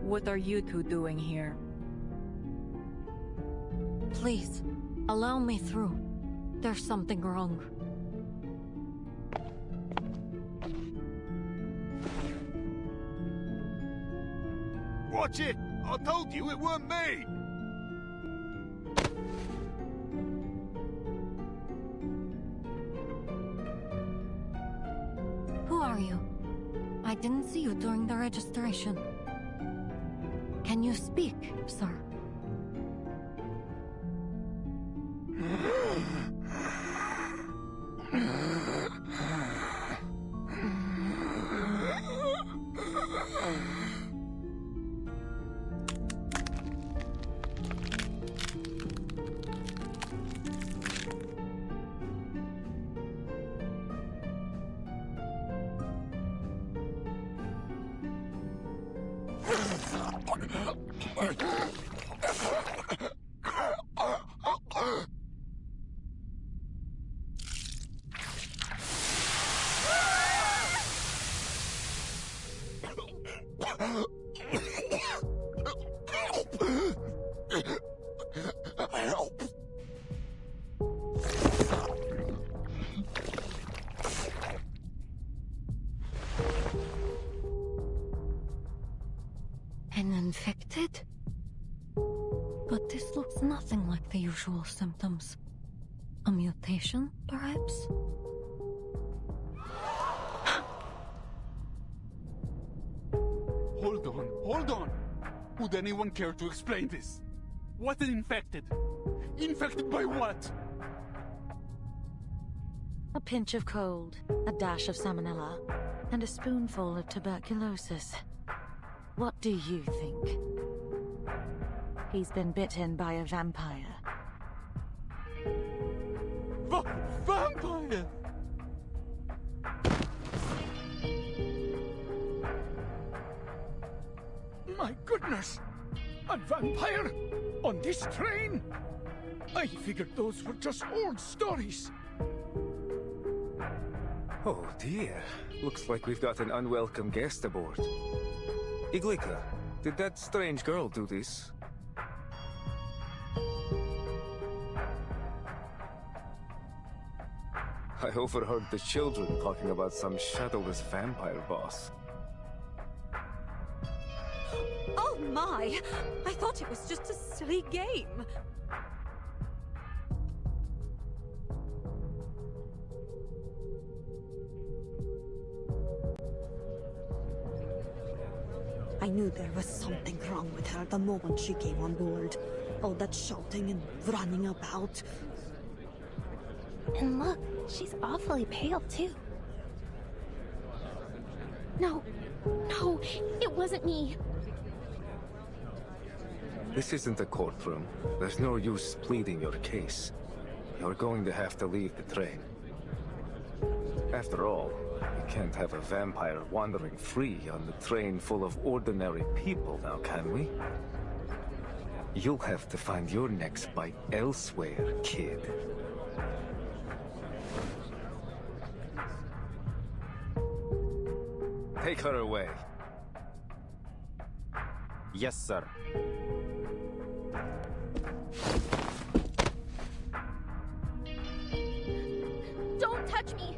What are you two doing here? Please, allow me through. There's something wrong. Watch it! I told you it weren't me! Who are you? I didn't see you during the registration. Can you speak, sir? An infected? But this looks nothing like the usual symptoms. A mutation, perhaps? Hold on! Would anyone care to explain this? What an infected? Infected by what? A pinch of cold, a dash of salmonella, and a spoonful of tuberculosis. What do you think? He's been bitten by a vampire. Vampire! My goodness! A vampire? On this train? I figured those were just old stories. Oh dear. Looks like we've got an unwelcome guest aboard. Iglika, did that strange girl do this? I overheard the children talking about some shadowless vampire boss. Oh my! I thought it was just a silly game! I knew there was something wrong with her the moment she came on board. All that shouting and running about. And look, She's awfully pale, too. No, it wasn't me. This isn't a courtroom. There's no use pleading your case. You're going to have to leave the train. After all, we can't have a vampire wandering free on the train full of ordinary people now, can we? You'll have to find your next bite elsewhere, kid. Take her away. Yes, sir. Don't touch me!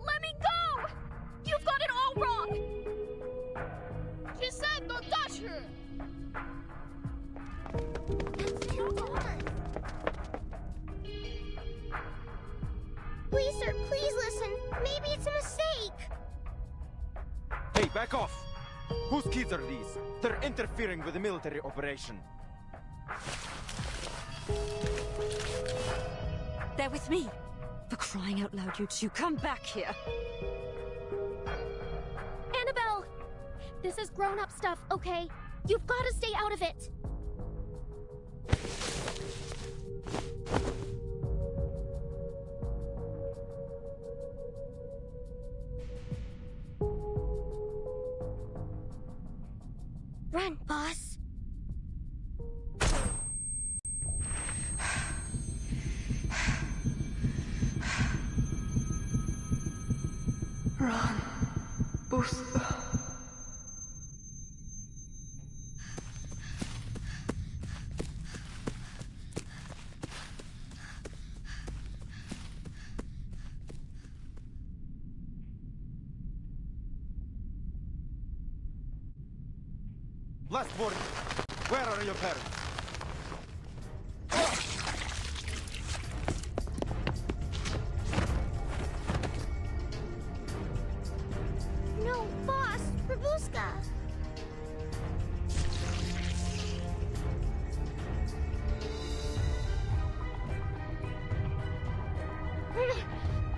Let me go! You've got it all wrong! She said don't touch her! Please, sir, please listen. Maybe it's a mistake. Hey, back off! Whose kids are these? They're interfering with the military operation. They're with me. For crying out loud, you two, come back here. Annabelle! This is grown-up stuff, okay? You've got to stay out of it. Run, boss. Run, Buska. Last warning. Where are your parents? No, boss! Babushka!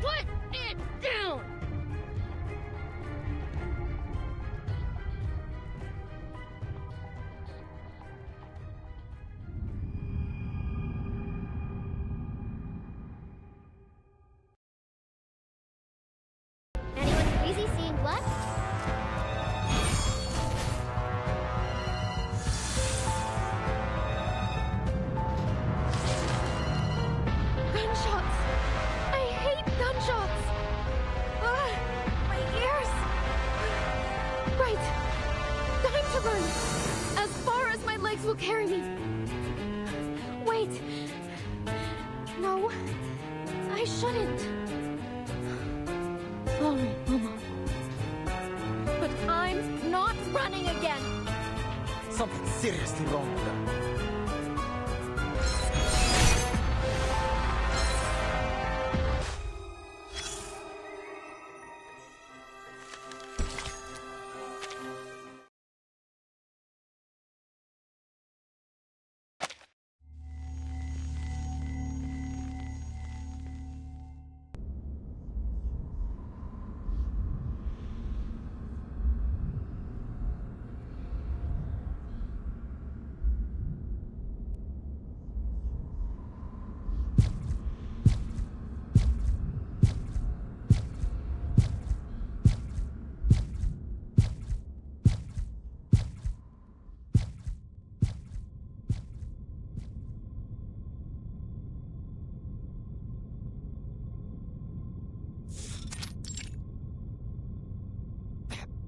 Put it down! Anyone crazy seeing blood? Gunshots! I hate gunshots! Ah, my ears! Right! Time to run! As far as my legs will carry me! Wait! No, I shouldn't. Sorry, Mama. But I'm not running again! Something seriously wrong with them.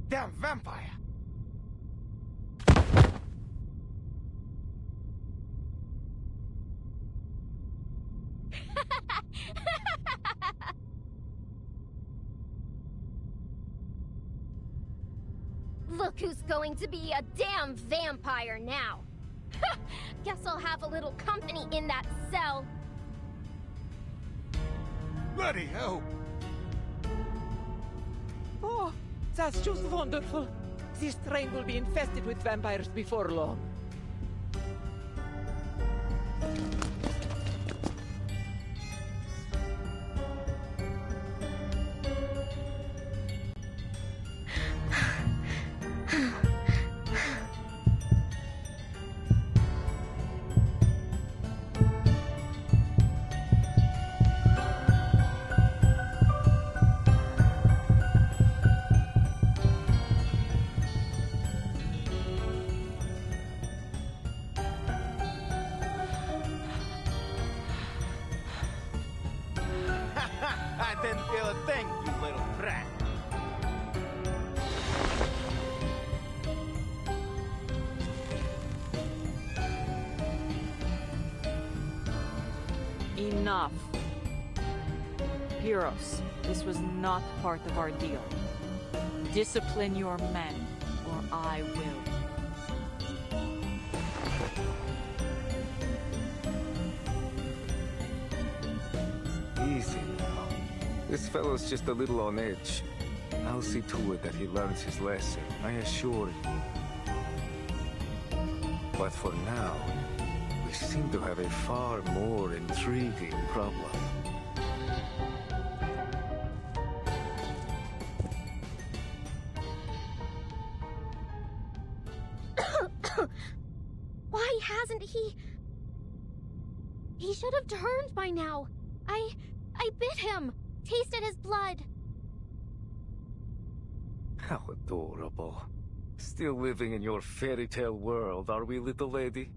Damn vampire! Look who's going to be a damn vampire now! Guess I'll have a little company in that cell. Bloody hell! Oh, that's just wonderful. This train will be infested with vampires before long. Enough. Pyros, this was not part of our deal. Discipline your men, or I will. Easy now. This fellow's just a little on edge. I'll see to it that he learns his lesson, I assure you. But for now, we seem to have a far more intriguing problem. Why hasn't he... He should have turned by now. I bit him. Tasted his blood. How adorable. Still living in your fairy tale world, are we, little lady?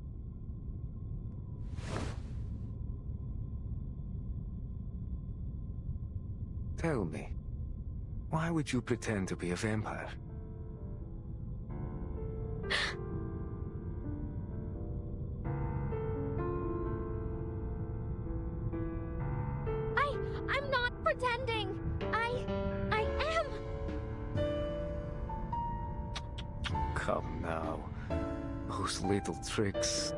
Tell me, why would you pretend to be a vampire? I'm not pretending. I am. Come now. Those little tricks.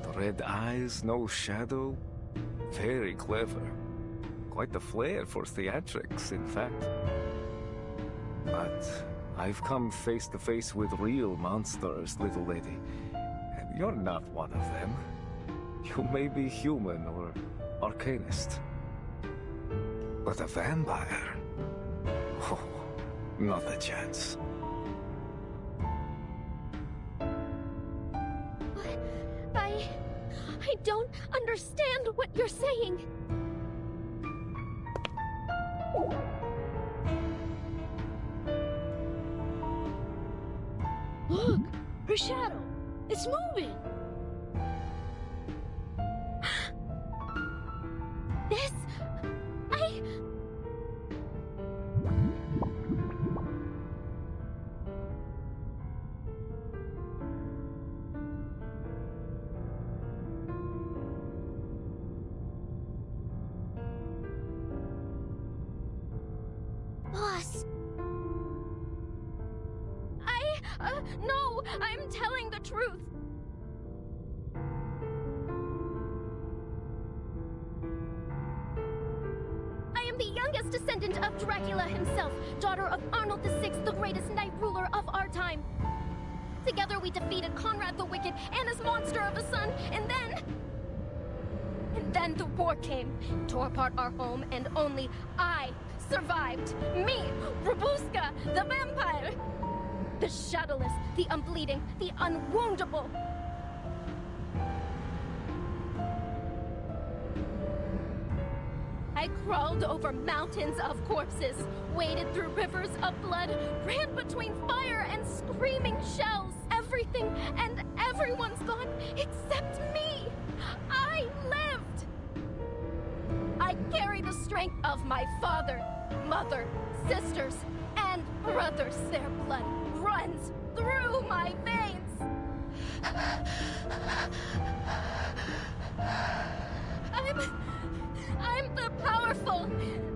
The red eyes, no shadow. Very clever. Quite the flair for theatrics, in fact. But I've come face to face with real monsters, little lady. And you're not one of them. You may be human or arcanist. But a vampire? Oh, not a chance. I don't understand what you're saying. Look! Her shadow! It's moving! This... Boss... no! I'm telling the truth! I am the youngest descendant of Dracula himself, daughter of Arnold VI, the greatest knight ruler of our time. Together we defeated Conrad the Wicked and his monster of a son, and then the war came, tore apart our home, and only I survived. Me, Robuska, the vampire! The shadowless, the unbleeding, the unwoundable. I crawled over mountains of corpses, waded through rivers of blood, ran between fire and screaming shells. Everything and everyone's gone except me. I lived. I carry the strength of my father, mother, sisters, and brothers. Their blood runs through my veins. I'm the powerful,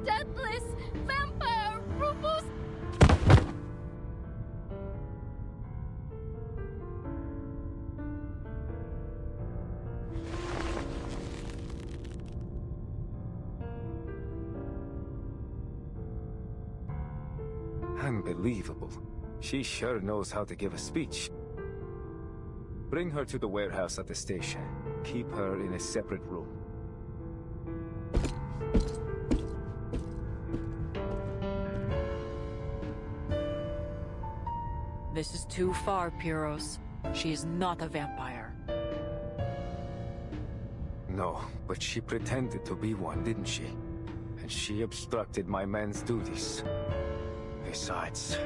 deathless vampire Rufus. Unbelievable. She sure knows how to give a speech. Bring her to the warehouse at the station. Keep her in a separate room. This is too far, Pyros. She is not a vampire. No, but she pretended to be one, didn't she? And she obstructed my man's duties. Besides...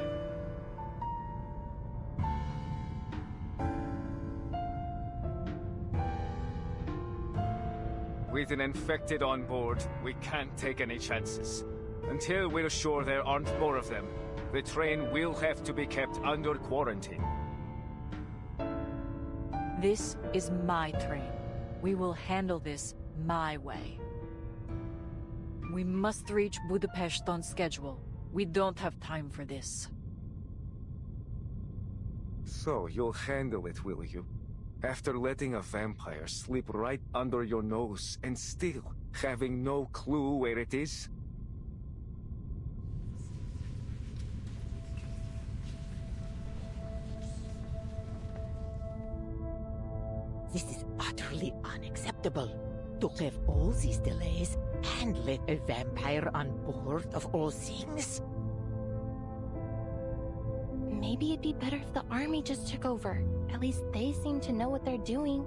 With an infected on board, we can't take any chances. Until we're sure there aren't more of them, the train will have to be kept under quarantine. This is my train. We will handle this my way. We must reach Budapest on schedule. We don't have time for this. So, you'll handle it, will you? After letting a vampire slip right under your nose and still having no clue where it is? This is utterly unacceptable. To have all these delays and let a vampire on board of all things? Maybe it'd be better if the army just took over. At least they seem to know what they're doing.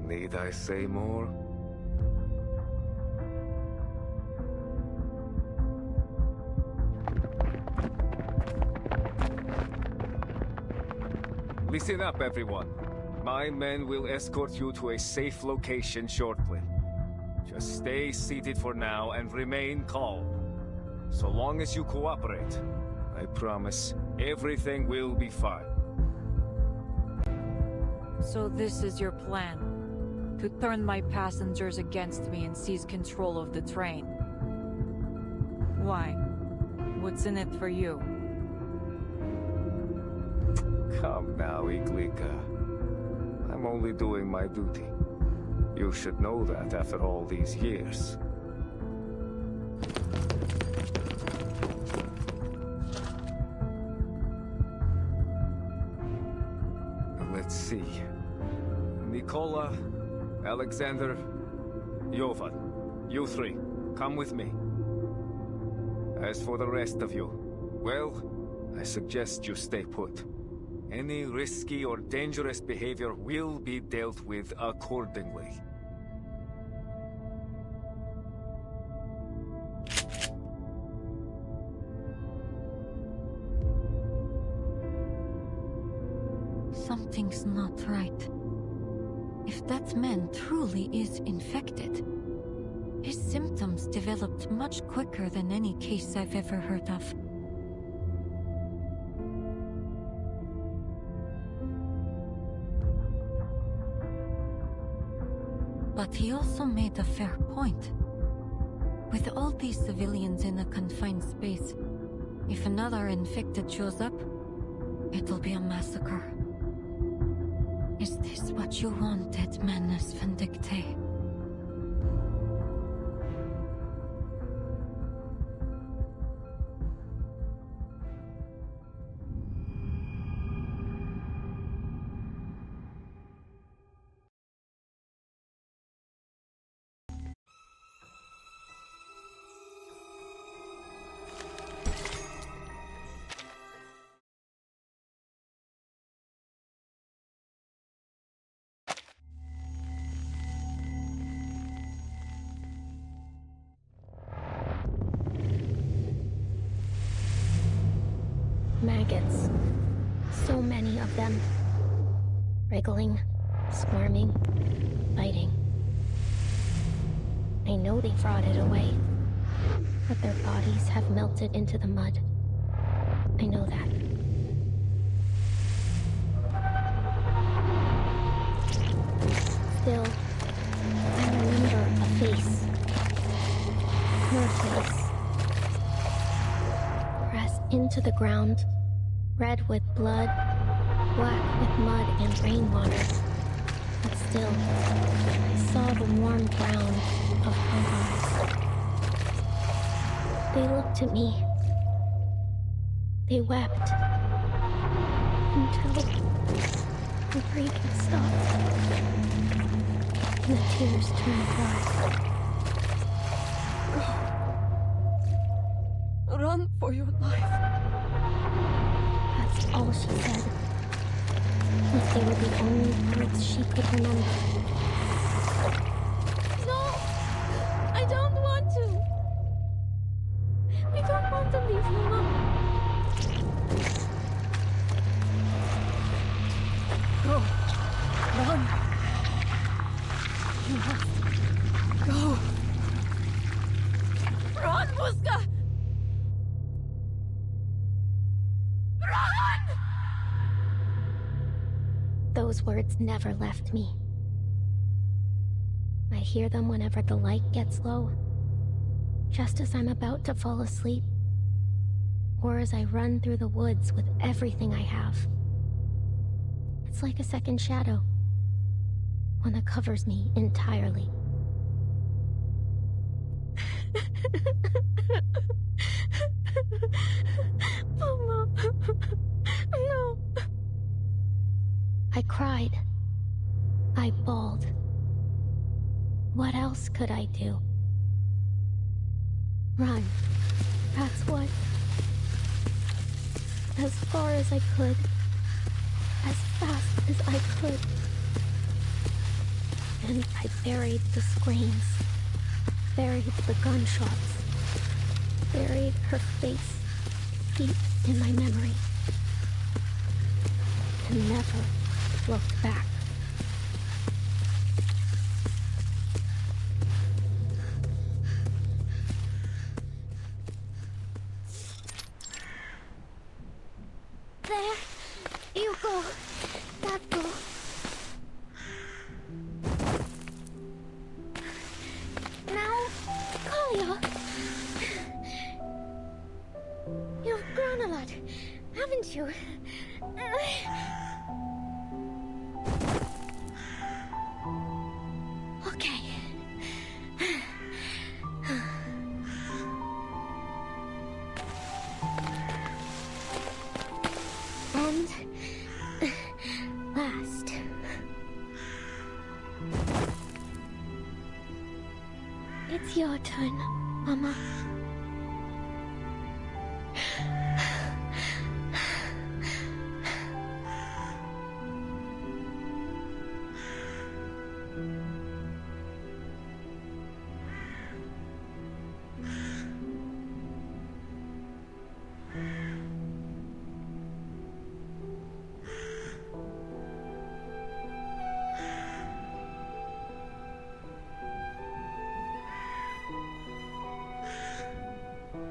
Need I say more? Listen up, everyone. My men will escort you to a safe location shortly. Just stay seated for now and remain calm. So long as you cooperate, I promise everything will be fine. So this is your plan? To turn my passengers against me and seize control of the train? Why? What's in it for you? Come now, Iglika. I'm only doing my duty. You should know that after all these years. Let's see. Nikola, Alexander, Jovan, you three, come with me. As for the rest of you, well, I suggest you stay put. Any risky or dangerous behavior will be dealt with accordingly. Something's not right. If that man truly is infected, his symptoms developed much quicker than any case I've ever heard of. But he also made a fair point. With all these civilians in a confined space, if another infected shows up, it'll be a massacre. Is this what you wanted, Manus Vindicte? Maggots. So many of them. Wriggling, squirming, biting. I know they brought it away, but their bodies have melted into the mud. I know that. Still, I remember a face. Her face. Pressed into the ground, red with blood, black with mud and rainwater. But still, I saw the warm brown of her eyes. They looked at me. They wept. Until the breathing stopped. And the tears turned dry. Run for your life. That's all she said. Like they were the only words she could remember. No! I don't want to! We don't want to leave you, Mama. Go. Run. You must go. Run, Muska! Those words never left me. hear them whenever the light gets low. Just as I'm about to fall asleep. Or as I run through the woods with everything I have. It's like a second shadow. One that covers me entirely. Mama. No. I cried. I bawled. What else could I do? Run. That's what. As far as I could. As fast as I could. And I buried the screams. Buried the gunshots. Buried her face deep in my memory. And never looked back. There. You go. That go. Now, Kalia. You've grown a lot, haven't you? Okay. And last. It's your turn, Mama.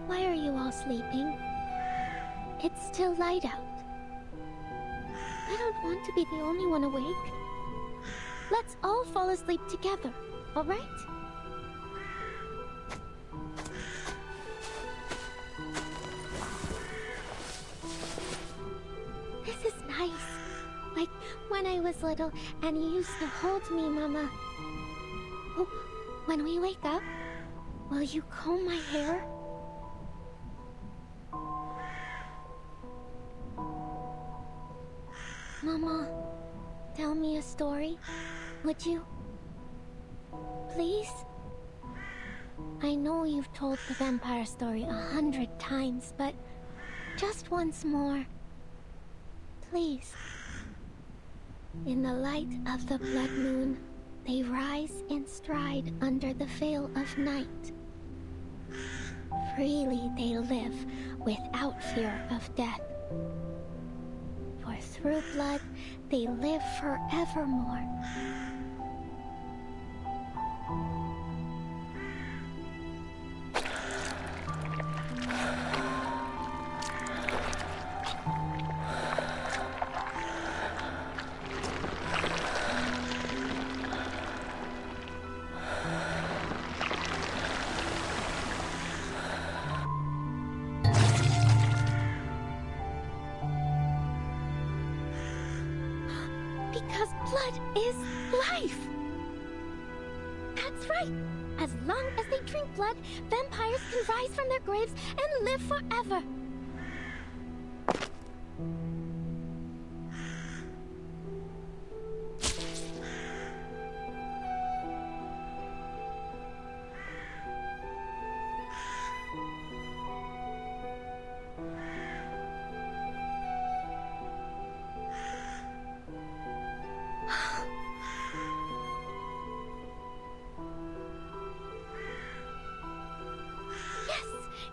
Why are you all sleeping? It's still light out. I don't want to be the only one awake. Let's all fall asleep together, all right? This is nice. Like when I was little and you used to hold me, Mama. Oh, when we wake up, will you comb my hair? Mama, tell me a story, would you? Please? I know you've told the vampire story 100 times, but just once more. Please. In the light of the blood moon, they rise in stride under the veil of night. Freely they live without fear of death. For through blood, they live forevermore. Because blood is life! That's right! As long as they drink blood, vampires can rise from their graves and live forever!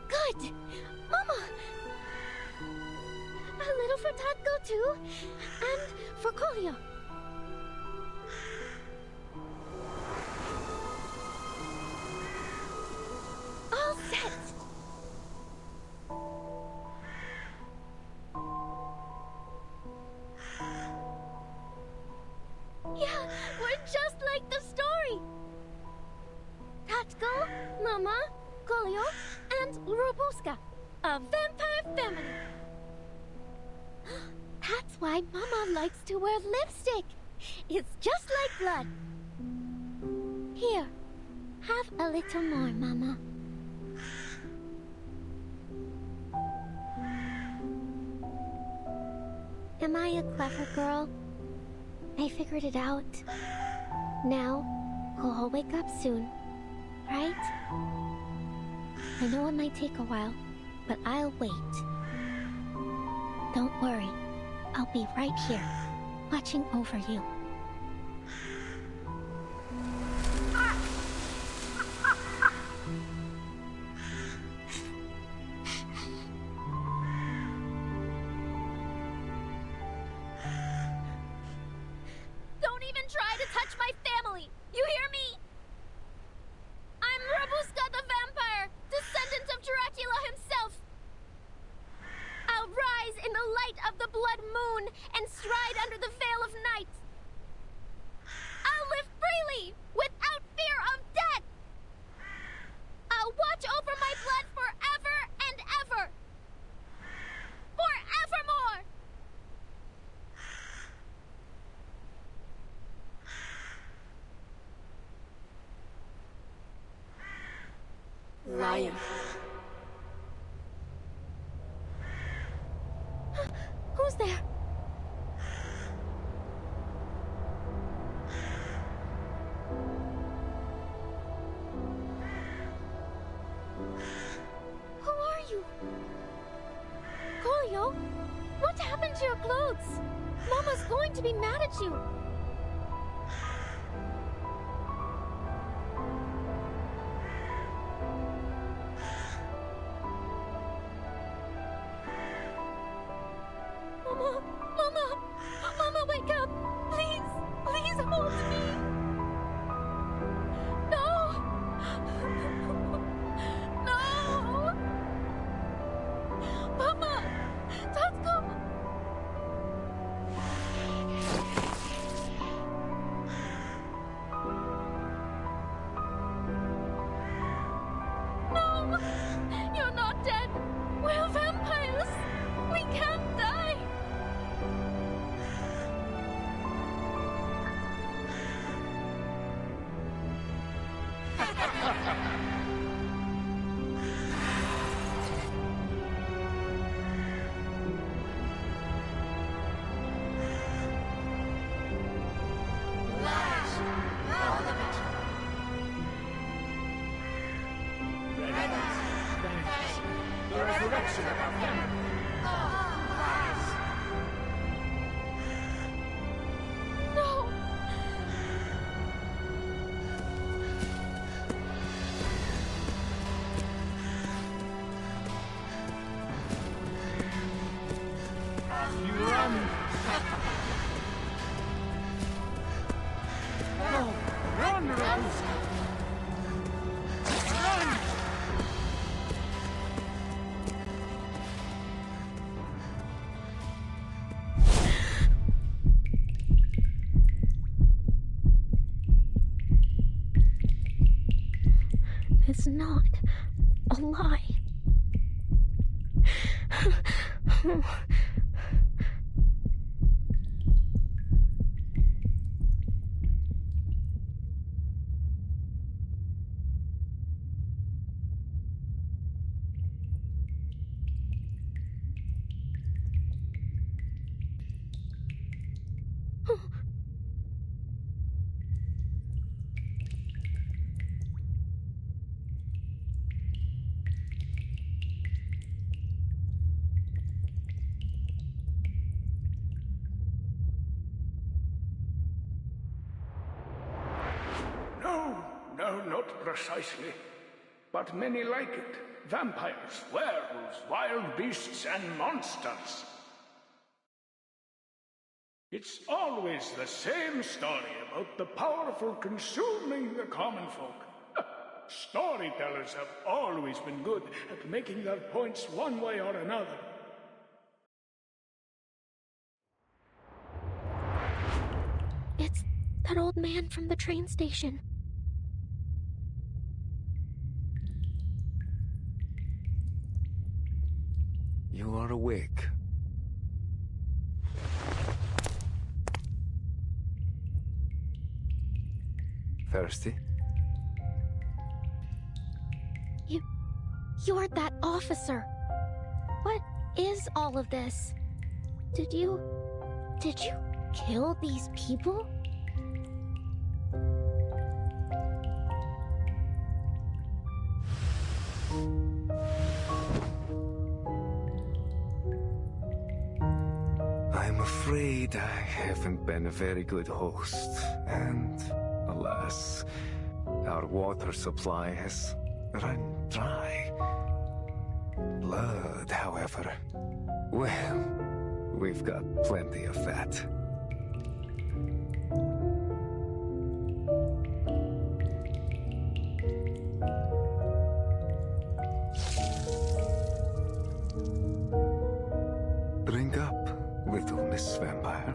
Good! Mama! A little for Tatko too, and for Kolya. All set! Yeah, we're just like the story! Kolio and Robuska, a vampire family. That's why Mama likes to wear lipstick. It's just like blood. Here, have a little more, Mama. Am I a clever girl? I figured it out. Now, we'll all wake up soon, right? I know it might take a while, but I'll wait. Don't worry. I'll be right here, watching over you. Don't even try to touch my family! You hear me? I'm Robuska the vampire, descendant of Dracula himself! I'll rise in the light of the blood moon and stride under the veil of night. I'll live freely, without fear of death! I'll watch over my blood forever and ever! Forevermore! Liar. Who's there? Who are you? Kolio? What happened to your clothes? Mama's going to be mad at you. Mama! Mama! Mama, wake up! Please! Please hold me! No! No! Mama! Tatko! No! You're not dead! We're vampires! We can't die! The resurrection of our family. No! You run! No! Run, Robuska! Run! It's not a lie. No, not precisely. But many like it. Vampires, werewolves, wild beasts, and monsters. It's always the same story about the powerful consuming the common folk. Storytellers have always been good at making their points one way or another. It's that old man from the train station. you are awake. Thirsty? You're that officer. What is all of this? Did you kill these people? I'm afraid I haven't been a very good host, and alas, our water supply has run dry. Blood, however, well, we've got plenty of that. Drink up, little Miss Vampire.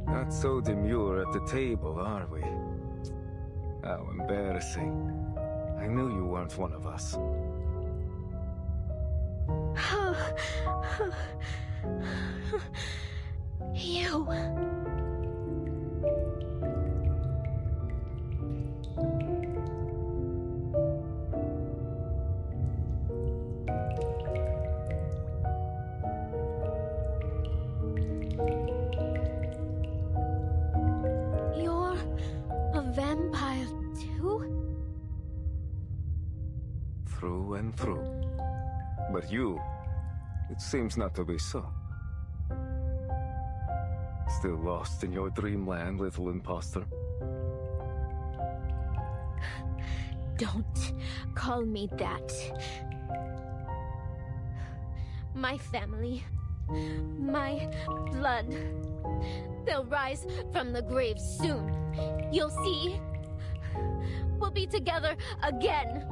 Not so demure at the table, are we? How embarrassing. I knew you weren't one of us. You. You're a vampire too? Through and through. But you, it seems not to be so. Still lost in your dreamland, little imposter? Don't call me that. My family, my blood, they'll rise from the grave soon. You'll see. We'll be together again.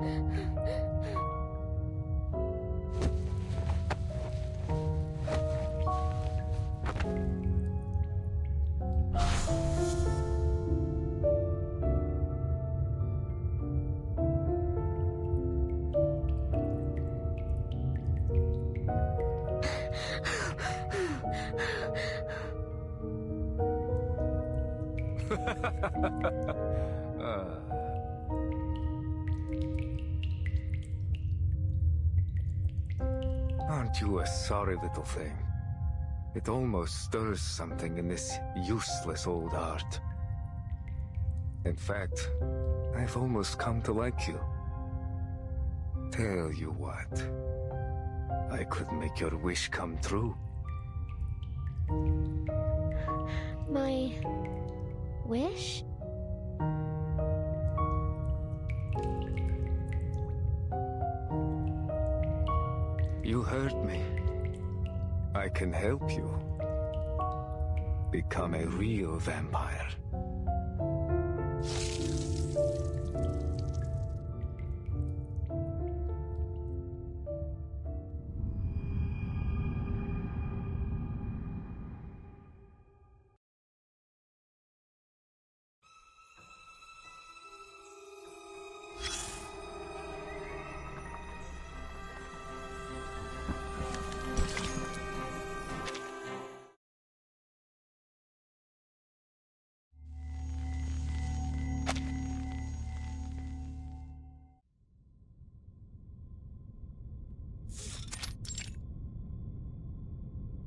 Aren't you a sorry little thing? It almost stirs something in this useless old art. In fact, I've almost come to like you. Tell you what, I could make your wish come true. My wish? You heard me. I can help you become a real vampire.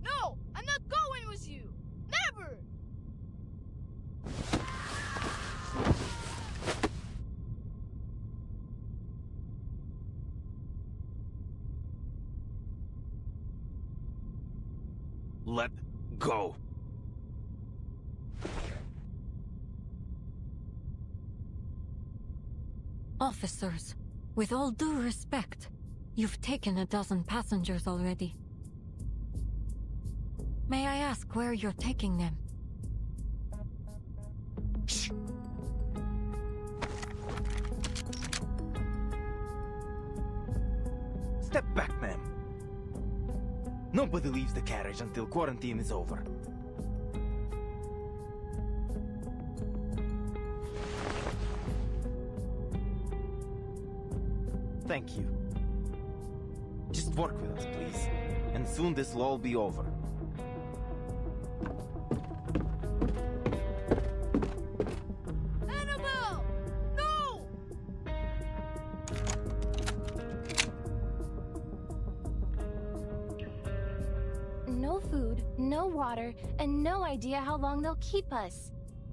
No! I'm not going with you! Never! Let go. Officers, with all due respect, you've taken a dozen passengers already. May I ask where you're taking them? Shh. Step back, ma'am. Nobody leaves the carriage until quarantine is over. Thank you. Just work with us, please. And soon this will all be over. Annabelle! No! No food, no water, and no idea how long they'll keep us.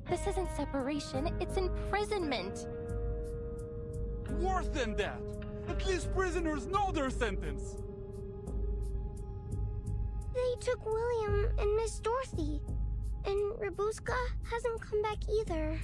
This isn't separation, it's imprisonment. Worse than that! At least prisoners know their sentence! They took William and Miss Dorothy. And Rabuska hasn't come back either.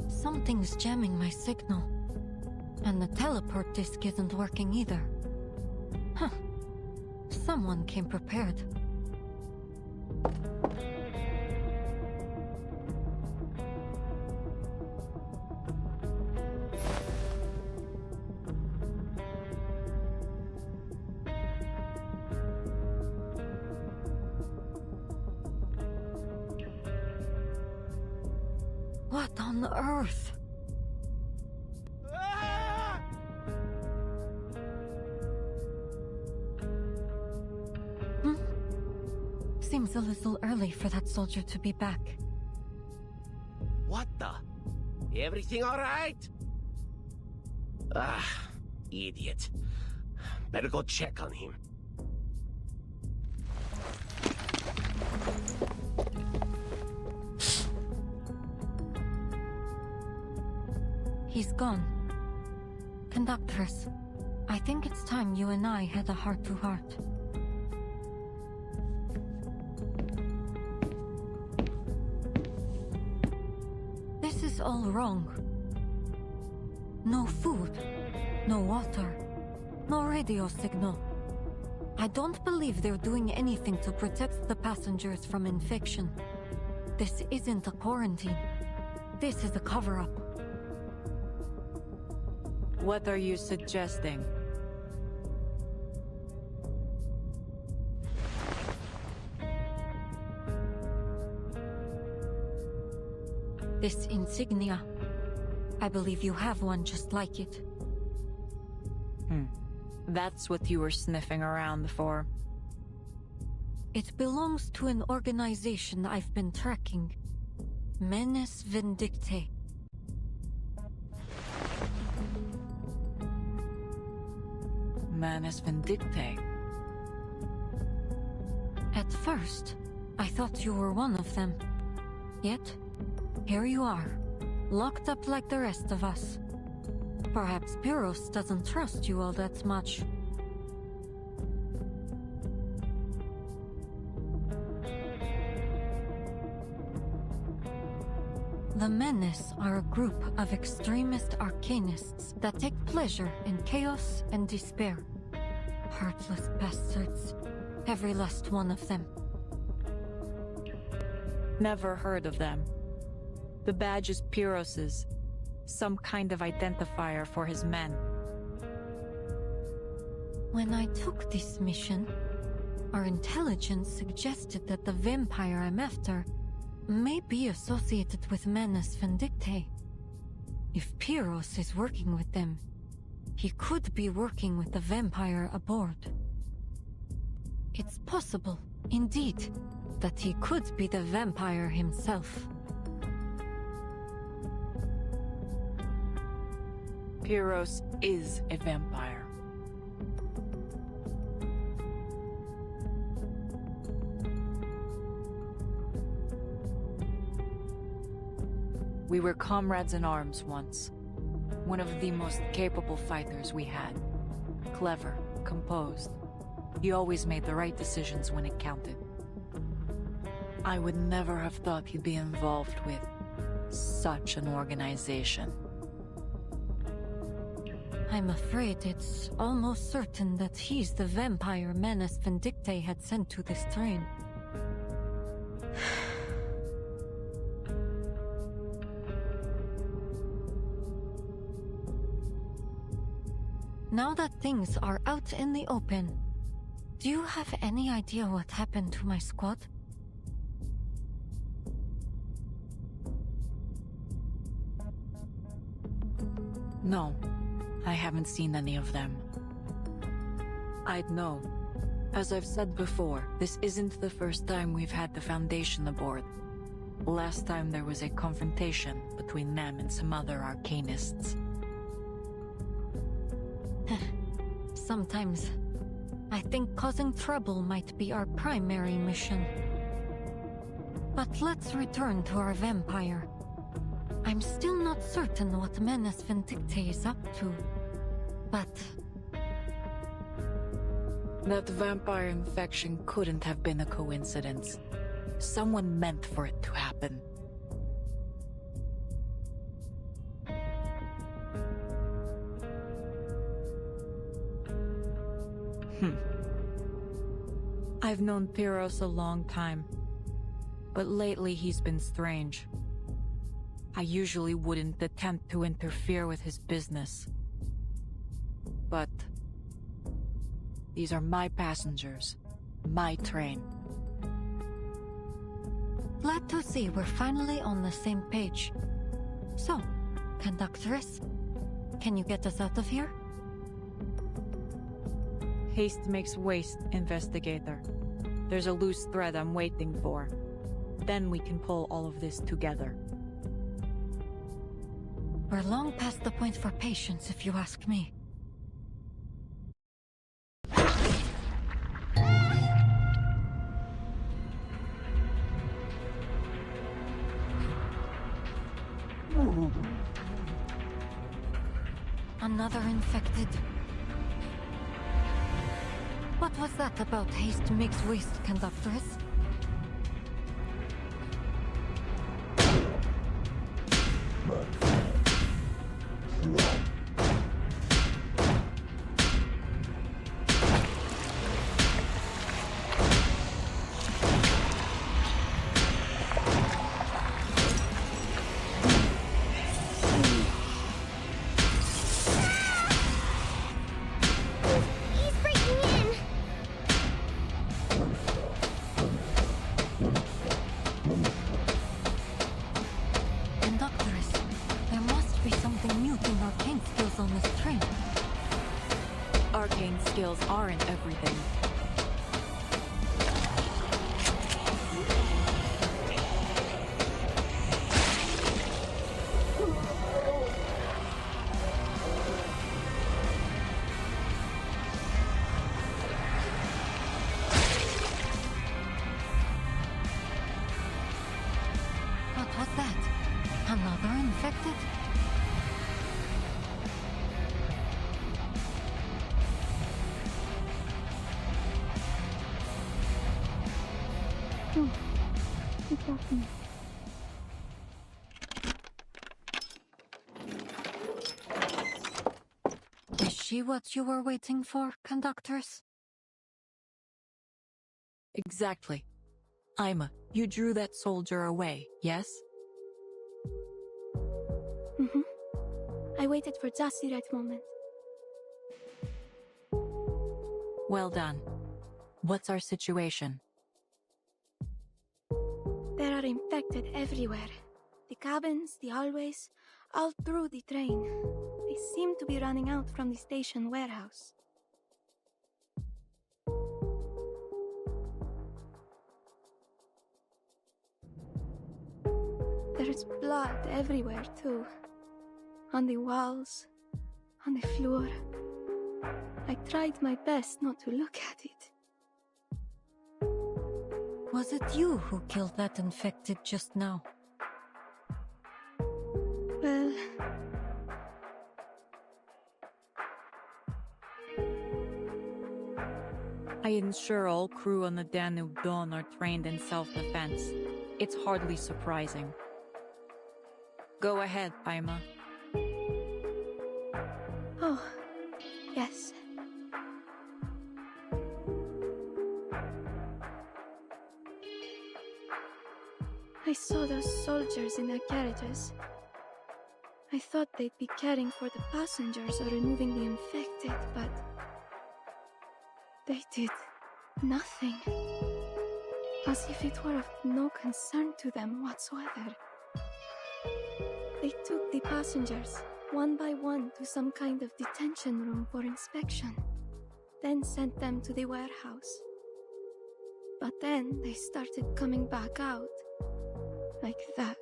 Something's jamming my signal. And the teleport disc isn't working either. Huh. Someone came prepared. What on earth? Seems a little early for that soldier to be back. What the? Everything all right? Ah, idiot. Better go check on him. He's gone. Conductress, I think it's time you and I had a heart-to-heart. This is all wrong. No food, no water, no radio signal. I don't believe they're doing anything to protect the passengers from infection. This isn't a quarantine. This is a cover-up. What are you suggesting? This insignia. I believe you have one just like it. That's what you were sniffing around for. It belongs to an organization I've been tracking. Menes Vindictae. Manus Vindictae. At first, I thought you were one of them. Yet, here you are, locked up like the rest of us. Perhaps Pyros doesn't trust you all that much. The Menace are a group of extremist arcanists that take pleasure in chaos and despair. Heartless bastards. Every last one of them. Never heard of them. The badge is Pyros's. Some kind of identifier for his men. When I took this mission, our intelligence suggested that the vampire I'm after may be associated with Menes Vindictae. If Pyros is working with them, he could be working with the vampire aboard. It's possible, indeed, that he could be the vampire himself. Pyros is a vampire. We were comrades in arms once. One of the most capable fighters we had. Clever, composed. He always made the right decisions when it counted. I would never have thought he'd be involved with such an organization. I'm afraid it's almost certain that he's the vampire Manus Vindictae had sent to this train. Now that things are out in the open, do you have any idea what happened to my squad? No, I haven't seen any of them. I'd know. As I've said before, this isn't the first time we've had the Foundation aboard. Last time there was a confrontation between them and some other arcanists. Sometimes, I think causing trouble might be our primary mission. But let's return to our vampire. I'm still not certain what Manus Vindictae is up to, but... That vampire infection couldn't have been a coincidence. Someone meant for it to happen. I've known Pyros a long time, but lately he's been strange. I usually wouldn't attempt to interfere with his business. But these are my passengers, my train. Glad to see we're finally on the same page. So, Conductress, can you get us out of here? Haste makes waste, Investigator. There's a loose thread I'm waiting for. Then we can pull all of this together. We're long past the point for patience, if you ask me. Another infected. What was that about haste makes waste, Conductress? Skills aren't everything. What was that? Another infected? Is she what you were waiting for, Conductress? Exactly. Ima, you drew that soldier away, yes? Mm-hmm. I waited for just the right moment. Well done. What's our situation? There are infected everywhere. The cabins, the hallways, all through the train. They seem to be running out from the station warehouse. There's blood everywhere, too. On the walls, on the floor. I tried my best not to look at it. Was it you who killed that infected just now? Well... I ensure all crew on the Danube Dawn are trained in self-defense. It's hardly surprising. Go ahead, Aima. Oh, yes. I saw those soldiers in their carriages. I thought they'd be caring for the passengers or removing the infected, but they did nothing. As if it were of no concern to them whatsoever. They took the passengers, one by one, to some kind of detention room for inspection, then sent them to the warehouse. But then they started coming back out, like that.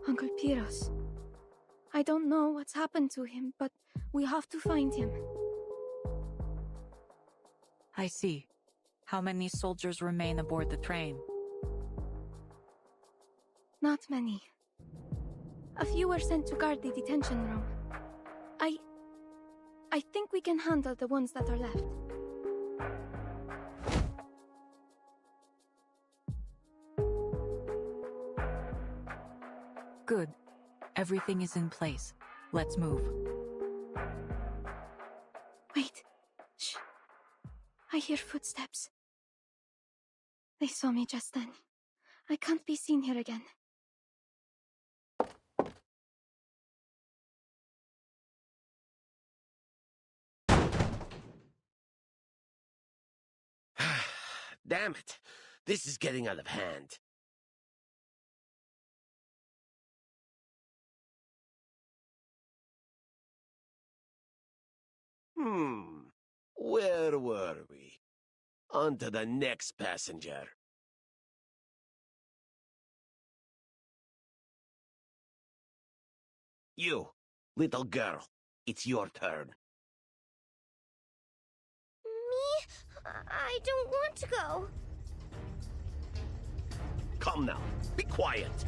Uncle Piros. I don't know what's happened to him, but we have to find him. I see. How many soldiers remain aboard the train? Not many. A few were sent to guard the detention room. I think we can handle the ones that are left. Good. Everything is in place. Let's move. Wait. Shh. I hear footsteps. They saw me just then. I can't be seen here again. Damn it. This is getting out of hand. Where were we? On to the next passenger. You, little girl, it's your turn. Me? I don't want to go. Come now, be quiet.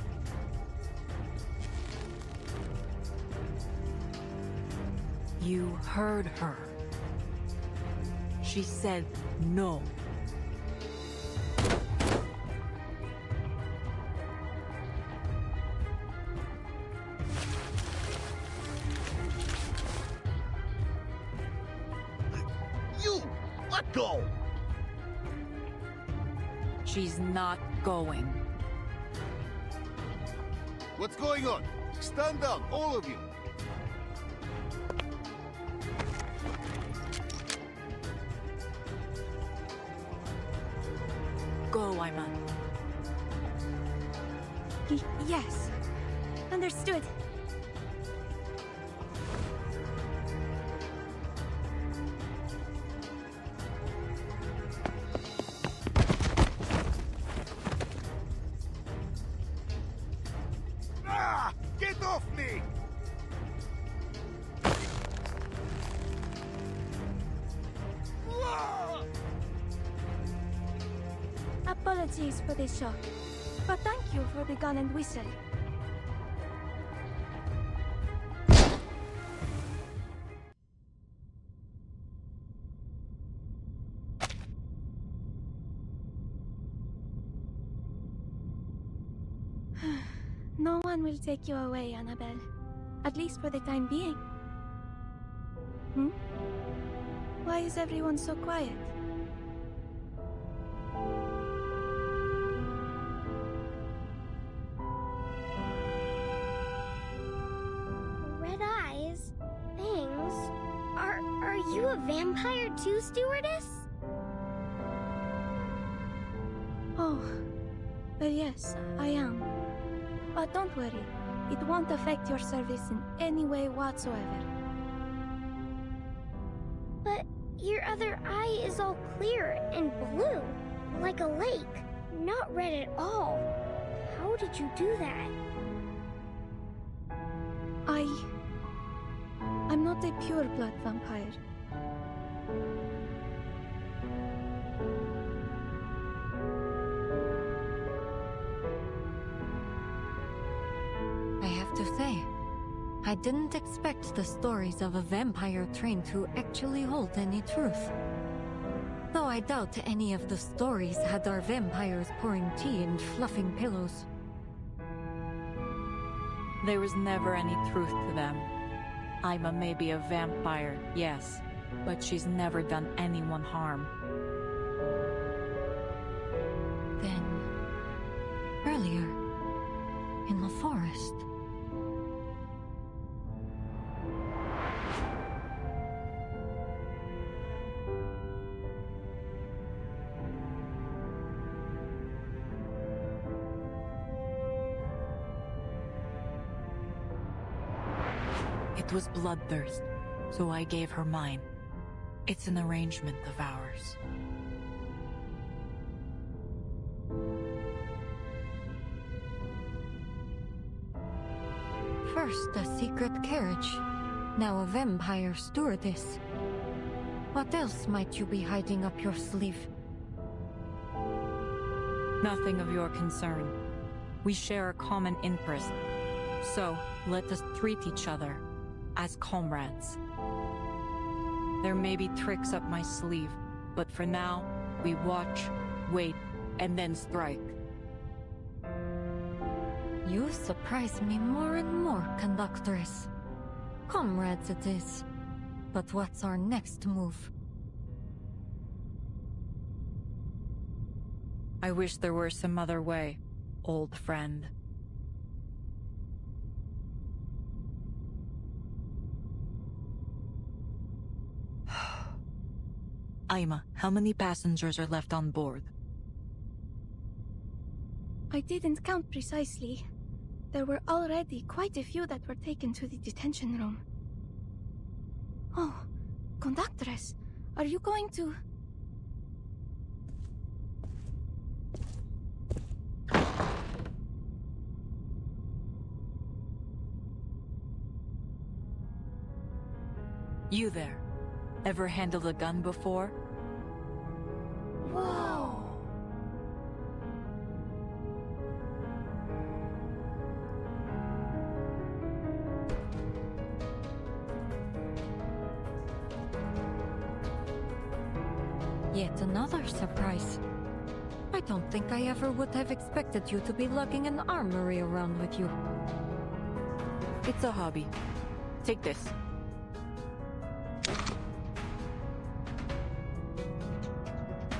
You heard her. She said no. You! Let go! She's not going. What's going on? Stand down, all of you! Go, Aima. Yes. Understood. Ah! Get off me! Ah! Apologies for the shock, but thank you for the gun and whistle. No one will take you away, Annabelle. At least for the time being. Why is everyone so quiet? Red eyes? Things? Are you a vampire too, stewardess? Oh, well, yes, I am. But don't worry, it won't affect your service in any way whatsoever. But your other eye is all clear and blue, like a lake, not red at all. How did you do that? I'm not a pure-blood vampire. say, I didn't expect the stories of a vampire train to actually hold any truth. Though I doubt any of the stories had our vampires pouring tea and fluffing pillows. There was never any truth to them. Ima may be a vampire, yes, but she's never done anyone harm. Then, earlier, in the forest. It was bloodthirst, so I gave her mine. It's an arrangement of ours. First a secret carriage, now a vampire stewardess. What else might you be hiding up your sleeve? Nothing of your concern. We share a common interest. So, let us treat each other as comrades. There may be tricks up my sleeve, but for now, we watch, wait, and then strike. You surprise me more and more, Conductress. Comrades it is. But what's our next move? I wish there were some other way, old friend. Ima, how many passengers are left on board? I didn't count precisely. There were already quite a few that were taken to the detention room. Oh, Conductress, are you going to... You there. Ever handled a gun before? Whoa! Yet another surprise. I don't think I ever would have expected you to be lugging an armory around with you. It's a hobby. Take this.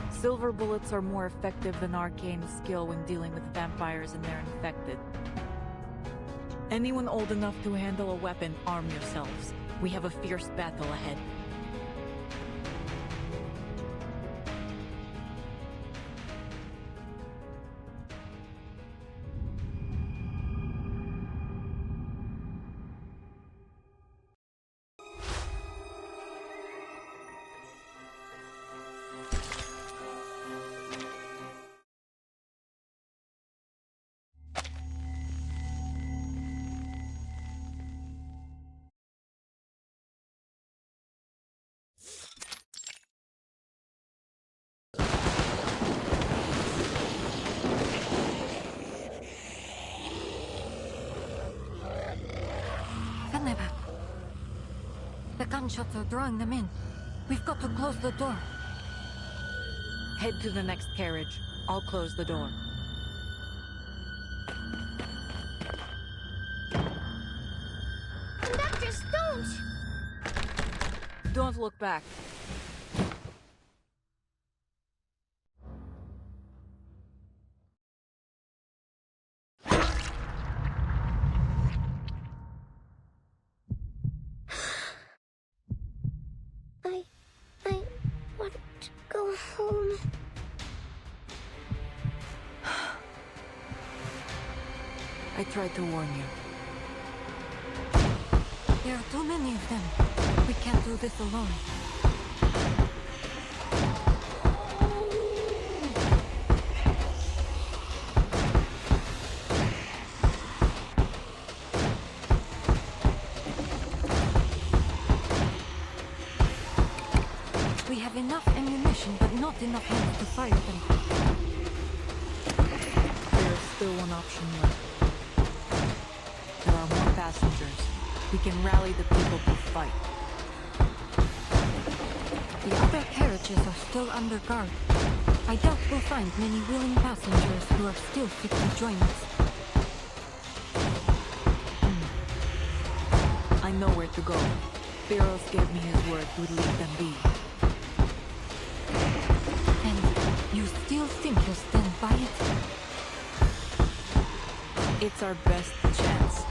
Silver bullets are more effective than arcane skill when dealing with vampires and their infected. Anyone old enough to handle a weapon, arm yourselves. We have a fierce battle ahead. The gunshots are drawing them in. We've got to close the door. Head to the next carriage. I'll close the door. Conductors, don't! Don't look back. I want to go home. I tried to warn you. There are too many of them. We can't do this alone. We have enough ammunition, but not enough hands to fire them. There is still one option left. There are more passengers. We can rally the people to fight. The other carriages are still under guard. I doubt we'll find many willing passengers who are still fit to join us. I know where to go. Firos gave me his word to leave them be. And you still think you'll stand by it? It's our best chance.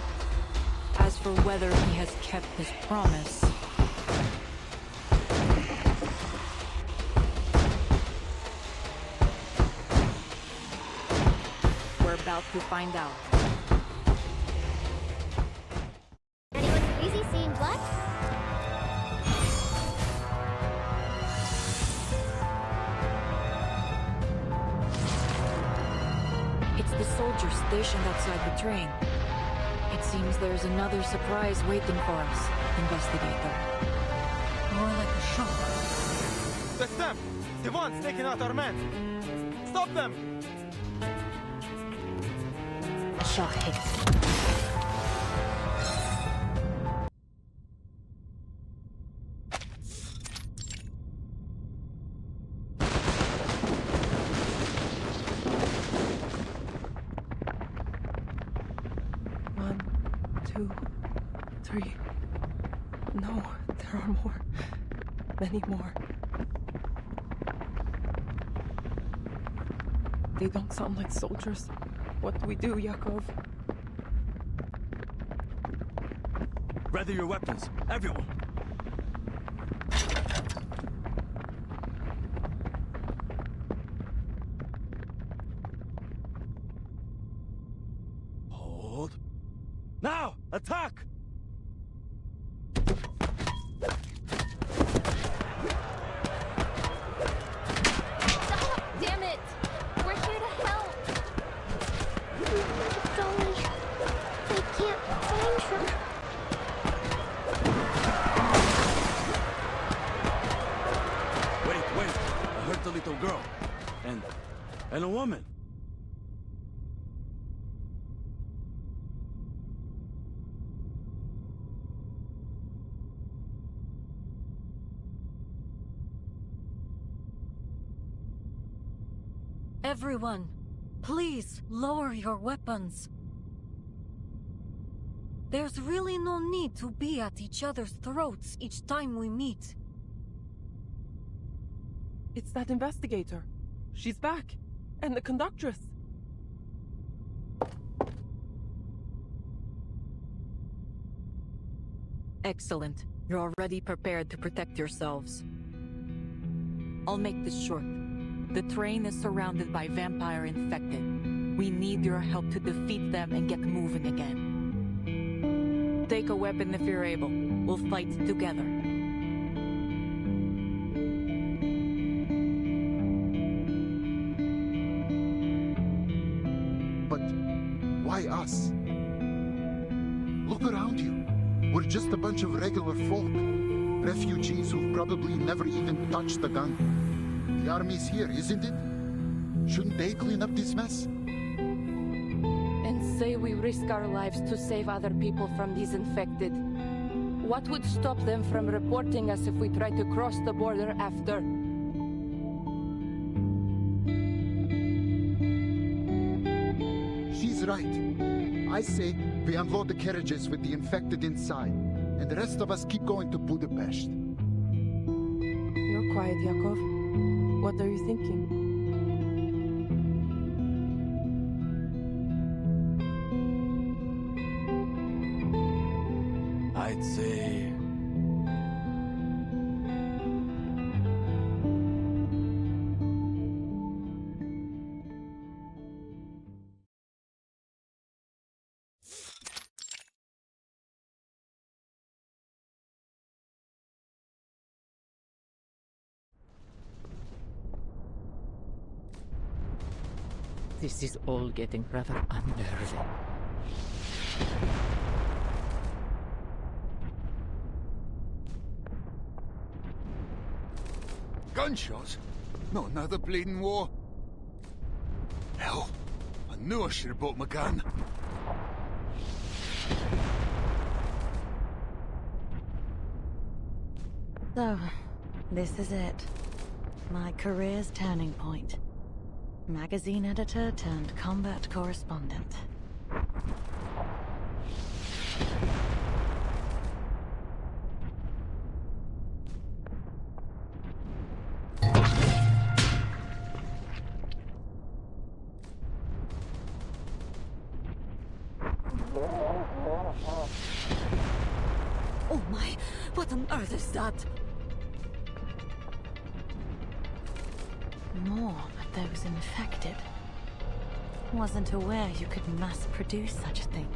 As for whether he has kept his promise... we're about to find out. Anyone crazy seeing blood? It's the soldiers stationed outside the train. It seems there's another surprise waiting for us, Investigator. More like a shock. That's them! The ones taking out our men! Stop them! Shot hit. One, two, three. No, there are more. Many more. They don't sound like soldiers. What do we do, Yakov? Ready your weapons, everyone! Hold. Now! Attack! Damn it! We're here to help! It's only... they can't find her. Wait! I heard the little girl. And a woman. Everyone, please lower your weapons. There's really no need to be at each other's throats each time we meet. It's that investigator. She's back. And the conductress. Excellent. You're already prepared to protect yourselves. I'll make this short. The train is surrounded by vampire infected. We need your help to defeat them and get moving again. Take a weapon if you're able. We'll fight together. But why us? Look around you. We're just a bunch of regular folk. Refugees who've probably never even touched a gun. The army's here, isn't it? Shouldn't they clean up this mess? And say we risk our lives to save other people from these infected. What would stop them from reporting us if we try to cross the border after? She's right. I say we unload the carriages with the infected inside, and the rest of us keep going to Budapest. You're quiet, Yakov. What are you thinking? I'd say... This is all getting rather unnerving. Gunshots? No, another bleeding war. Hell, I knew I should have brought my gun. So, this is it. My career's turning point. Magazine editor turned combat correspondent. Oh my, what on earth is that? More of those infected. Wasn't aware you could mass produce such a thing.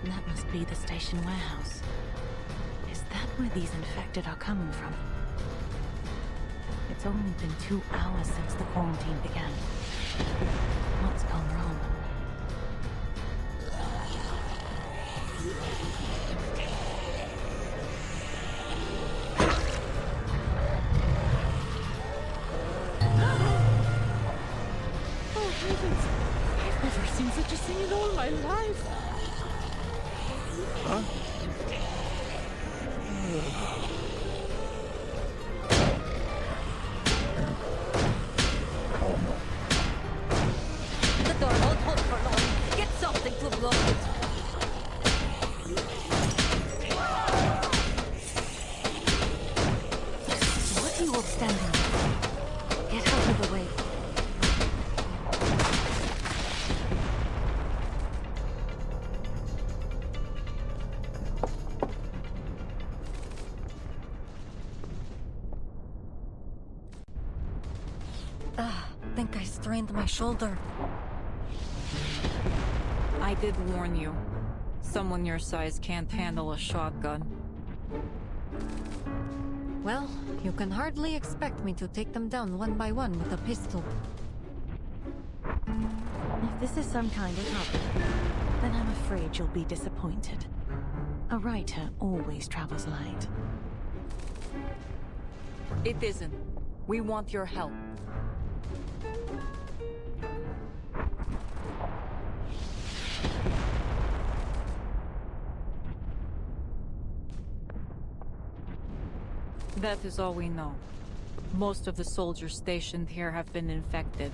That must be the station warehouse. Is that where these infected are coming from? It's only been 2 hours since the quarantine began. What's gone wrong? Oh, heavens! I've never seen such a thing in all my life! Huh? The door won't hold for long. Get something to block it. What are you all standing there? Get out of the way. Think I strained my shoulder. I did warn you. Someone your size can't handle a shotgun. Well, you can hardly expect me to take them down one by one with a pistol. If this is some kind of trouble, then I'm afraid you'll be disappointed. A writer always travels light. It isn't. We want your help. That is all we know. Most of the soldiers stationed here have been infected.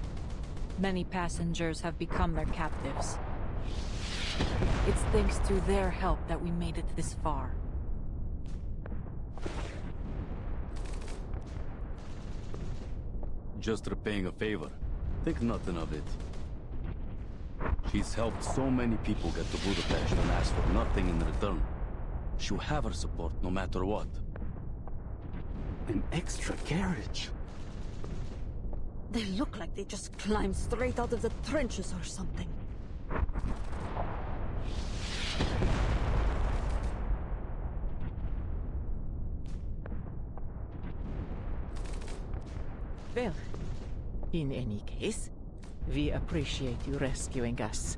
Many passengers have become their captives. It's thanks to their help that we made it this far. Just repaying a favor. Think nothing of it. She's helped so many people get to Budapest and asked for nothing in return. She'll have our support no matter what. An extra carriage. They look like they just climbed straight out of the trenches or something. Well, in any case, we appreciate you rescuing us.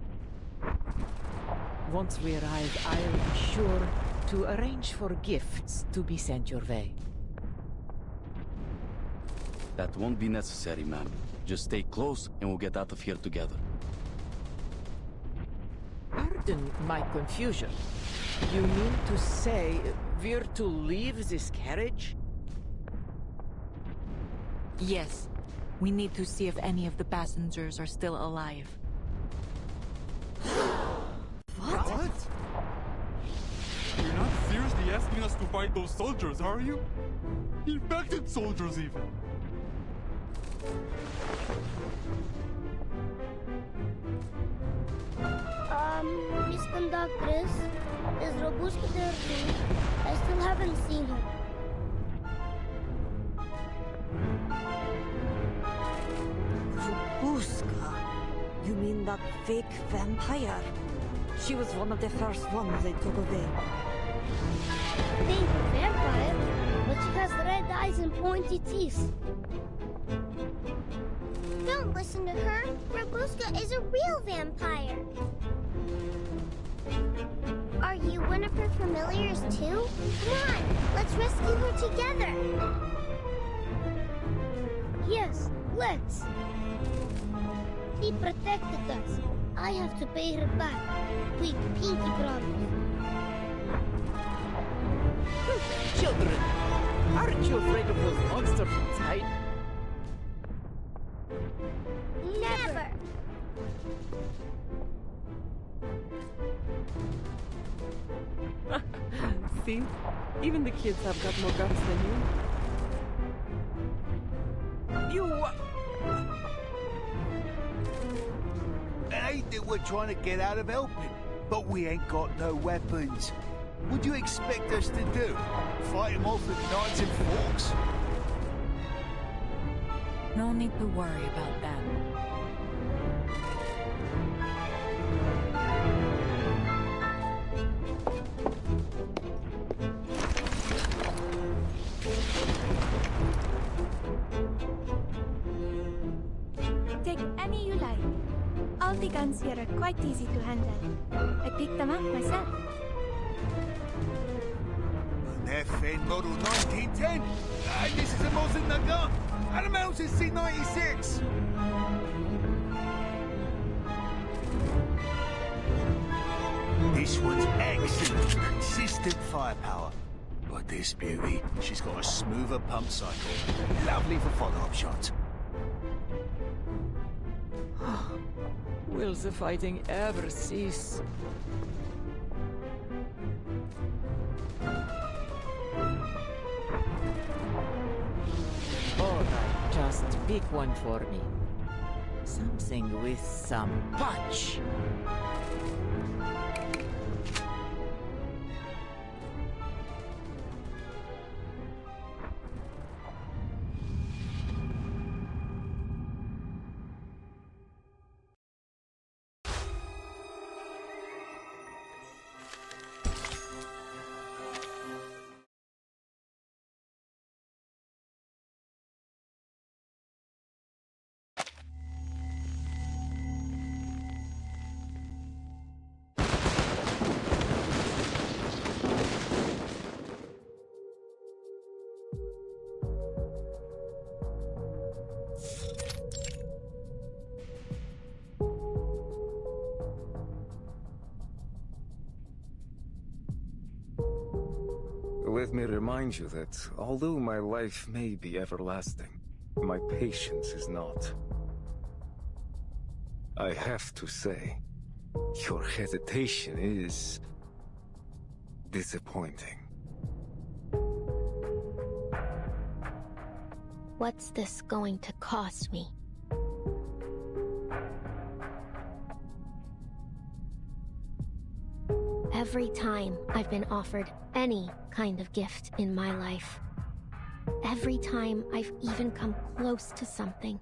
Once we arrive, I'll be sure to arrange for gifts to be sent your way. That won't be necessary, ma'am. Just stay close and we'll get out of here together. Pardon my confusion. You mean to say we're to leave this carriage? Yes. We need to see if any of the passengers are still alive. What? You're not seriously asking us to fight those soldiers, are you? Infected soldiers, even. Miss Conductress, is Robushka there too? I still haven't seen her. Robushka? You mean that fake vampire? She was one of the first ones they took away. Fake vampire? But she has red eyes and pointy teeth. Don't listen to her. Rabuska is a real vampire. Are you one of her familiars too? Come on, let's rescue her together. Yes, let's. She protected us. I have to pay her back. We pinky promise. Children, aren't you afraid of those monsters inside? Never. See? Even the kids have got more guts than you. You... It ain't that we're trying to get out of helping, but we ain't got no weapons. What do you expect us to do? Fight them off with knives and forks? No need to worry about that. Take any you like. All the guns here are quite easy to handle. I picked them up myself. An FN Model 1910? This is a Mosin Nagant. And a Mountain C96. This one's excellent, consistent firepower. But this beauty, she's got a smoother pump cycle. Lovely for follow-up shots. Will the fighting ever cease? Alright, just pick one for me. Something with some punch. Let me remind you that although my life may be everlasting, my patience is not. I have to say, your hesitation is disappointing. What's this going to cost me? Every time I've been offered any kind of gift in my life, every time I've even come close to something,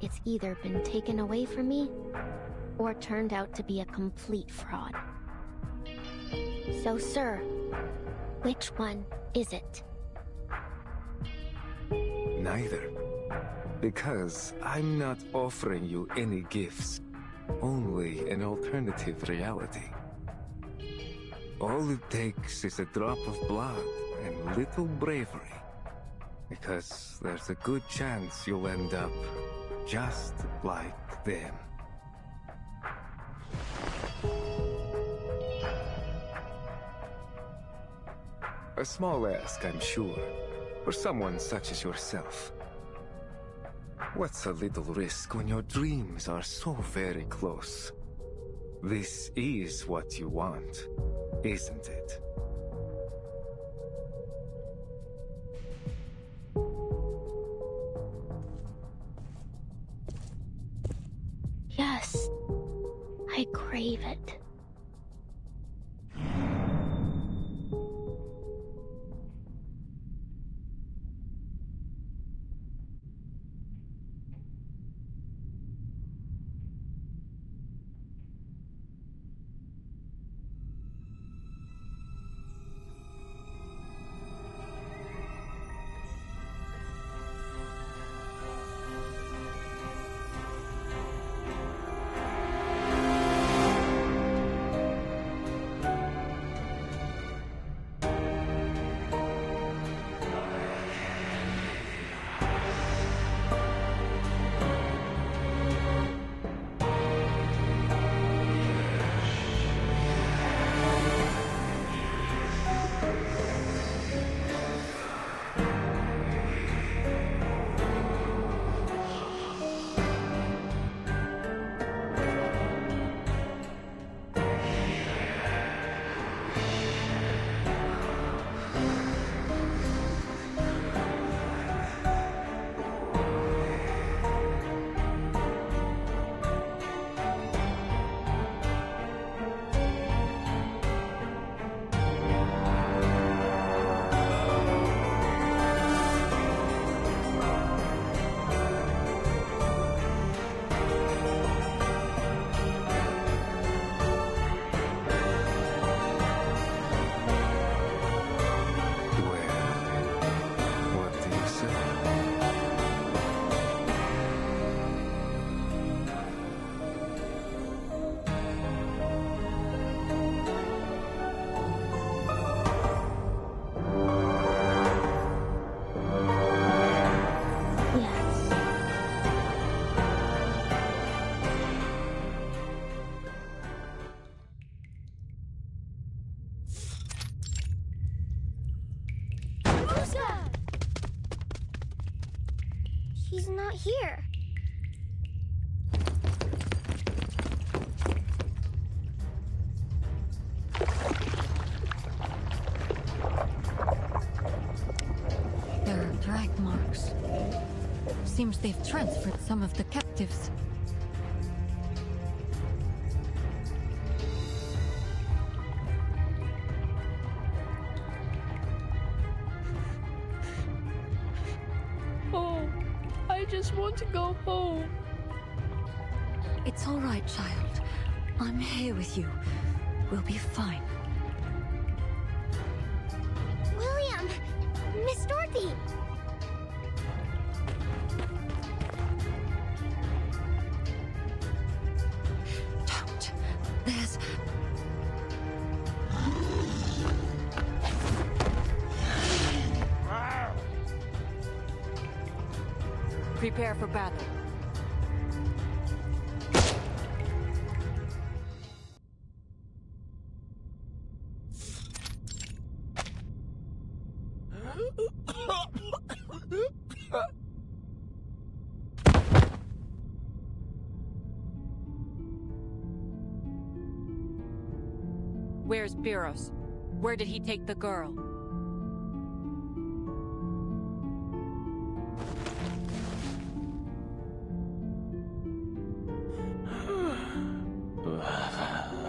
it's either been taken away from me or turned out to be a complete fraud. So, sir, which one is it? Neither. Because I'm not offering you any gifts, only an alternative reality. All it takes is a drop of blood and little bravery. Because there's a good chance you'll end up just like them. A small ask, I'm sure, for someone such as yourself. What's a little risk when your dreams are so very close? This is what you want, isn't it? Yes, I crave it. He's not here. There are drag marks. Seems they've transferred some of the captives. I just want to go home. It's all right, child. I'm here with you. We'll be fine. William! Miss Dorothy! Don't. There's... Prepare for battle. Where's Biros? Where did he take the girl?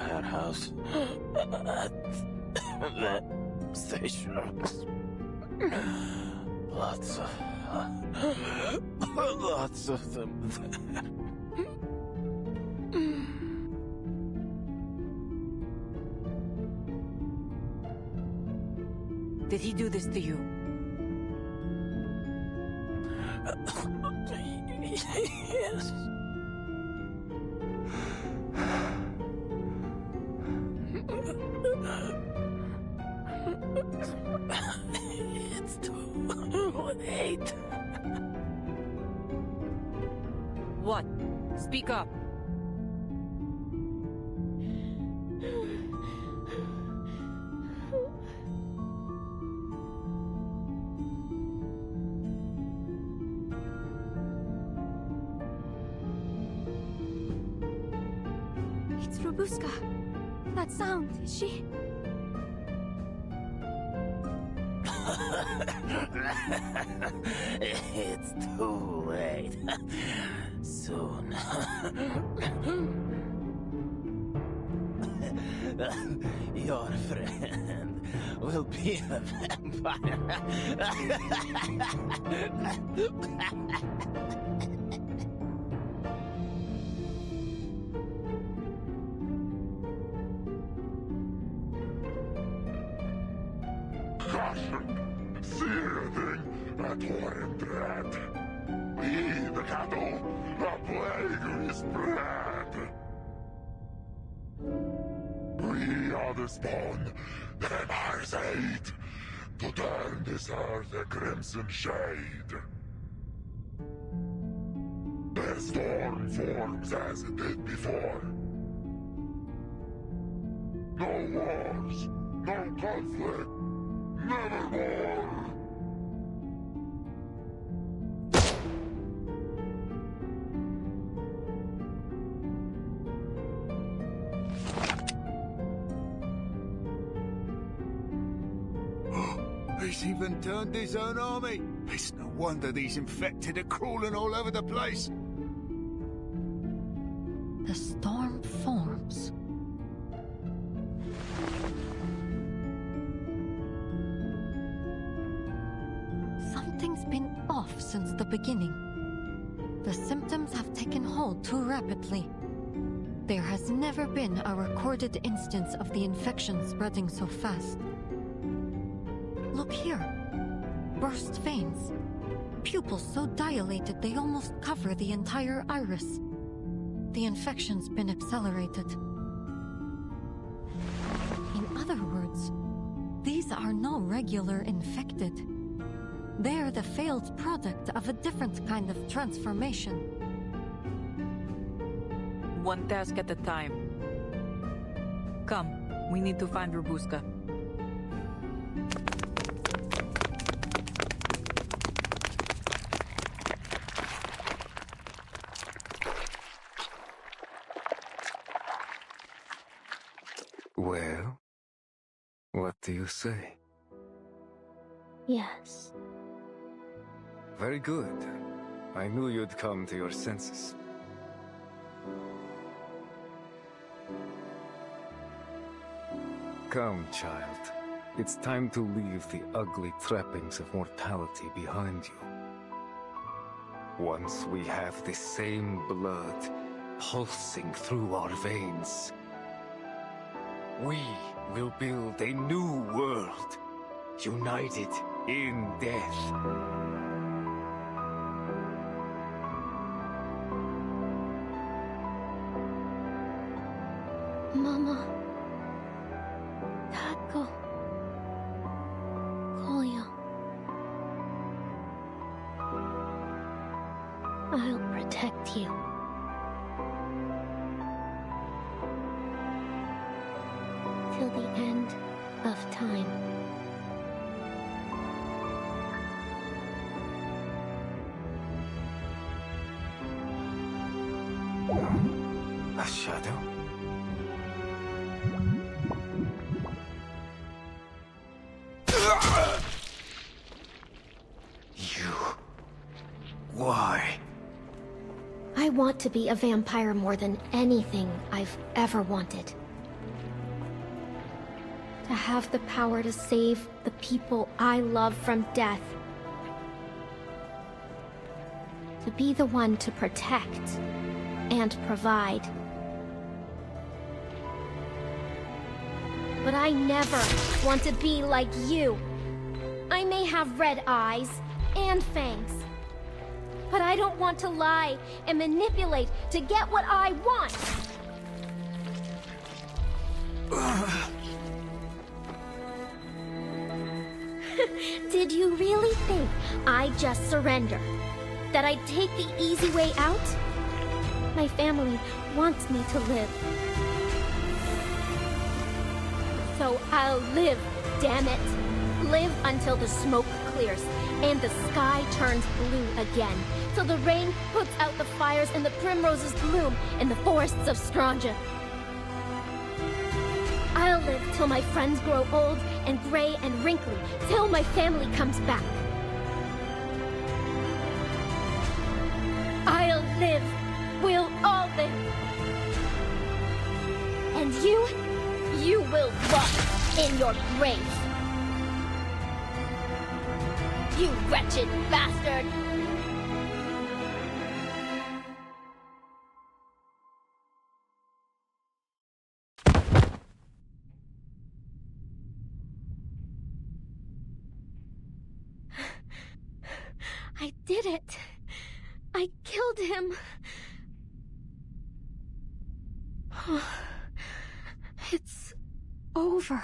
That house. That station. Lots of them there. Did he do this to you? Yes. It's too late. What? Speak up. It's Robuska. That sound, is she? It's too late. Soon. Your friend will be a vampire. See anything at Hornbred? We, the cattle, the plague is bred. We are the spawn that empires hate, to turn this earth a crimson shade. The storm forms as it did before. No wars, no conflict, nevermore. He's even turned his own army. It's no wonder these infected are crawling all over the place. The storm forms. Something's been off since the beginning. The symptoms have taken hold too rapidly. There has never been a recorded instance of the infection spreading so fast. Look here. Burst veins. Pupils so dilated they almost cover the entire iris. The infection's been accelerated. In other words, these are no regular infected. They're the failed product of a different kind of transformation. One task at a time. Come, we need to find Robuska. do you say? Yes. Very good. I knew you'd come to your senses. Come, child. It's time to leave the ugly trappings of mortality behind you. Once we have the same blood pulsing through our veins, we will build a new world, united in death. Mama. Taco. Kolya. I'll protect you. Till the end of time. A shadow? Why? I want to be a vampire more than anything I've ever wanted. To have the power to save the people I love from death. To be the one to protect and provide. But I never want to be like you. I may have red eyes and fangs. But I don't want to lie and manipulate to get what I want. Did you really think I'd just surrender? That I'd take the easy way out? My family wants me to live. So I'll live, damn it. Live until the smoke clears and the sky turns blue again. Till the rain puts out the fires and the primroses bloom in the forests of Stranja. I'll live till my friends grow old and gray and wrinkly, till my family comes back. I'll live. We'll all live. And you will rot in your grave. You wretched bastard! I did it. I killed him. It's over.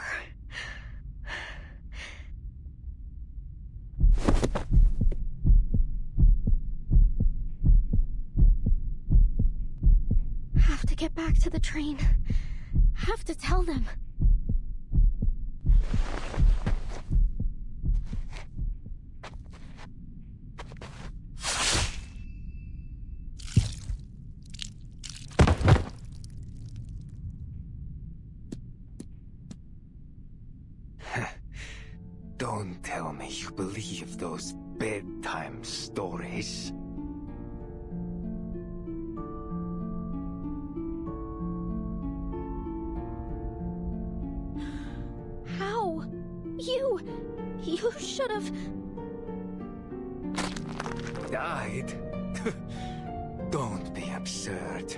Have to get back to the train. Have to tell them. Don't tell me you believe those bedtime stories. How? You should have... Died? Don't be absurd.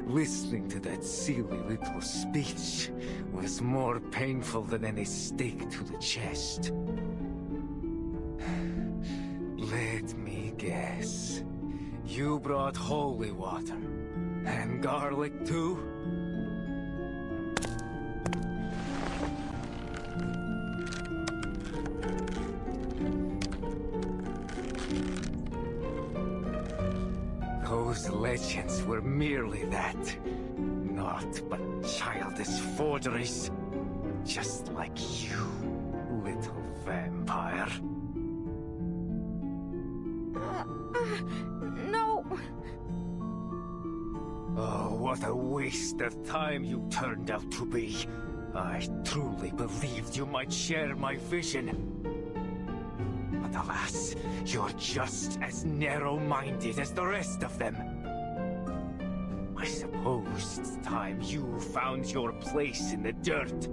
Listening to that silly little speech was more painful than any stake to the chest. Let me guess. You brought holy water. And garlic too? Those legends were merely that. Naught but childish forgeries. Just like you, little vampire. No! Oh, what a waste of time you turned out to be. I truly believed you might share my vision. But alas, you're just as narrow-minded as the rest of them. I suppose it's time you found your place in the dirt.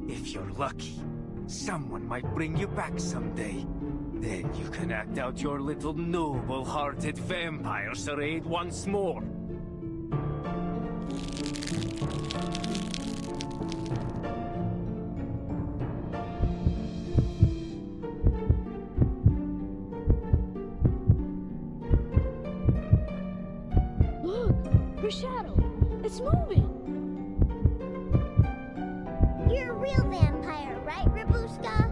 If you're lucky, someone might bring you back someday. Then you can act out your little noble-hearted vampire charade once more. Her shadow! It's moving! You're a real vampire, right, Rabuska?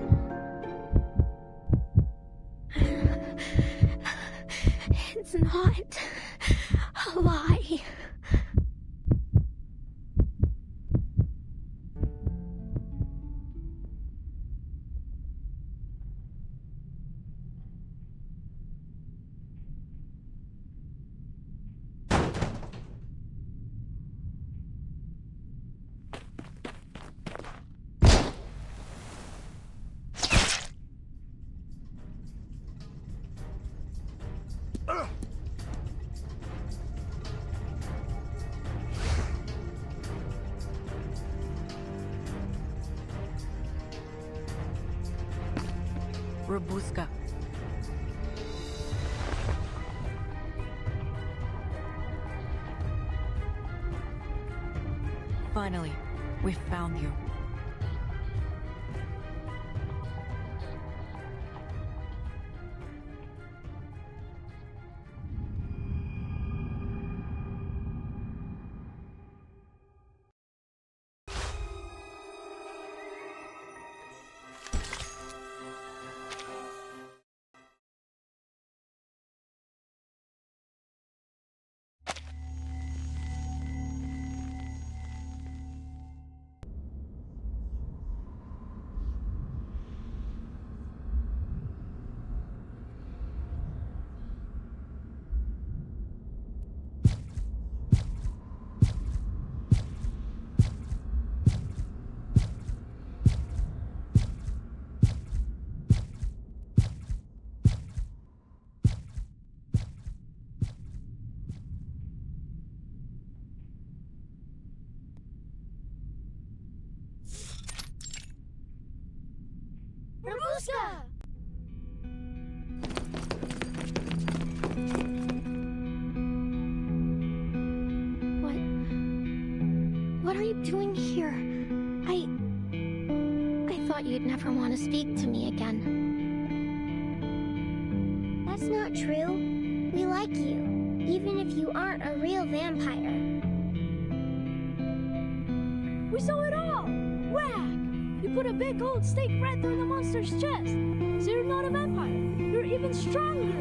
It's not a lie. Rabuska. Finally, we found you. Rabuska! What are you doing here? I thought you'd never want to speak to me again. That's not true. We like you, even if you aren't a real vampire. We saw it all! Whack! You put a big gold stake right through the monster's chest. So you're not a vampire. You're even stronger.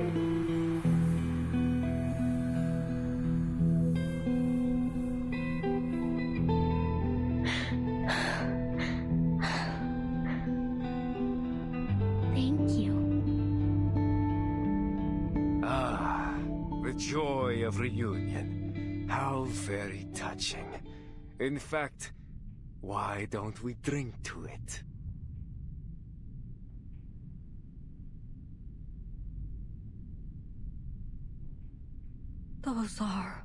Thank you. Ah, the joy of reunion. How very touching. In fact, why don't we drink to it? Those are...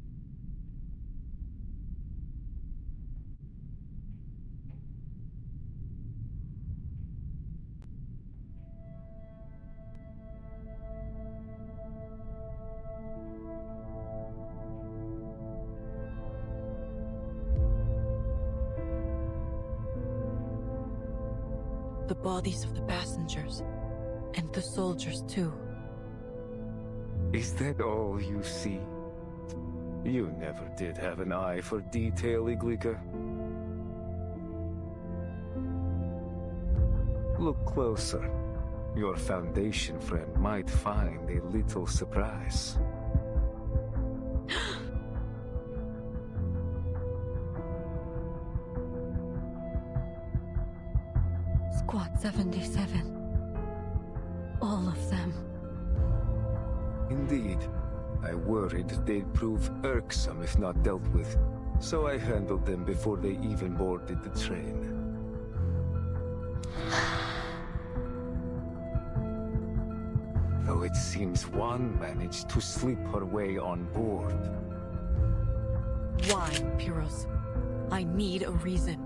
the bodies of the passengers. And the soldiers, too. Is that all you see? You never did have an eye for detail, Iglika. Look closer. Your Foundation friend might find a little surprise. Squad 77. All of them. Indeed. I worried they'd prove irksome if not dealt with, so I handled them before they even boarded the train. Though it seems one managed to slip her way on board. Why, Pyros? I need a reason.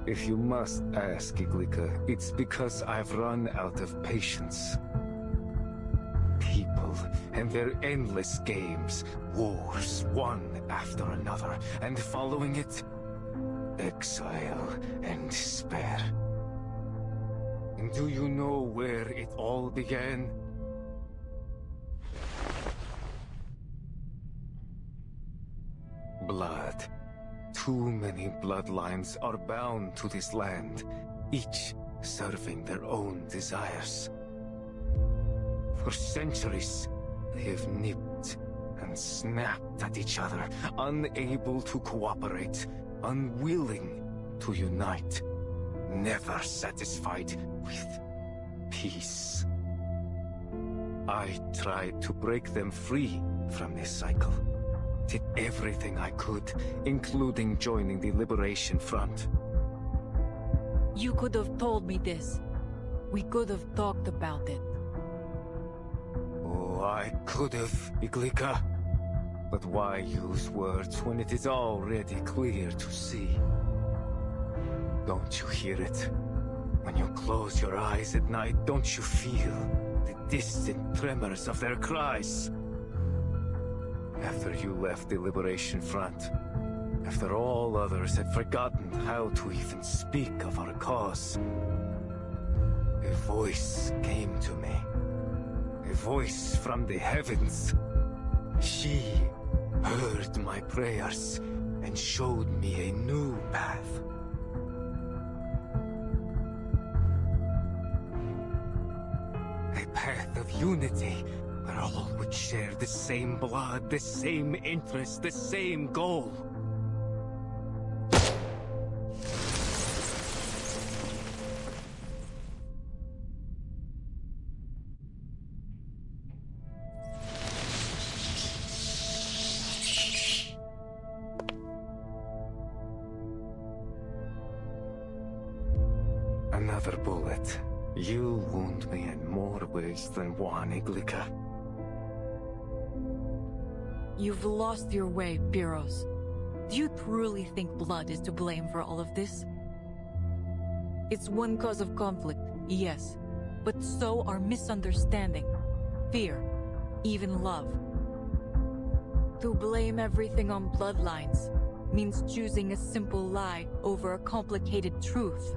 If you must ask, Iglika, it's because I've run out of patience. People and their endless games, wars, one after another, and following it, exile and despair. And do you know where it all began? Blood. Too many bloodlines are bound to this land, each serving their own desires. For centuries, they have nipped and snapped at each other, unable to cooperate, unwilling to unite, never satisfied with peace. I tried to break them free from this cycle. Did everything I could, including joining the Liberation Front. You could have told me this. We could have talked about it. Oh, I could have, Iglika. But why use words when it is already clear to see? Don't you hear it? When you close your eyes at night, don't you feel the distant tremors of their cries? After you left the Liberation Front, after all others had forgotten how to even speak of our cause, a voice came to me. A voice from the heavens. She heard my prayers and showed me a new path. A path of unity, where all would share the same blood, the same interest, the same goal. Another bullet. You wound me in more ways than one, Iglika. You've lost your way, Pyros. Do you truly think blood is to blame for all of this? It's one cause of conflict, yes, but so are misunderstanding, fear, even love. To blame everything on bloodlines means choosing a simple lie over a complicated truth.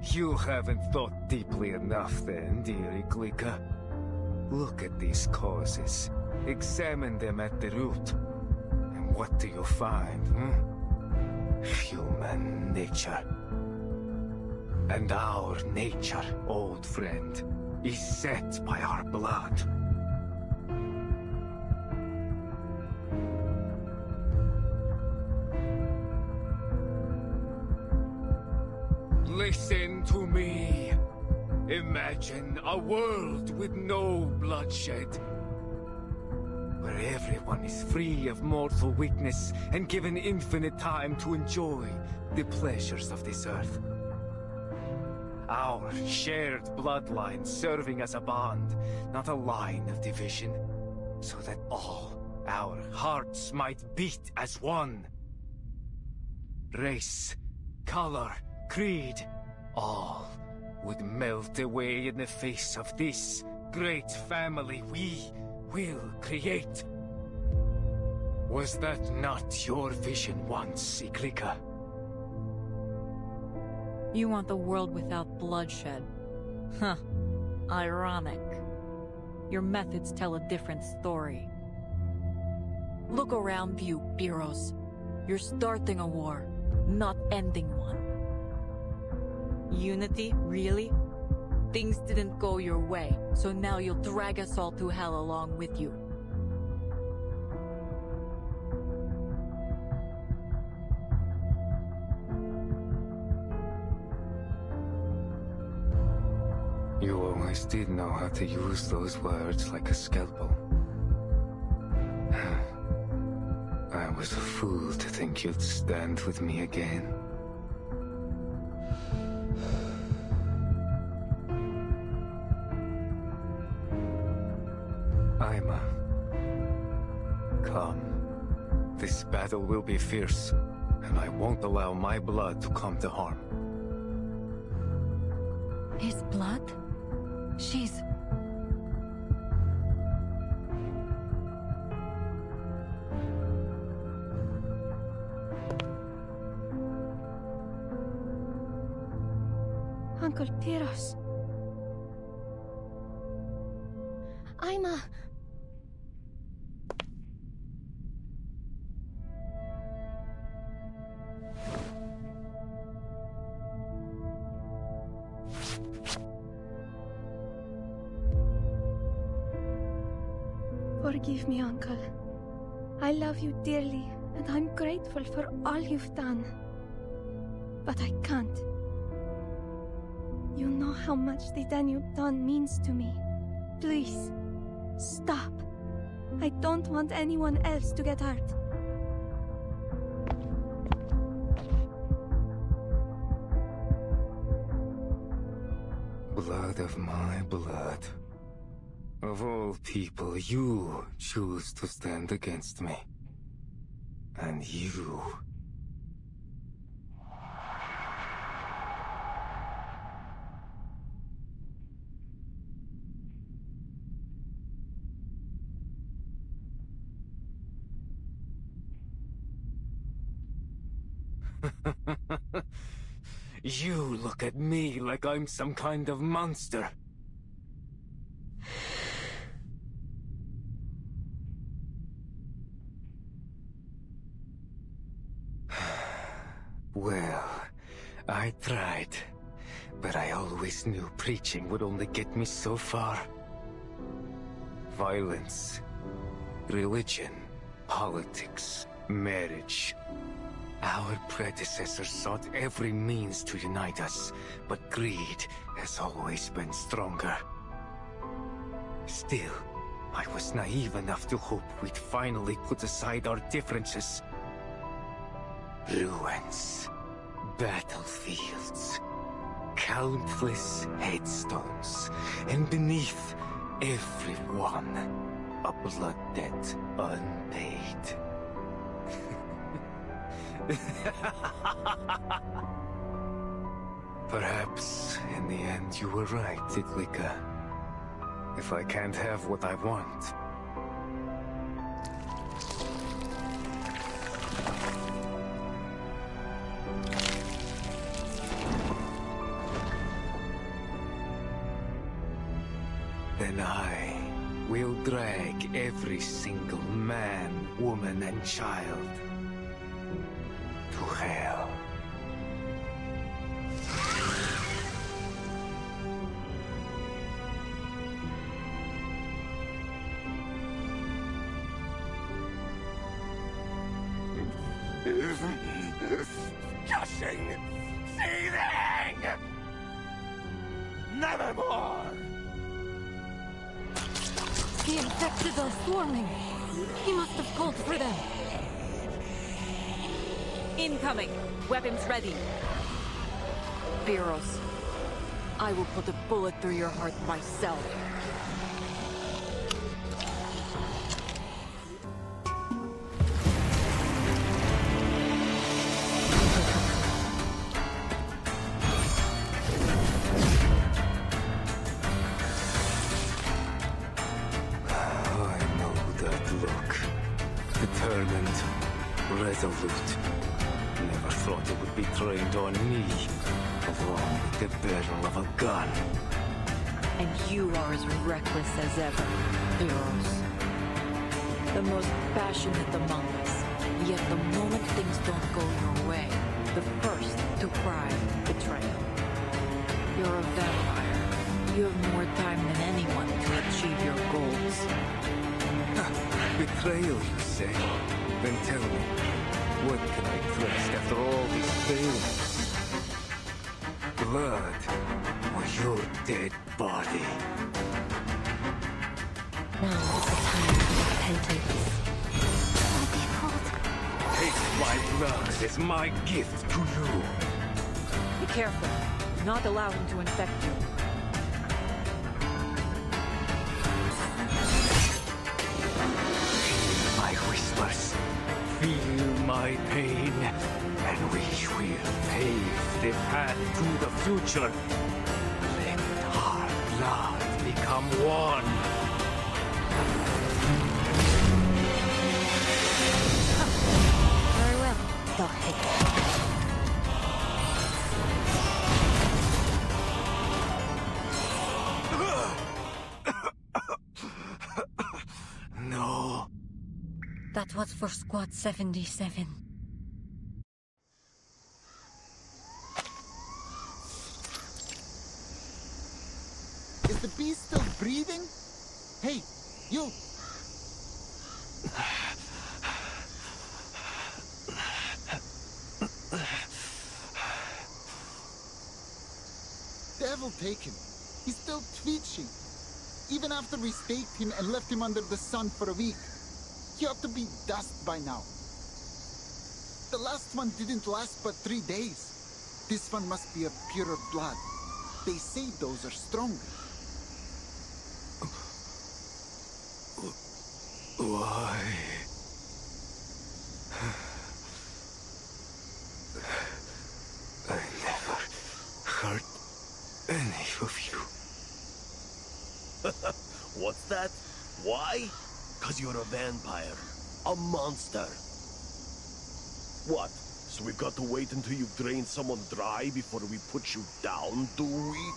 You haven't thought deeply enough then, dear Iglika. Look at these causes. Examine them at the root. And what do you find, Human nature. And our nature, old friend, is set by our blood. Listen to me. Imagine a world with no bloodshed. Where everyone is free of mortal weakness and given infinite time to enjoy the pleasures of this earth. Our shared bloodline serving as a bond, not a line of division, so that all our hearts might beat as one. Race, color, creed, all would melt away in the face of this great family we will create. Was that not your vision once, Iglika? You want a world without bloodshed. Huh. Ironic. Your methods tell a different story. Look around you, Pyros. You're starting a war, not ending one. Unity, really? Things didn't go your way, so now you'll drag us all to hell along with you. You always did know how to use those words like a scalpel. I fool to think you'd stand with me again. Aima. Come. This battle will be fierce, and I won't allow my blood to come to harm. His blood? She's... Uncle Pyros. Aima. Forgive me, Uncle. I love you dearly, and I'm grateful for all you've done. But I can't. You know how much the Danube Dawn means to me. Please, stop. I don't want anyone else to get hurt. Blood of my blood. Of all people, you choose to stand against me. And you... You look at me like I'm some kind of monster. Well, I tried, but I always knew preaching would only get me so far. Violence, religion, politics, marriage. Our predecessors sought every means to unite us, but greed has always been stronger. Still, I was naive enough to hope we'd finally put aside our differences. Ruins, battlefields, countless headstones, and beneath every one, a blood debt unpaid. Perhaps, in the end, you were right, Itlika. If I can't have what I want... then I will drag every single man, woman, and child to hell. Disgusting! Seething! Nevermore! The infected are swarming. He must have called for them. Incoming! Weapons ready. Pyros, I will put a bullet through your heart myself. Determined, resolute. Never thought it would be trained on me, along with the barrel of a gun. And you are as reckless as ever, Pyros. The most passionate among us, yet the moment things don't go your way, the first to cry betrayal. You're a vampire. You have more time than anyone to achieve your goals. Betrayal, you say? Then tell me, what can I trust after all these failures? Blood, or your dead body? Now is the time for repentance. Take My blood is my gift to you. Be careful. Not allow him to infect you. Feel my whispers. Feel my pain. And we will pave the path to the future. Let our blood become one. Very well. Go ahead. No. That was for Squad 77. Is the beast still breathing? Hey, you! Devil take him. He's still twitching. Even after we staked him and left him under the sun for a week. He ought to be dust by now. The last one didn't last but 3 days. This one must be of purer blood. They say those are stronger. Why? I never hurt any of you. What's that? Why? 'Cause you're a vampire. A monster. What? So we've got to wait until you've drained someone dry before we put you down, do we?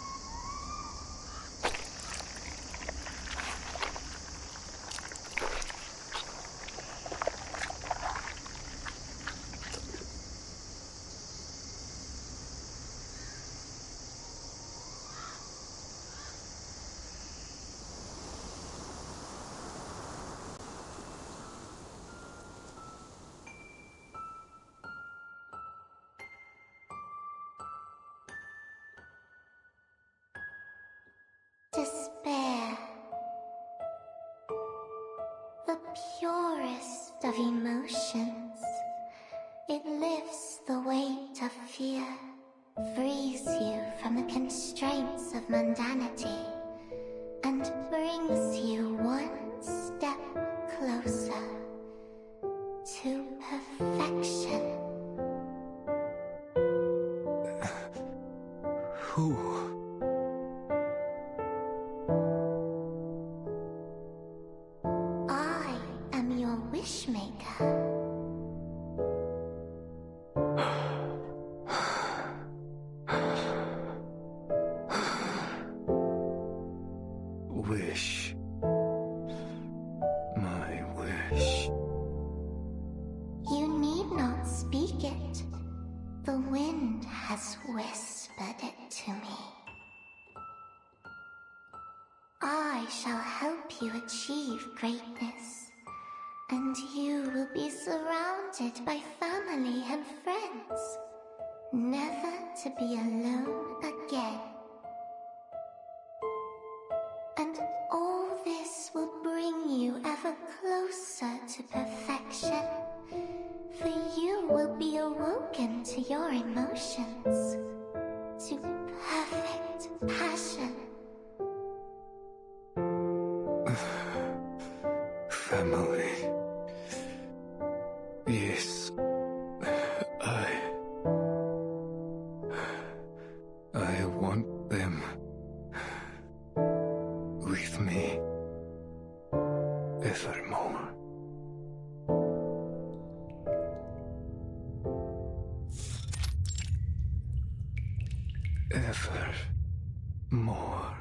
Despair. The purest of emotions. It lifts the weight of fear, frees you from the constraints of mundanity, and brings you one step closer to perfection. Who? I am your wishmaker. Wish. My wish. You need not speak it. The wind has whispered it to me. I shall help you achieve greatness, and you will be surrounded by family and friends, never to be alone again. And all this will bring you ever closer to perfection, for you will be awoken to your emotions, to perfect passion. Family. Yes. I want them with me evermore. Evermore.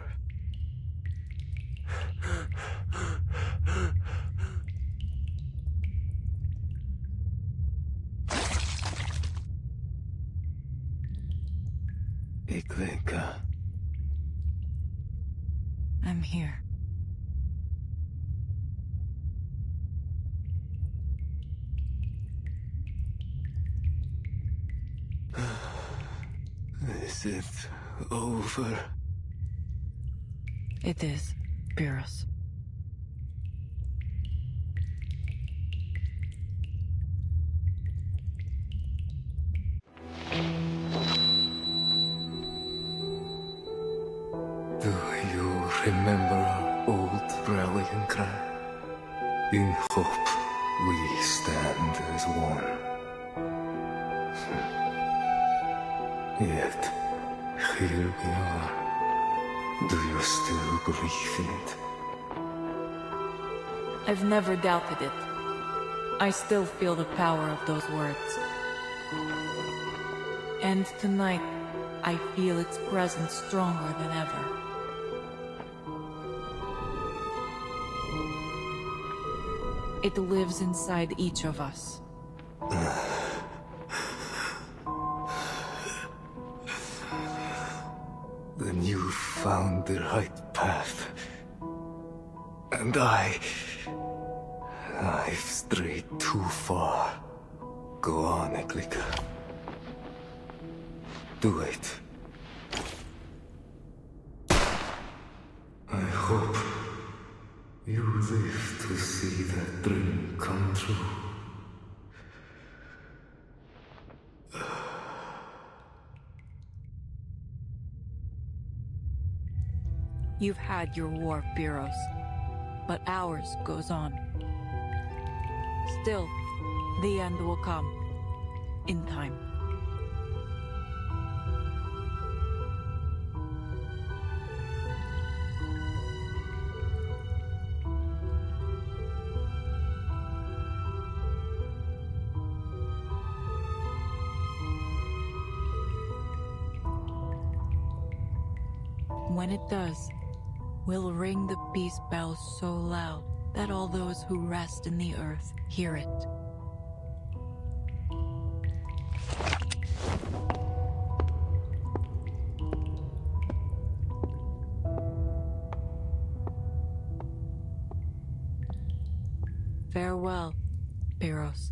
Iglinka. I'm here. Is it over? It is, Pyrrhus. Remember our old rallying cry? In hope we stand as one. Yet, here we are. Do you still believe in it? I've never doubted it. I still feel the power of those words. And tonight, I feel its presence stronger than ever. It lives inside each of us. Then you found the right path. And I've strayed too far. Go on, Eklika. Do it. I hope you live to see that dream come true. You've had your war, Pyros, but ours goes on. Still, the end will come. In time. When it does, we'll ring the peace bell so loud that all those who rest in the earth hear it. Farewell, Pyros.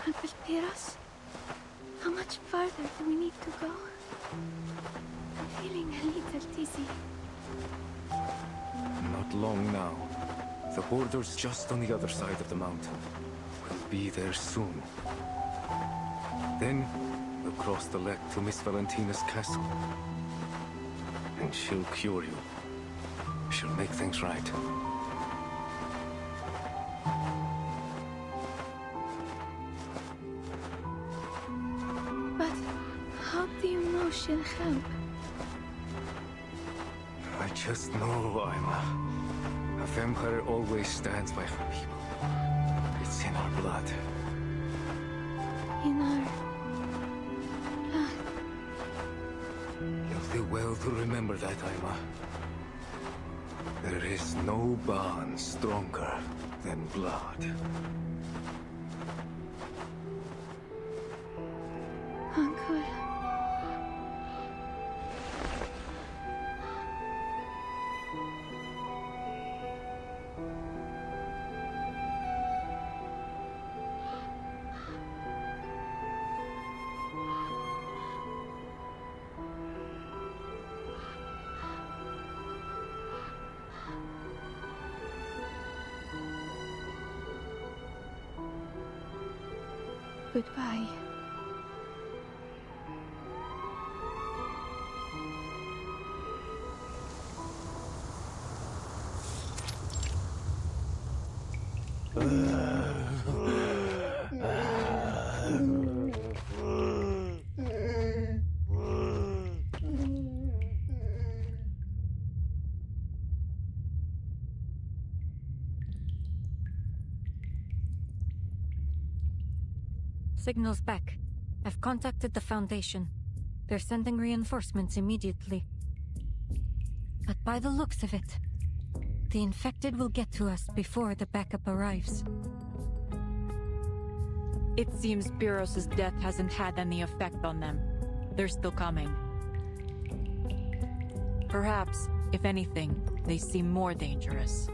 Uncle Pyros, how much farther do we need to go? I'm feeling a little dizzy. Not long now. The border's just on the other side of the mountain. We'll be there soon. Then, we'll cross the lake to Miss Valentina's castle. And she'll cure you. She'll make things right. But how do you know she'll help? I just know a vampire always stands by her people. It's in our blood. In our blood. You'll do well to remember that, Aima. There is no bond stronger than blood. Uncle. Goodbye. Signal's back. I've contacted the Foundation. They're sending reinforcements immediately. But by the looks of it, the infected will get to us before the backup arrives. It seems Pyrrhus' death hasn't had any effect on them. They're still coming. Perhaps, if anything, they seem more dangerous.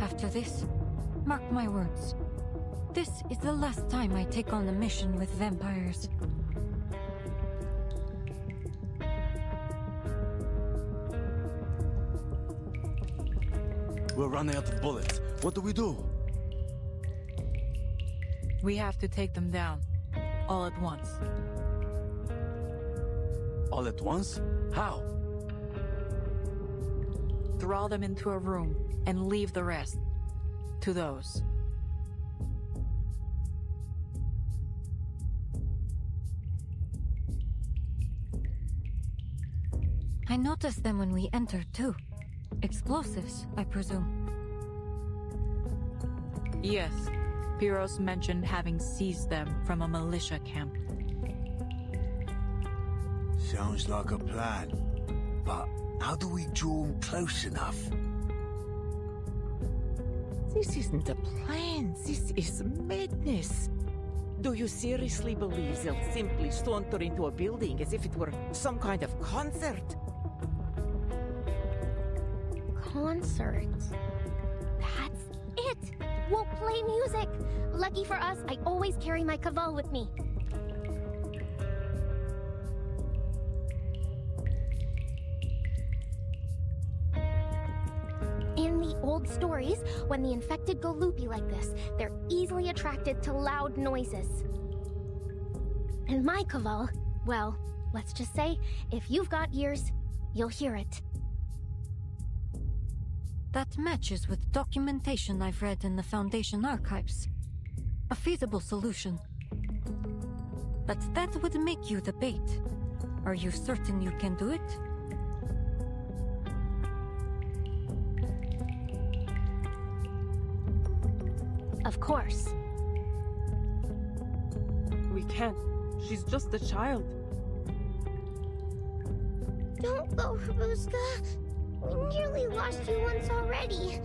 After this, mark my words. This is the last time I take on a mission with vampires. We're running out of bullets. What do we do? We have to take them down. All at once. All at once? How? Draw them into a room and leave the rest to those. I noticed them when we entered, too. Explosives, I presume. Yes. Pyrrhus mentioned having seized them from a militia camp. Sounds like a plan. But how do we draw them close enough? This isn't a plan. This is madness. Do you seriously believe they'll simply saunter into a building as if it were some kind of concert? Concert. That's it! We'll play music! Lucky for us, I always carry my Kaval with me. In the old stories, when the infected go loopy like this, they're easily attracted to loud noises. And my Kaval, well, let's just say, if you've got ears, you'll hear it. That matches with documentation I've read in the Foundation archives. A feasible solution. But that would make you the bait. Are you certain you can do it? Of course. We can't. She's just a child. Don't go, Rabuska. We nearly lost you once already.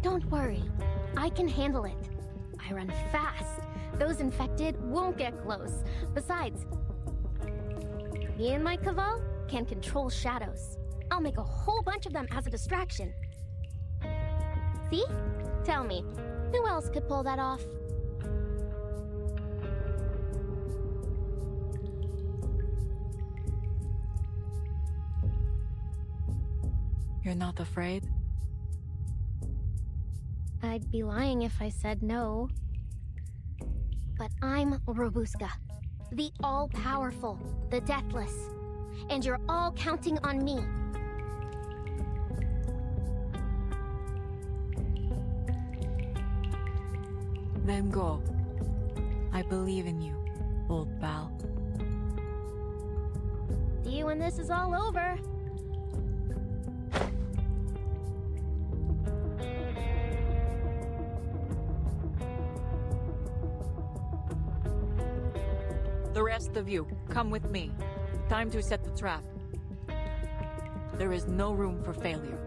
Don't worry. I can handle it. I run fast. Those infected won't get close. Besides, me and my Kaval can control shadows. I'll make a whole bunch of them as a distraction. See? Tell me, who else could pull that off? You're not afraid? I'd be lying if I said no. But I'm Rabuska, the all-powerful, the deathless. And you're all counting on me. Then go. I believe in you, old pal. See you when this is all over. The rest of you, come with me. Time to set the trap. There is no room for failure.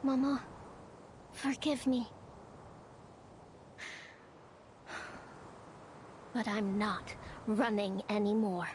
Mama, Forgive me. But I'm not running anymore.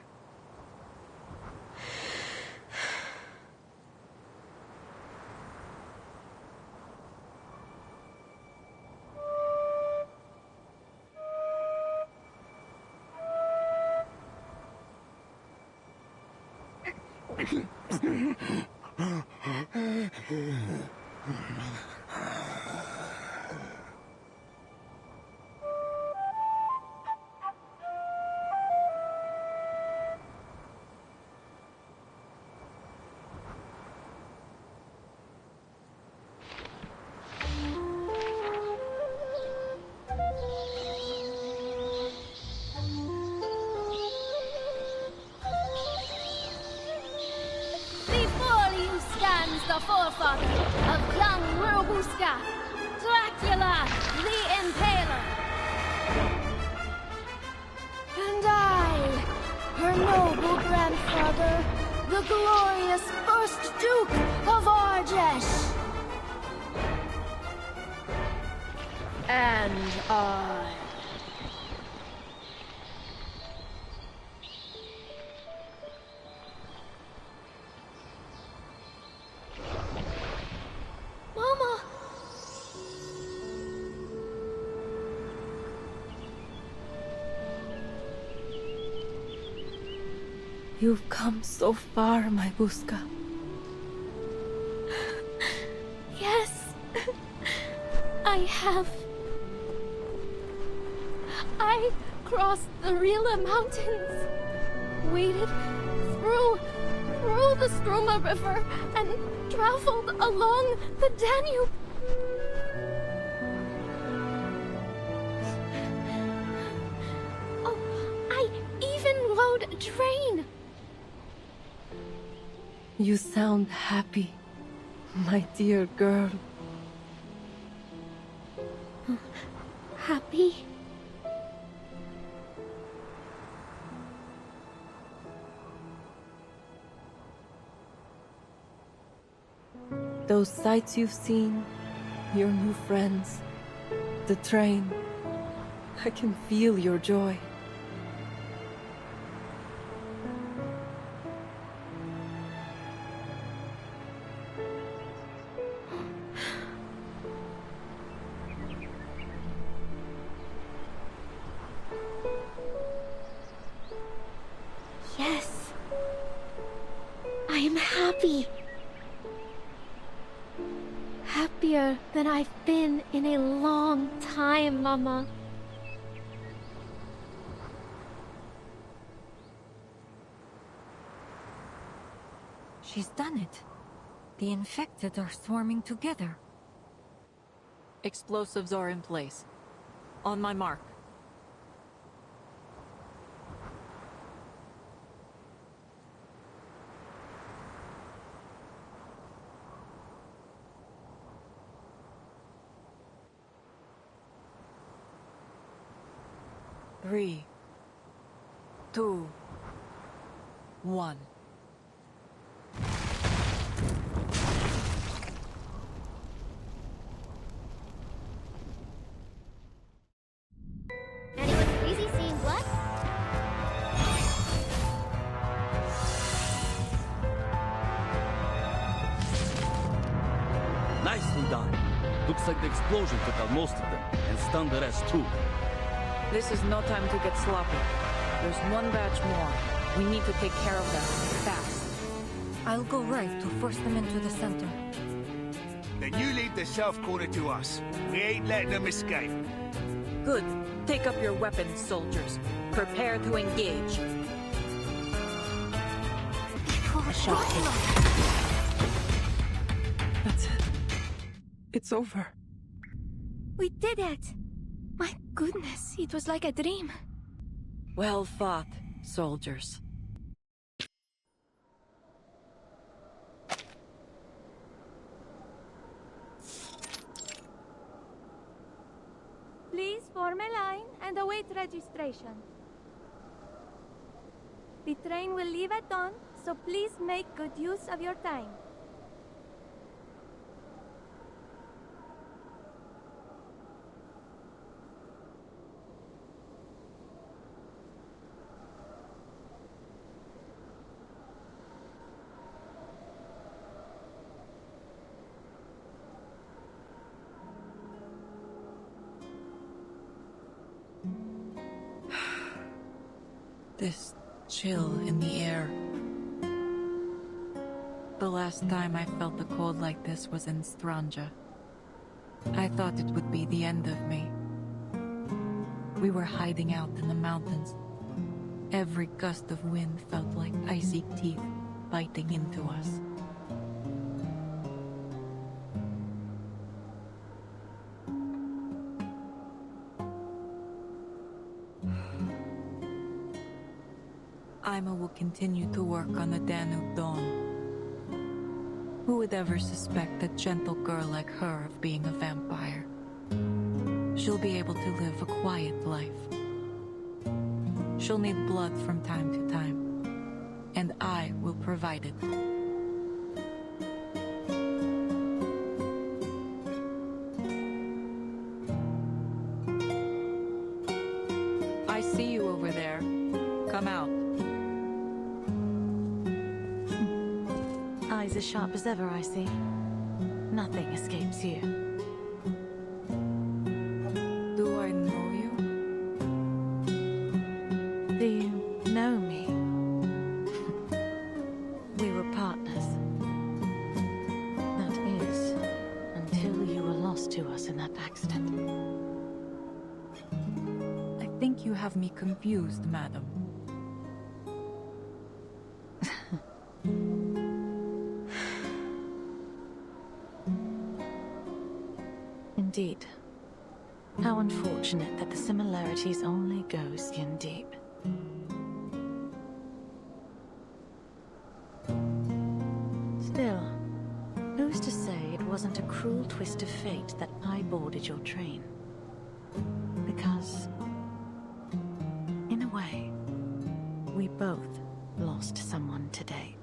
The forefather of young Robuska, Dracula the Impaler. And I, her noble grandfather, the glorious first Duke of Arjesh. And I... Mama! You've come so far, my Buska. Yes, I have. I crossed the Rila Mountains, waded through the Struma River, and traveled along the Danube. Oh, I even rode a train. You sound happy, my dear girl. Happy? Those sights you've seen, your new friends, the train. I can feel your joy. Yes. I am happy. Happier than I've been in a long time, Mama. She's done it. The infected are swarming together. Explosives are in place. On my mark. Three, 2, 1. Anyone crazy seeing blood? Nicely done. Looks like the explosion took out most of them, and stunned the rest too. This is no time to get sloppy. There's one batch more. We need to take care of them, fast. I'll go right to force them into the center. Then you leave the south corner to us. We ain't letting them escape. Good. Take up your weapons, soldiers. Prepare to engage. A shot. That's it. It's over. We did it! My goodness, it was like a dream. Well fought, soldiers. Please form a line and await registration. The train will leave at dawn, so please make good use of your time. You've come so far, my Buska. Please form a line and await registration. The train will leave at dawn, so please make good use of your time. The train will leave at dawn, so please make good use of your time. This chill in the air. The last time I felt the cold like this was in Stranja. I thought it would be the end of me. We were hiding out in the mountains. Every gust of wind felt like icy teeth biting into us. Aima will continue to work on the Danube Dawn. Who would ever suspect a gentle girl like her of being a vampire? She'll be able to live a quiet life. She'll need blood from time to time, and I will provide it. I see you over there. Come out. Eyes as sharp as ever, I see. Nothing escapes you. Do I know you? Do you know me? We were partners. That is, until you were lost to us in that accident. I think you have me confused, madam. Indeed. How unfortunate that the similarities only go skin deep. Still, who's to say it wasn't a cruel twist of fate that I boarded your train? Because, in a way, we both lost someone today.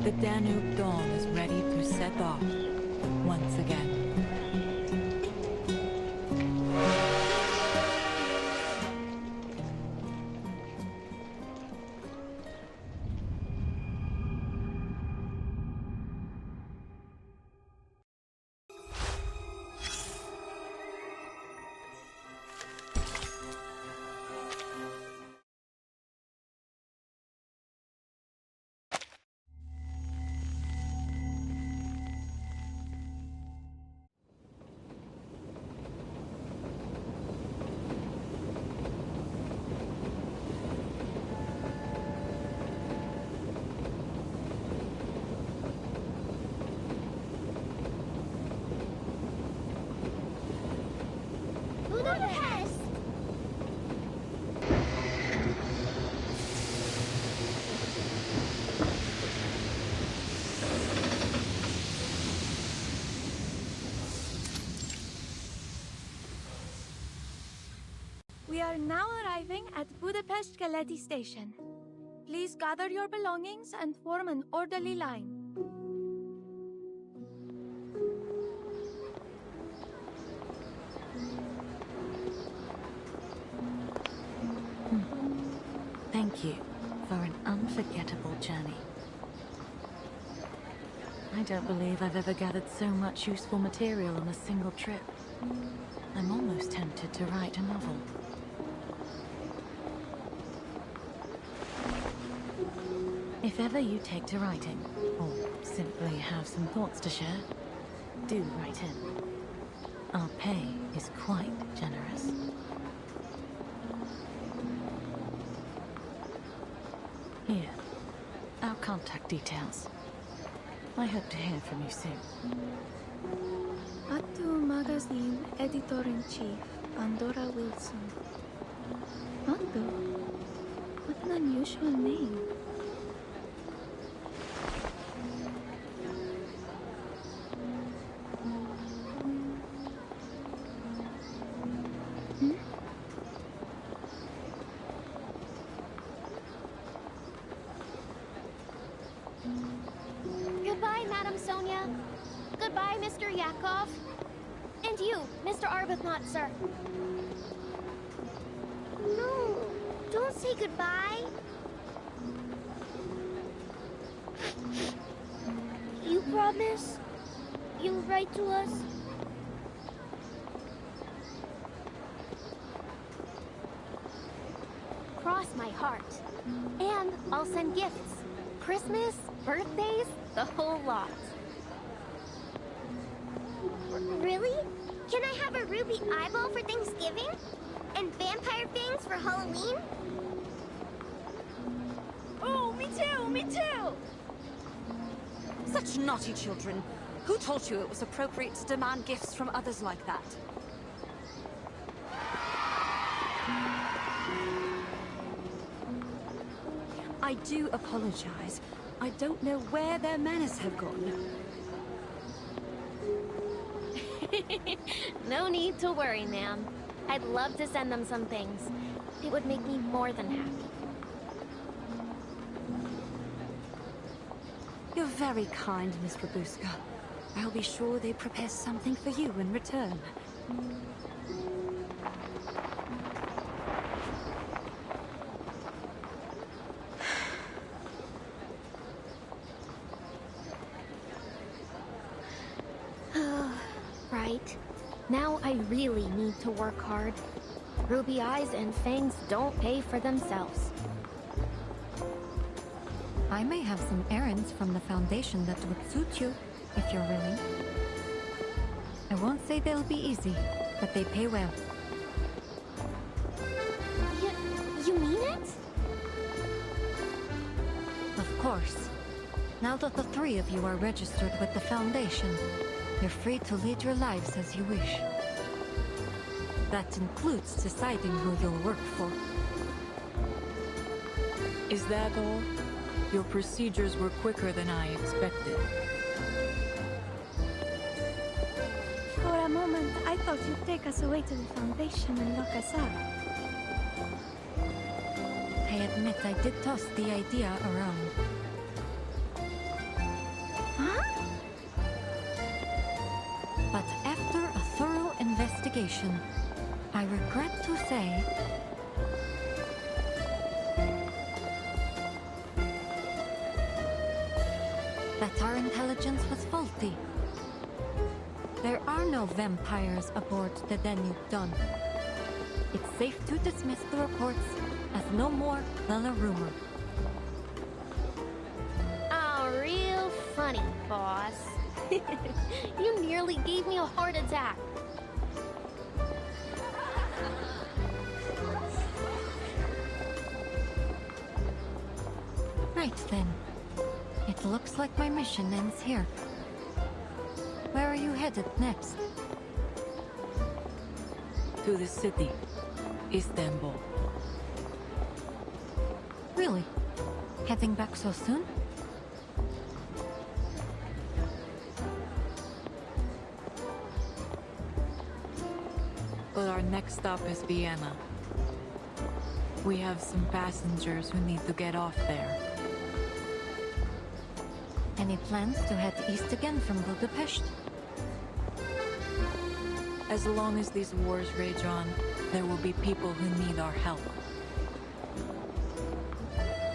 The Danube Dawn is ready to set off once again. Budapest! We are now arriving at Budapest Keleti Station. Please gather your belongings and form an orderly line. Thank you for an unforgettable journey. I don't believe I've ever gathered so much useful material on a single trip. I'm almost tempted to write a novel. If ever you take to writing, or simply have some thoughts to share, do write in. Our pay is quite generous. Here, our contact details. I hope to hear from you soon. Atu Magazine Editor-in-Chief, Andorra Wilson. Atu? What an unusual name. Goodbye, Madam Sonia. Goodbye, Mr. Yakov. And you, Mr. Arbuthnot, sir. No, don't say goodbye. You promise? You'll write to us? Cross my heart. And I'll send gifts. Christmas, birthdays, the whole lot. Really? Can I have a ruby eyeball for Thanksgiving? And vampire fangs for Halloween? Oh, me too, me too! Such naughty children. Who told you it was appropriate to demand gifts from others like that? I do apologize. I don't know where their manners have gone. No need to worry, ma'am. I'd love to send them some things. It would make me more than happy. You're very kind, Miss Rabuska. I'll be sure they prepare something for you in return. Right. Now I really need to work hard. Ruby eyes and fangs don't pay for themselves. I may have some errands from the Foundation that would suit you, if you're willing. I won't say they'll be easy, but they pay well. You mean it? Of course. Now that the three of you are registered with the Foundation, you're free to lead your lives as you wish. That includes deciding who you'll work for. Is that all? Your procedures were quicker than I expected. For a moment, I thought you'd take us away to the Foundation and lock us up. I admit I did toss the idea around. Huh? But after a thorough investigation, I regret to say that our intelligence was faulty. There are no vampires aboard the Danube Dawn. It's safe to dismiss the reports as no more than a rumor. Oh, real funny, boss. You nearly gave me a heart attack. Right then. It looks like my mission ends here. Where are you headed next? To the city, Istanbul. Really? Heading back so soon? But our next stop is Vienna. We have some passengers who need to get off there. Any plans to head east again from Budapest? As long as these wars rage on, there will be people who need our help.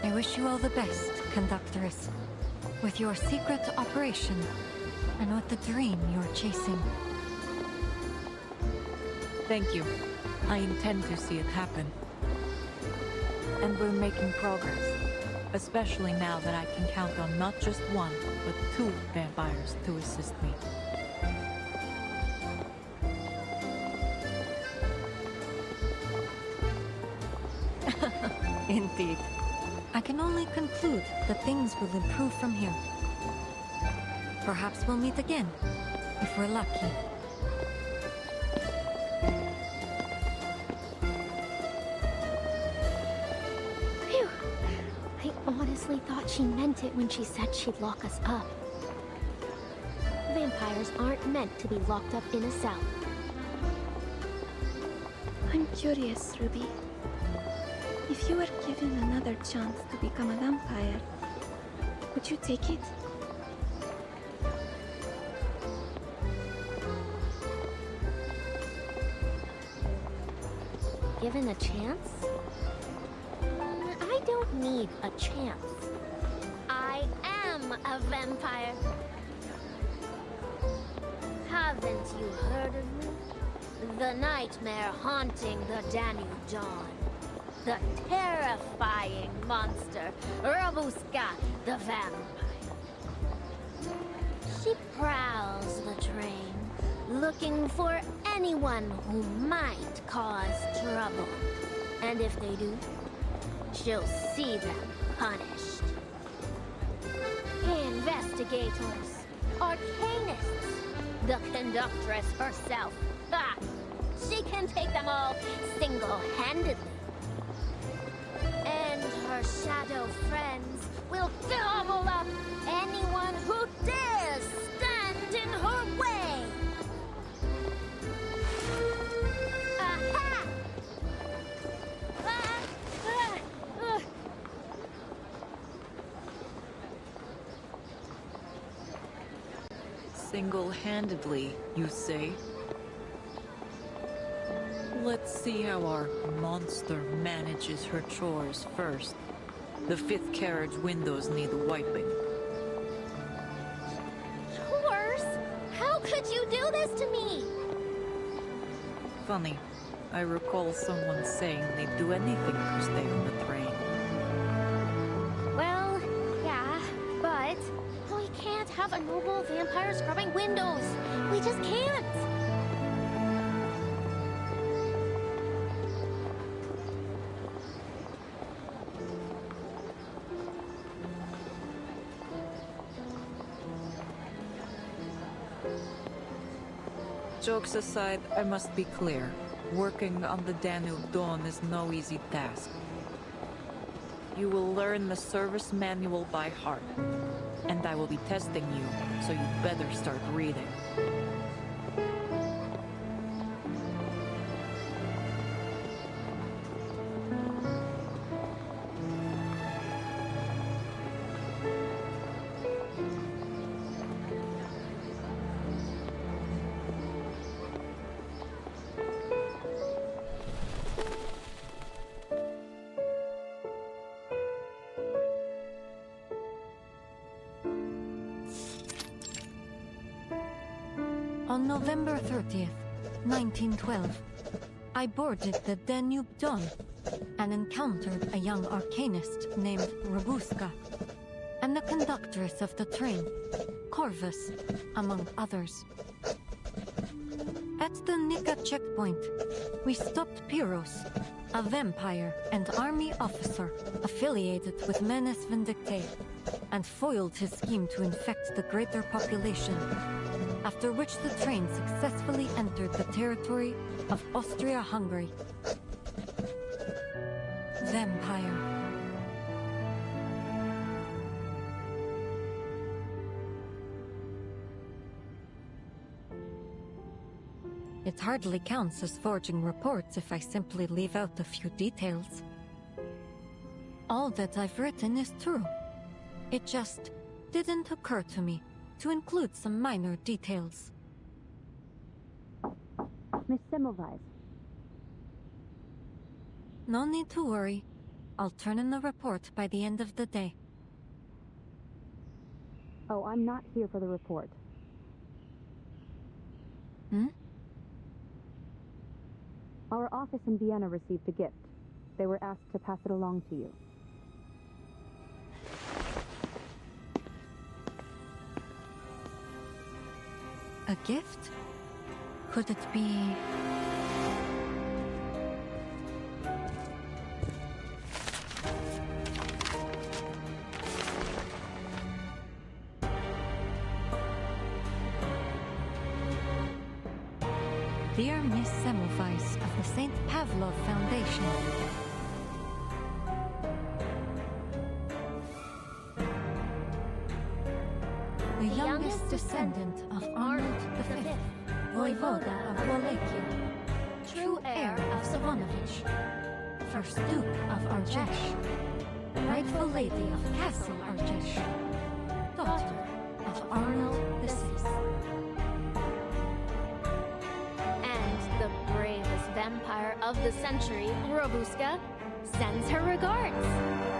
I wish you all the best, Conductress. With your secret operation, and with the dream you're chasing. Thank you. I intend to see it happen. And we're making progress. Especially now that I can count on not just one, but 2 vampires to assist me. Indeed. I can only conclude that things will improve from here. Perhaps we'll meet again, if we're lucky. Phew. honestly thought she meant it when she said she'd lock us up. Vampires aren't meant to be locked up in a cell. I'm curious, Ruby. If you were given another chance to become a vampire, would you take it? Given a chance? I don't need a chance. I am a vampire. Haven't you heard of me? The nightmare haunting the Danube Dawn. The terrifying monster, Rabuska the vampire. She prowls the train, looking for anyone who might cause trouble. And if they do, she'll see them punished. Investigators, arcanists, the conductress herself. Ha! She can take them all single-handedly. And her shadow friends will gobble up anyone who dares stand in her way. Aha! Single-handedly, you say? Let's see how our monster manages her chores first. The 5th carriage windows need wiping. Chores? How could you do this to me? Funny. I recall someone saying they'd do anything to stay on the train. Well, yeah, but we can't have a noble vampire scrubbing windows. We just can't. Jokes aside, I must be clear. Working on the Danube Dawn is no easy task. You will learn the service manual by heart, and I will be testing you, so you better start reading. On November 30th, 1912, I boarded the Danube Dawn and encountered a young arcanist named Rabuska, and the conductress of the train, Corvus, among others. At the Nika checkpoint, we stopped Pyros, a vampire and army officer affiliated with Menes Vindictae, and foiled his scheme to infect the greater population, after which the train successfully entered the territory of Austria-Hungary. Vampire. It hardly counts as forging reports if I simply leave out a few details. All that I've written is true. It just didn't occur to me to include some minor details. Miss Semmelweis. No need to worry. I'll turn in the report by the end of the day. Oh, I'm not here for the report. Our office in Vienna received a gift. They were asked to pass it along to you. A gift? Could it be... Dear Miss Semmelweis of the St. Pavlov Foundation, the youngest descendant of Arnold V, Voivoda of Wallachia, true heir of Savonovich, first Duke of Argesh, rightful lady of Castle Argesh, daughter of Arnold VI. And the bravest vampire of the century, Robuska, sends her regards.